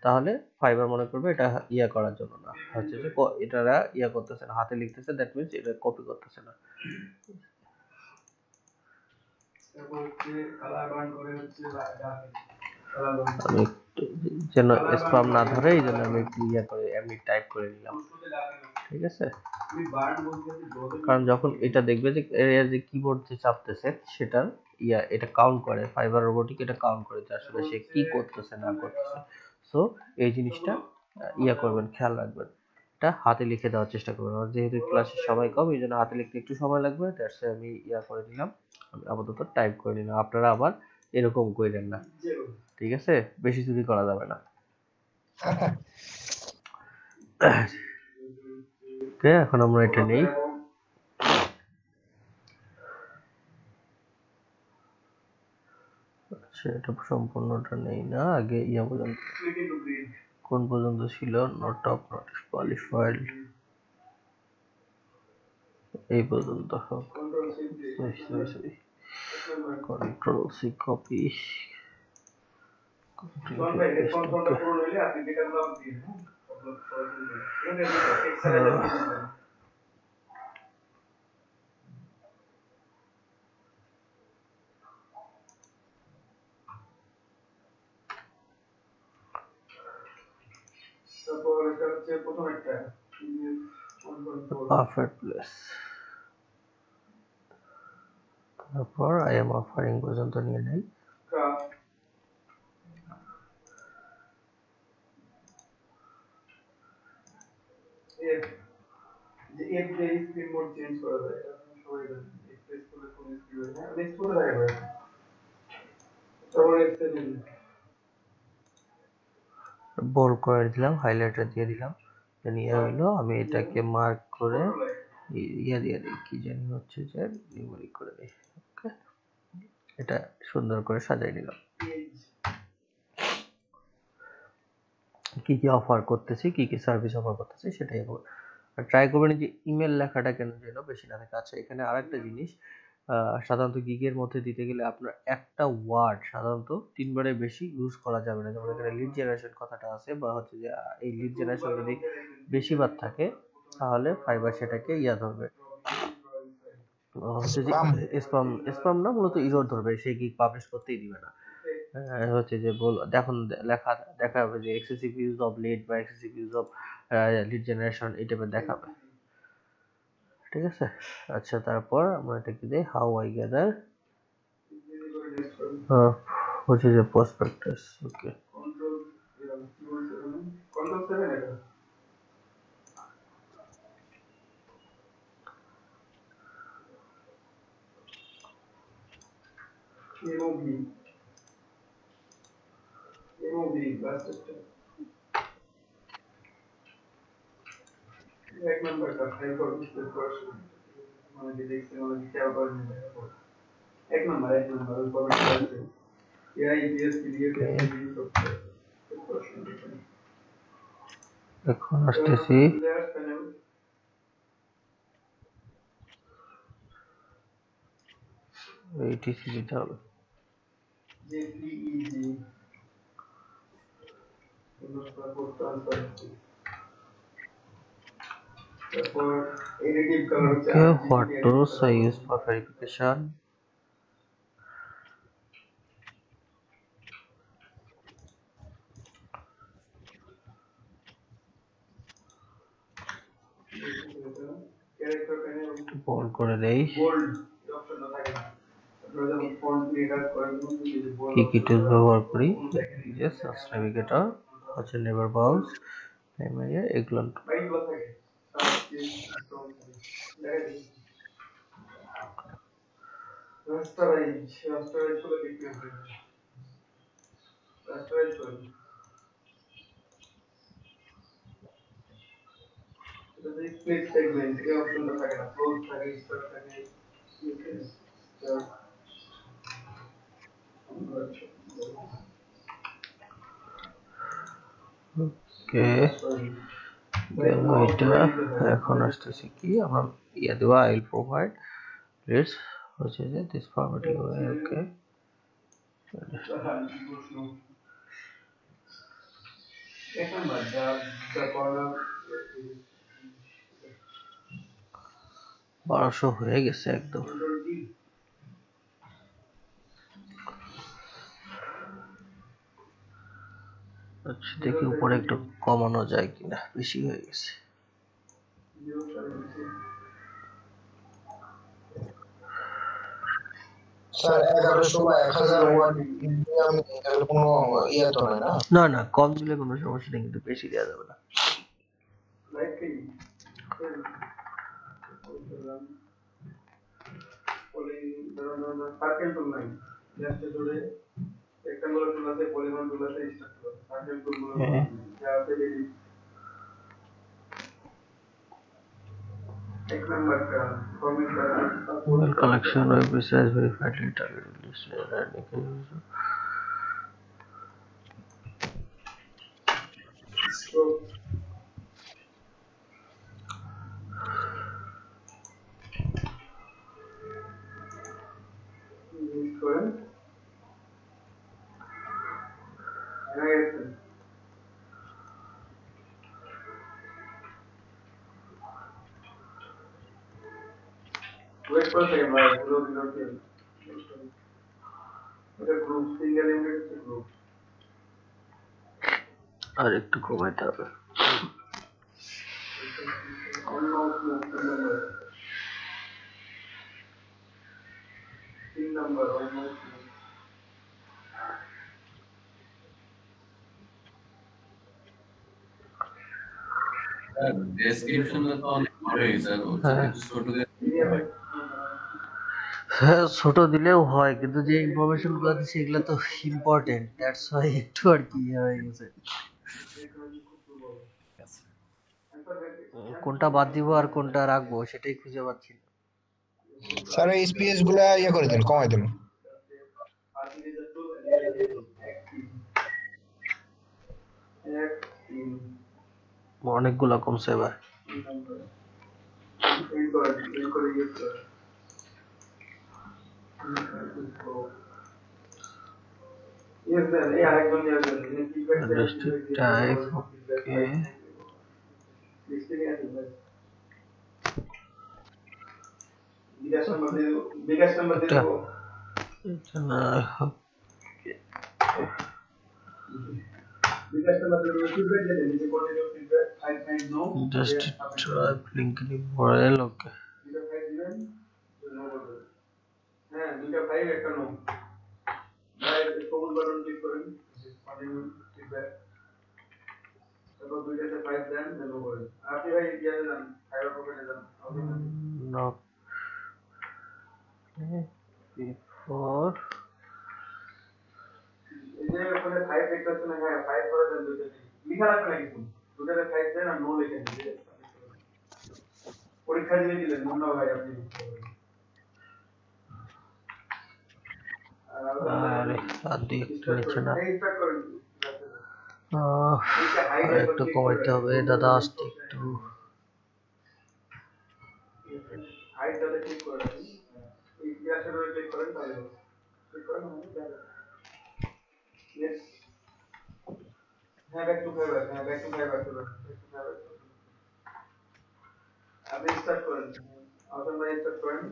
তাহলে ফাইবার মনে করবে এটা ইয়া করার জন্য না, হচ্ছে যে এটারা ইয়া করতেছে না, হাতে লিখতেছে, দ্যাট মিন্স এটা কপি করতেছে না। আমি যেন স্প্যাম না ধরে এই জন্য আমি একটু ইয়া করে এমনি টাইপ করে নিলাম, ঠিক আছে? কারণ যখন এটা দেখবে যে এর যে কিবোর্ড যে চাপতেছে সেটার এটা কাউন্ট করে, ফাইবার রোবোটিক এটা কাউন্ট করে যে আসলে সে কি করতেছে না করতেছে। সো এই জিনিসটা ইয়া করবেন, খেয়াল রাখবেন, এটা হাতে লিখে দেওয়ার চেষ্টা করবেন। আর যেহেতু ক্লাসের সময় কম, এই জন্য হাতে লিখতে একটু সময় লাগবে, দ্যাটস আমি ইয়া করে দিলাম, আমি আপাতত টাইপ করে নিলাম। আপনারা আবার এরকম কইরেন না, ঠিক আছে? বেশি চুরি করা যাবে না। ওকে, এখন আমরা এটা নেই। আচ্ছা, এটা সম্পূর্ণটা নেই না, আগে ইয়া পর্যন্ত কোন পর্যন্ত ছিল? নট অফ নোটিস কোয়ালিফাইড, এই পর্যন্ত। Control C copy, perfect place, তারপর আই এম অফারিং পর্যন্ত নিয়ে নেই। যে এফ দিয়ে স্ক্রিন মোড চেঞ্জ করা যায়, এটা আপনি সবাই জানেন। এক্সপ্রেস করে ফুল স্ক্রিন হয়, আমি নেক্সট করে দেখাবো। তারপর এক্সটেনশন বোল্ড করে দিলাম, হাইলাইটার দিয়ে দিলাম, নিয়ে হইলো। আমি এটাকে মার্ক করে ইয়া দিয়ে দিই, কি জানি হচ্ছে যে নিউমেরিক করে দিই। ওকে, এটা সুন্দর করে সাজাই নিলাম। কি কি অফার করতেছি, কি কি সার্ভিস অফার করতেছি সেটাই হবে। আর ট্রাই করবেন যে ইমেল লেখাটা কেন যেন বেশি না থাকে। আচ্ছা, এখানে আরেকটা জিনিস, সাধারণত গিগের মধ্যে দিতে গেলে আপনার একটা ওয়ার্ড সাধারণত 3 বারের বেশি ইউজ করা যাবে না। যেমন এখানে লিড জেনারেশন কথাটা আছে, বা হচ্ছে যে এই লিড জেনারেশন যদি বেশিবার থাকে তাহলে ফাইবার সেটাকে ইয়া ধরবে, হচ্ছে যে স্প্যাম না, মূলত ইরর ধরবে, সে গিগ পাবলিশ করতেই দিবে না। হচ্ছে যে দেখুন দেখা হবে যে এক্সেসিভ ইউজ অফ লিড বা excessive use of lead generation এই টাইপের দেখাবে, ঠিক আছে? আচ্ছা, তারপর আমরা এটাকে দিই হাউ আই গ্যাদার হচ্ছে যে প্রসপেক্টাস। ওকে, কন্ট্রোল 7 এটা এমওভি লাস্ট স্টেপ এক নাম্বারটা ফাইল ফর ডিসপ্লে কোয়েশ্চন, মানে যে দেখছেন মানে খেয়াল করেন এক নাম্বার ওই কমেন্টটা আছে এআই বিএসপি দিয়ে ইউজ করতে এখন আসতেছি এইটিসি দিতে হবে। জেপিইজি তারপর ট্রান্সপারেন্সি, তারপর এডিটিভ কালার হচ্ছে Okay, what tools I use for verification? Bold করে দেই। বোল্ড এই অপশনটা থাকে না। আপনারা যখন ফন্ট নিয়ে কাজ করেন তখন কিন্তু এই যে বোল্ড কি টুল ব্যবহার করি? যে সার্চ নেভিগেটর, হচ্ছে নেভার বাউন্স, এগুলো বাইকগুলো থাকে রাস্টারাইজ করে দেখতে হবে। রাস্টারাইজ করেন এটাতে স্প্লিট সেগমেন্ট এই অপশনটা থাকে না, ক্লোজ থাকে, স্টার্ট থাকে, ওকে। এটা এখন আসতেছে কি আমরা ইয়া দেবো, আই উইল প্রোভাইড লেটস হচ্ছে যে দিস ফরম্যাটিং ওয়ে। ওকে, এখন বাজা যা কর্নার 1200 হয়ে গেছে একদম। আচ্ছা দেখি উপরে একটু কমানো যায় কিনা, বেশি হয়ে গেছে। স্যার 1100 বা 1000 ওয়ার্ড আমি তাহলে কোনো ইয়ে তো নয় না? না না, কম দিলে কোনো সমস্যা নেই, কিন্তু বেশি দেওয়া যাবে না। সার্কেল টুল নাই, জাস্ট জুড়ে রেক্টাঙ্গুলার টুল আছে, পলিগন টুল আছে, স্টার টুল আছে, সার্কেল টুল গুলো যা আছে দেখি। এক নাম্বারটা কমেন্ট করা Email collection web precise verified target list তো ইউজ করেন ওয়েট করে থাকেন ভাই, পুরো ভিডিওটি এটা গ্রুপ সিঙ্গেল ইউনিট গ্রুপ আর একটু কমাইতে হবে। অন্য তিন নাম্বার অন্য ডেসক্রিপশনটা তো অনেক বড় হয়েছে, একটু ছোট করে হ্যাঁ, ছোট দিলেও হয়, কিন্তু যে ইনফরমেশন গুলো দিচ্ছে এগুলো তো ইম্পর্টেন্ট, দ্যাটস ওয়াই একটু আর কি হয়ে গেছে। কোনটা বাদ দিব আর কোনটা রাখবো সেটাই খুঁজে পাচ্ছি না। স্যার এই স্পেস গুলা ইয়ে করে দিন, কমাই দিন। অনেকগুলা কমছে এবার। District type, okay. বিকাশ নাম্বার দিয়ে দেবো। এটা না, বিকাশ নাম্বার দিয়ে দেবো, ফিডব্যাক দিয়ে দেন, নিচে continue feedback, 5 no, district type linkly URL, okay. দুটো 5 দিবেন, নো করবেন। হ্যাঁ, দুটো 5 একটা নো। ভাই সবুজ বাটন ক্লিক করেন, কন্টিনিউ ফিডব্যাক। তারপর দুইটাতে 5 দেন, নো করেন। আপনি ভাই ইয়াতে যান, ফাইবার প্রোফাইলে যান। No. Before এই যে ওখানে 5 দেখতেছেন না, হ্যাঁ 5 করে দেন দুইটাতে। লিখা রাখবেন না কিছু। দুইটাতে 5 দেন আর নো লিখে দিন। পরীক্ষা দিয়ে দিলেন, মনে হয় আপনি। আরে আদি একটু নিচে না, স্টার্ট করেন। আর একটু কমাইতে হবে দাদা, আসতে একটু। হাইটাতে ক্লিক করেন, এই গ্যাসের উপরে ক্লিক করেন, তাহলে হবে। ক্লিক করেন, নেক্সট। হ্যাঁ, ব্যাক টু ফাইবার, হ্যাঁ ব্যাক টু ফাইবার চলুন, ব্যাক টু ফাইবার। আপনি স্টার্ট করেন, অপশন বাই স্টার্ট করেন,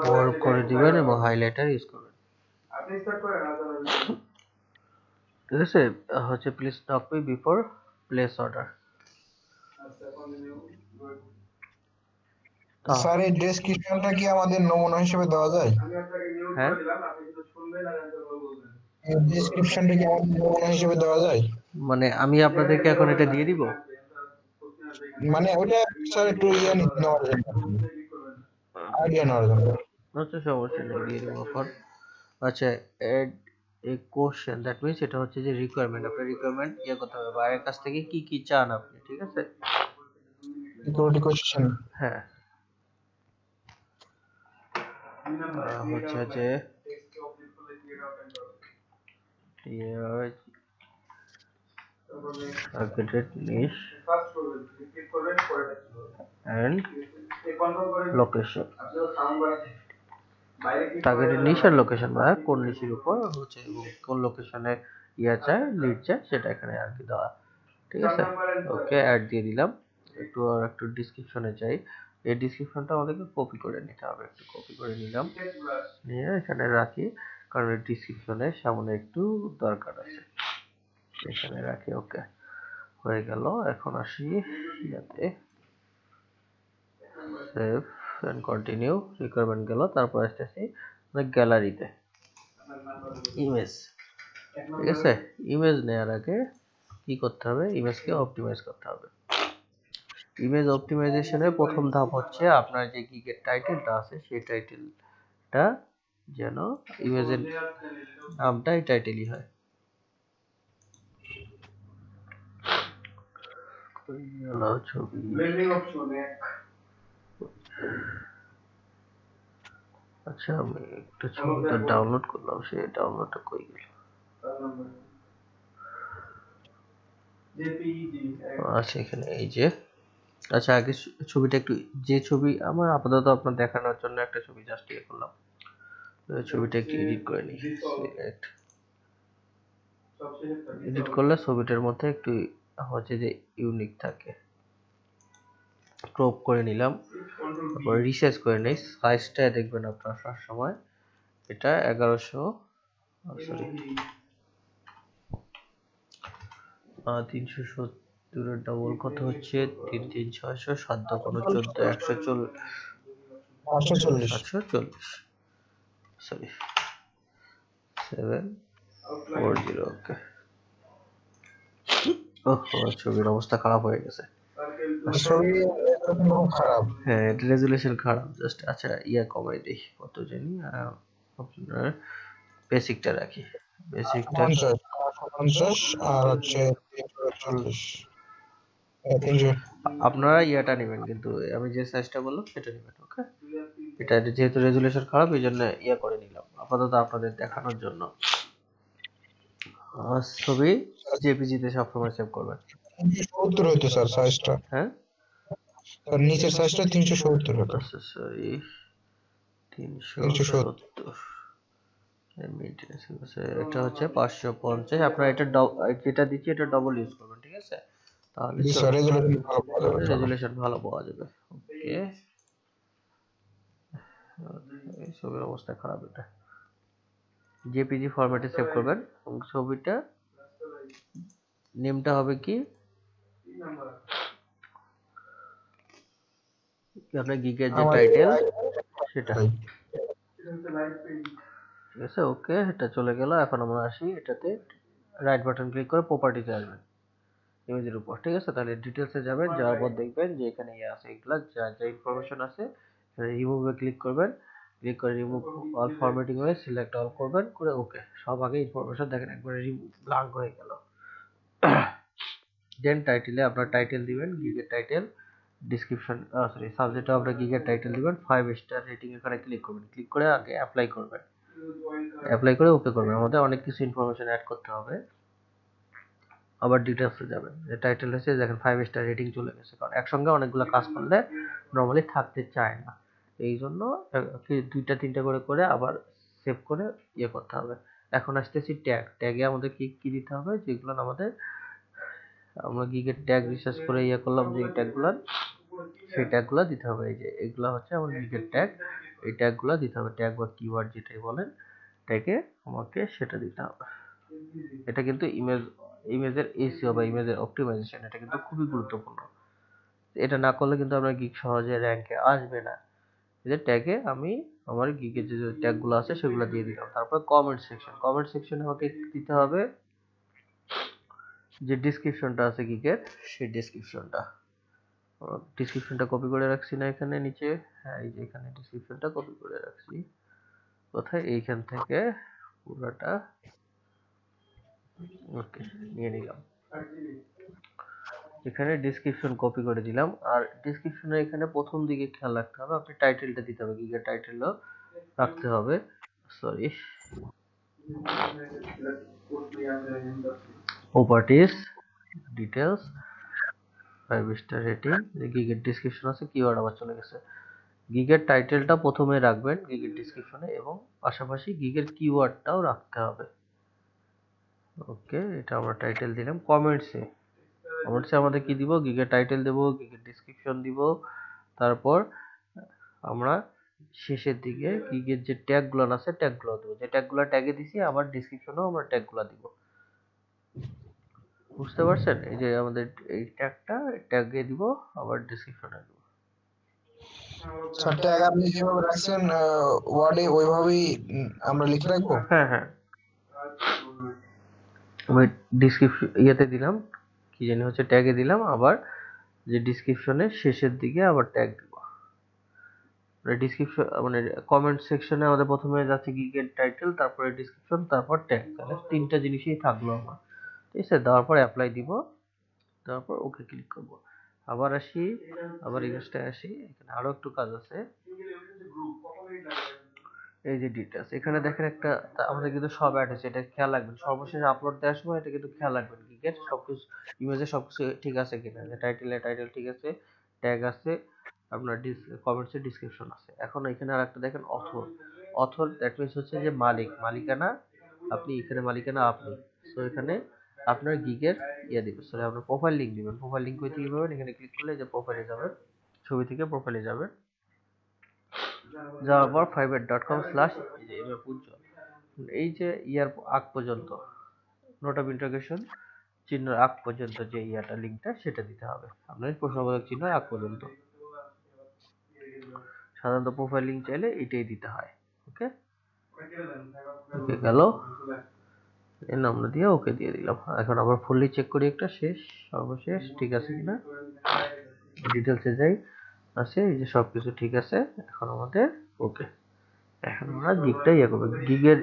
বোল্ড করে দিবেন এবং হাইলাইটার ইউজ করবেন। আপনি স্টার্ট করেন, ঠিক আছে, হচ্ছে please stop me before place order. আচ্ছা কন্টিনিউ, গুড। স্যার এই ডেসক্রিপশনটা কি আমাদের নমুনা হিসেবে দেওয়া যায়? আমি আপনাকে নিউজ হ্যাঁ করে দিলাম, আপনি শুধু শুনবেন আর অ্যান্সার করে বলবেন। এই ডেসক্রিপশনটা কি আমাদের নমুনা হিসেবে দেওয়া যায়? মানে আমি আপনাদেরকে এখন এটা দিয়ে দিব। মানে ওটা স্যার একটু নেওয়ার জন্য, আইডিয়া নেওয়ার জন্য। আচ্ছা সমস্যা নেই, দিয়ে দিব এখন। আচ্ছা add a question, that means এটা হচ্ছে যে রিকোয়ারমেন্ট, আপনার রিকোয়ারমেন্ট ইয়ে করতে হবে বাইরের কাছ থেকে কি কি চান আপনি, ঠিক আছে? Security question. হ্যাঁ হচ্ছে যে targeted niche and location, targeted niche আর লোকেশন, মানে কোন নিশের উপর হচ্ছে এবং কোন লোকেশনে ইয়া চায় লিড চায় সেটা এখানে আর কি দেওয়া, ঠিক আছে? ওকে অ্যাড দিয়ে দিলাম। একটু ডিসক্রিপশনে চাই, এই ডিসক্রিপশনটা আমাদেরকে কপি করে নিতে হবে, একটু কপি করে নিলাম, নিয়ে এখানে রাখি, কারণ এই ডিসক্রিপশনে সামনে একটু দরকার আছে, এখানে রাখি। ওকে হয়ে গেল। এখন আসি ইয়াতে, সেভ এন্ড কন্টিনিউ, রিকোয়ারমেন্ট গেল। তারপর আসতেছি গ্যালারিতে ইমেজ, ঠিক আছে? ইমেজ নেওয়ার আগে কি করতে হবে, ইমেজকে অপটিমাইজ করতে হবে। ইমেজ অপটিমাইজেশনের প্রথম ধাপ হচ্ছে আপনার যে গিগের টাইটেলটা আছে সেই টাইটেলটা যেন ইমেজের নামটা এই টাইটেলই হয়। ছবি আচ্ছা আমি একটা ছবিটা ডাউনলোড করলাম, সেই ডাউনলোডটা কই গেল? আচ্ছা এখানে এই যে, আচ্ছা আগে ছবিটা একটু, যে ছবি আমার আপাতত আপনার দেখানোর জন্য একটা ছবি জাস্ট ইয়ে করলাম, ছবিটা একটু এডিট করে নিই। এডিট করলে ছবিটার মধ্যে একটু হচ্ছে যে ইউনিক থাকে। ক্রপ করে নিলাম, তারপর রিসাইজ করে নিই। সাইজটা দেখবেন আপনারা সব সময় এটা 1100 সরি 370 এর ডাবল কত হচ্ছে 3 3 600 7 কোনো 14 840 সরি 740। ওকে ওহো ছবির অবস্থা খারাপ হয়ে গেছে, ছবি খারাপ। হ্যাঁ এটা রেজুলেশন খারাপ জাস্ট। আচ্ছা ইয়া কমাই দেই, কত জানি আপনার বেসিকটা রাখি, বেসিকটা 50 আর হচ্ছে 340। আপনারা ইয়াটা নেবেন কিন্তু আমি যে সাইজটা বললাম সেটা নেবেন। ওকে এটা যেহেতু রেজুলেশন খারাপ এই জন্য ইয়া করে নিলাম আপাতত আপনাদের দেখানোর জন্য। ছবি জেপিজি-তে সবসময় সেভ করবেন। 370 হইতো স্যার সাইজটা। হ্যাঁ স্যার নিচের সাইজটা 370 হতো। আচ্ছা সরি 370 মেইনটেনেন্স আছে, এটা হচ্ছে 550। আপনারা এটা যেটা দিচ্ছি এটা ডবল ইউজ করবেন, ঠিক আছে? তাহলে রেজুলেশন ভালো পাওয়া যাবে। ওকে এই ছবির অবস্থা খারাপ, এটা জেপিজি ফরম্যাটে সেভ করবেন এবং ছবিটা নেমটা হবে কি আপনার গিগের যে টাইটেল সেটা, ঠিক আছে? ওকে এটা চলে গেল। এখন আমরা আসি এটাতে, রাইট বাটন ক্লিক করে প্রপার্টিতে আসবেন ইমেজের উপর, ঠিক আছে? তাহলে ডিটেলসে যাবেন, যাওয়ার পর দেখবেন যে এখানে ইয়ে আছে, এগুলা যা যা ইনফরমেশন আছে রিমুভে ক্লিক করবেন, ক্লিক করে রিমুভ অল ফরম্যাটিং হয়ে সিলেক্ট অল করবেন করে ওকে, সব আগে ইনফরমেশন দেখেন একবারে ব্ল্যাঙ্ক হয়ে গেল। দেন টাইটেলে আপনার টাইটেল দিবেন, গিগের টাইটেল, ডিসক্রিপশন সরি সাবজেক্টে আপনার গিগের টাইটেল দিবেন, 5 স্টার রেটিং এখানে ক্লিক করবেন, ক্লিক করে আগে অ্যাপ্লাই করবেন, অ্যাপ্লাই করে ওকে করবেন। আমাদের অনেক কিছু ইনফরমেশন অ্যাড করতে হবে, আবার ডিটেলসে যাবেন, যে টাইটেল হচ্ছে দেখেন 5 স্টার রেটিং চলে গেছে, কারণ একসঙ্গে অনেকগুলো কাজ করলে নরমালি থাকতে চায় না, এই জন্য দুইটা তিনটা করে করে আবার সেভ করে ইয়ে করতে হবে। এখন আসতেছি ট্যাগ, ট্যাগে আমাদের কি কি দিতে হবে, যেগুলো আমাদের আমরা গিগের ট্যাগ রিসার্চ করে ইয়ে করলাম যে ট্যাগগুলো, সেই ট্যাগগুলো দিতে হবে। এই যে এগুলো হচ্ছে আমার গিগের ট্যাগ, এই ট্যাগগুলো দিতে হবে, ট্যাগ বা কিওয়ার্ড যেটাই বলেন, ট্যাগে আমাকে সেটা দিতে হবে। এটা কিন্তু ইমেজের এসইও বা ইমেজের অপটিমাইজেশন, এটা কিন্তু খুবই গুরুত্বপূর্ণ। এটা না করলে কিন্তু আপনার গিগ সহজে র্যাঙ্কে আসবে না। এই যে ট্যাগে আমি আমার গিগের যে ট্যাগগুলো আছে সেগুলো দিয়ে দিলাম। তারপর কমেন্ট সেকশনে আমাকে দিতে হবে যে ডেসক্রিপশনটা আছে গিগের, সেই ডেসক্রিপশনটা কপি করে রাখছি না এখানে নিচে? হ্যাঁ, এই যে এখানে ডেসক্রিপশনটা কপি করে রাখছি। কোথায়? এইখান থেকে পুরোটা ওকে নিয়ে নিলাম। এখানে ডেসক্রিপশন কপি করে দিলাম। আর ডেসক্রিপশনে এখানে প্রথম দিকে খেয়াল রাখতে হবে, আপনি টাইটেলটা দিতে হবে, গিগের টাইটেলও রাখতে হবে। Sorry, properties, details, 5 star rating, গিগের ডেসক্রিপশন আছে, কিওয়ার্ড আবার চলে গেছে। গিগের টাইটেলটা প্রথমে রাখবেন গিগের ডেসক্রিপশনে, এবং পাশাপাশি গিগের কিওয়ার্ডটাও রাখতে হবে। ওকে, এটা আমরা টাইটেল দিলাম। কমেন্টসে আমাদের কি দিব? গিগের টাইটেল দেব, গিগের ডেসক্রিপশন দিব, তারপর আমরা শেষের দিকে গিগের যে ট্যাগগুলো আছে ট্যাগগুলো দেব। যে ট্যাগগুলো ট্যাগে দিছি আবার ডেসক্রিপশনেও আমরা ট্যাগগুলো দিব। বুঝতে পারছেন? এই যে আমাদের এই ট্যাগে দিব, আবার ডেসক্রিপশনে দিব। স্যার ট্যাগ আপনি যেভাবে রাখছেন ওয়ার্ডে ওইভাবেই আমরা লিখে রাখবো? হ্যাঁ হ্যাঁ, আমি ডেসক্রিপশন ইয়েতে দিলাম, কি জানি হচ্ছে ট্যাগে দিলাম, আবার যে ডেসক্রিপশনের শেষের দিকে আবার ট্যাগ দিব। ডেসক্রিপশন মানে কমেন্ট সেকশনে আমাদের প্রথমে যাচ্ছে গিগের টাইটেল, তারপরে ডেসক্রিপশন, তারপর ট্যাগ। তাহলে তিনটা জিনিসই থাকলো আমার। ঠিক আছে, দেওয়ার পর অ্যাপ্লাই দিব, তারপর ওকে ক্লিক করব। আবার আসি, আবার এই কাজটায় আসি। এখানে আরো একটু কাজ আছে। এই যে ডিটেলস, এখানে দেখেন একটা আমাদের কিন্তু সব অ্যাড হয়েছে, এটা খেয়াল রাখবেন। সর্বশেষ আপলোড দেওয়ার সময় এটা কিন্তু খেয়াল রাখবেন, গিগের সবকিছু ইমেজে সবকিছু ঠিক আছে কিনা। টাইটেল ঠিক আছে, ট্যাগ আছে, আপনার কমেন্টসের ডেসক্রিপশন আছে। এখন এখানে আরেকটা দেখেন, অথর দ্যাট মিন্স হচ্ছে যে মালিকানা আপনি, এখানে মালিকানা আপনি। সো এখানে আপনার গিগের ইয়ে দিবেন, সরি আপনার প্রোফাইল লিংক দিবেন। প্রোফাইল লিংক কই থেকে পাবেন? এখানে ক্লিক করলে যে প্রোফাইলে যাবেন, ছবি থেকে প্রোফাইলে যাবেন, যাওয়ার পর fiverr.com/user এই যে ইয়ার আগ পর্যন্ত, নোট অফ ইন্টারোগেশন চিহ্ন আগ পর্যন্ত যে ইয়াটা লিংকটা সেটা দিতে হবে আপনার প্রশ্নবোধক চিহ্ন আগ পর্যন্ত। সাধারণত প্রোফাইল লিংক চাইলে এটাই দিতে হয়। ওকে, ওকে গেল, এর নামটা দিয়ে ওকে দিয়ে দিলাম। এখন আবার ফুললি চেক করি একটা, সর্বশেষ ঠিক আছে কিনা। ডিটেলসে যাই, আছে এই যে সবকিছু ঠিক আছে। এখন আমাদের ওকে, এখন আমরা গিগটা ইয়ে করবো। গিগের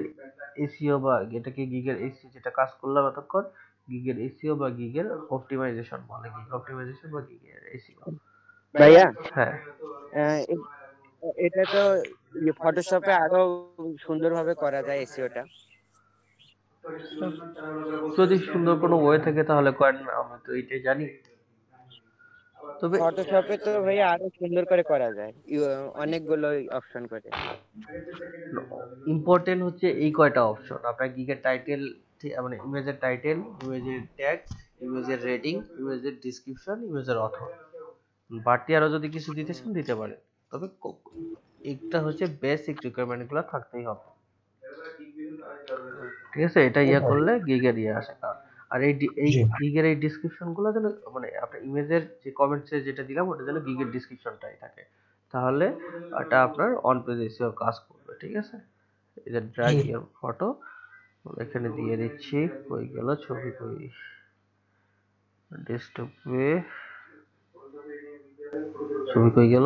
এসইও বা এটাকে গিগের এসইও যেটা কাজ করলাম এতক্ষণ, গিগের এসইও বা গিগের অপটিমাইজেশন বলে, গিগ অপটিমাইজেশন বা গিগের এসইও। ভাইয়া, হ্যাঁ, এটা তো ফটোশপে আরো সুন্দরভাবে করা যায় এসইওটা। যদি সুন্দর কোনো ওয়ে থাকে তাহলে করেন, আমি তো এইটাই জানি। তবে ফটোশপে তো ভাইয়া আরো সুন্দর করে করা যায়, অনেকগুলো অপশন করে। ইম্পর্টেন্ট হচ্ছে এই কয়টা অপশন, আপনার গিগের টাইটেল মানে ইমেজের টাইটেল, ইমেজের ট্যাগ, ইমেজের রেটিং, ইমেজের ডেসক্রিপশন, ইমেজের অথর। বাড়তি আরো যদি কিছু দিতে চান দিতে পারেন, তবে একটা হচ্ছে বেসিক রিকোয়ারমেন্টগুলো থাকতেই হবে। ঠিক আছে, এটা ইয়া করলে গিগের ইয়ে আসে। আর এই গিগের এই ডেসক্রিপশন গুলো যেন মানে আপনার ইমেজের যে কমেন্টসে যেটা দিলাম ওটা যেন গিগের ডেসক্রিপশনটাই থাকে, তাহলে এটা আপনার অন পেজ এসইও কাজ করবে। ঠিক আছে, এই যে ড্র্যাগ ইয়ার ফটো এখানে দিয়ে দিচ্ছি। কই গেল ছবি, কই ডেস্কটপে ছবি কই গেল?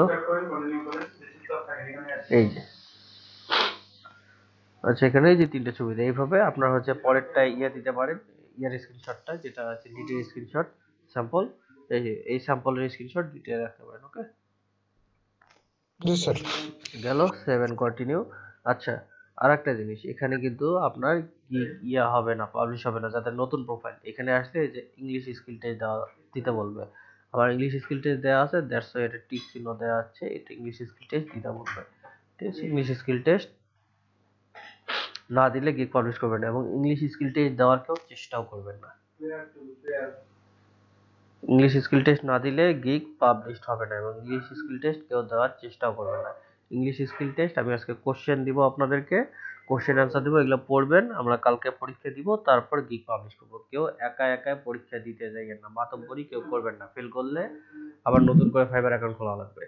এই যে, আচ্ছা এখানে এই যে তিনটা ছবি দেয়। এইভাবে আপনার হচ্ছে পরেরটা ইয়া দিতে পারেন, ইয়ার স্ক্রিনশটটা যেটা আছে ডিটেইল স্ক্রিনশট স্যাম্পল, এই যে এই স্যাম্পলের স্ক্রিনশট ডিটেইল রাখতে পারেন। ওকে, জি স্যার। গেল 7 কন্টিনিউ। আচ্ছা, আরেকটা জিনিস, এখানে কিন্তু আপনার ইয়া হবে না, পাবলিশ হবে না। যাদের নতুন প্রোফাইল এখানে আসলে এই যে ইংলিশ স্কিল টেস্ট দিতে বলবে। আবার ইংলিশ স্কিল টেস্ট দেওয়া আছে, দ্যাটস ওয়াই এটা টিক চিহ্ন দেওয়া আছে, এটা ইংলিশ স্কিল টেস্ট দিতে বলবে। ঠিক আছে, ইংলিশ স্কিল টেস্ট না দিলে গিগ পাবলিশ করবেন না, এবং ইংলিশ স্কিল টেস্ট দেওয়ার কেউ চেষ্টাও করবেন না। ইংলিশ স্কিল টেস্ট না দিলে গিগ পাবলিশড হবে না, এবং ইংলিশ স্কিল টেস্ট কেউ দেওয়ার চেষ্টাও করবে না। ইংলিশ স্কিল টেস্ট আমি আজকে কোশ্চেন দিব আপনাদেরকে, কোশ্চেন অ্যান্সার দিব, এগুলো পড়বেন। আমরা কালকে পরীক্ষা দিব, তারপর গিগ পাবলিশ করব। কেউ একা একা পরীক্ষা দিতে যাইয়েন না, মাতব্বরি কেউ করবেন না। ফেল করলে আবার নতুন করে ফাইবার অ্যাকাউন্ট খোলা লাগবে।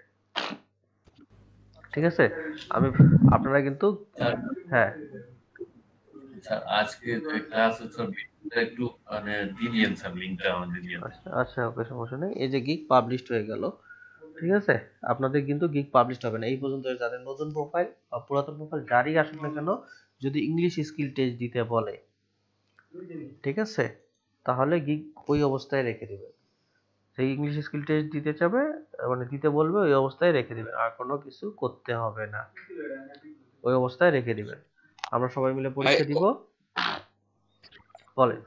ঠিক আছে, আপনারা কিন্তু স্যার হ্যাঁ স্যার আজকে ক্লাস স্যার একটু মানে দিয়েন স্যার লিংকটা আমাদের দিয়ে। আচ্ছা ওকে, সমস্যা নেই। এই যে গিগ পাবলিশড হয়ে গেল, ঠিক আছে। আপনাদের কিন্তু গিগ পাবলিশড হবে না এই পর্যন্ত। যাদের নতুন প্রোফাইল বা পুরাতন প্রোফাইল যারই আসুক না কেন, যদি ইংলিশ স্কিল টেস্ট দিতে বলে, ঠিক আছে, তাহলে গিগ ওই অবস্থায় রেখে দিবে। সেই ইংলিশ স্কিল টেস্ট দিতে চাবে মানে দিতে বলবে, ওই অবস্থায় রেখে দিবেন, আর কোনো কিছু করতে হবে না, ওই অবস্থায় রেখে দিবেন। আমরা সবাই মিলে পরীক্ষা দিব। বলেন,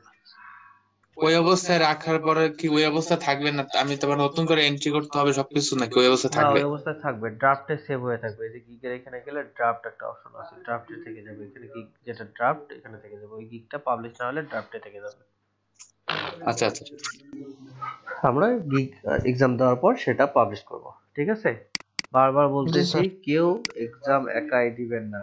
ওই অবস্থায় রাখার পরে কি ওই অবস্থা থাকবে না? আমি তো আবার নতুন করে এন্ট্রি করতে হবে সবকিছু, নাকি ওই অবস্থা না থাকবে? ওই অবস্থায় থাকবে, ড্রাফটে সেভ হয়ে থাকবে। এই যে গিগের এখানে গেলে ড্রাফট একটা অপশন আছে, ড্রাফটে থেকে যাবে। এখানে গিগ যেটা ড্রাফট এখানে থেকে যাবে, ওই গিগটা পাবলিশ না হলে ড্রাফটে থেকে যাবে। আচ্ছা আচ্ছা, আমরা গিগ এক্সাম দেওয়ার পর সেটা পাবলিশ করব, ঠিক আছে। বারবার বলতেছি কেউ এক্সাম একাই দিবেন না,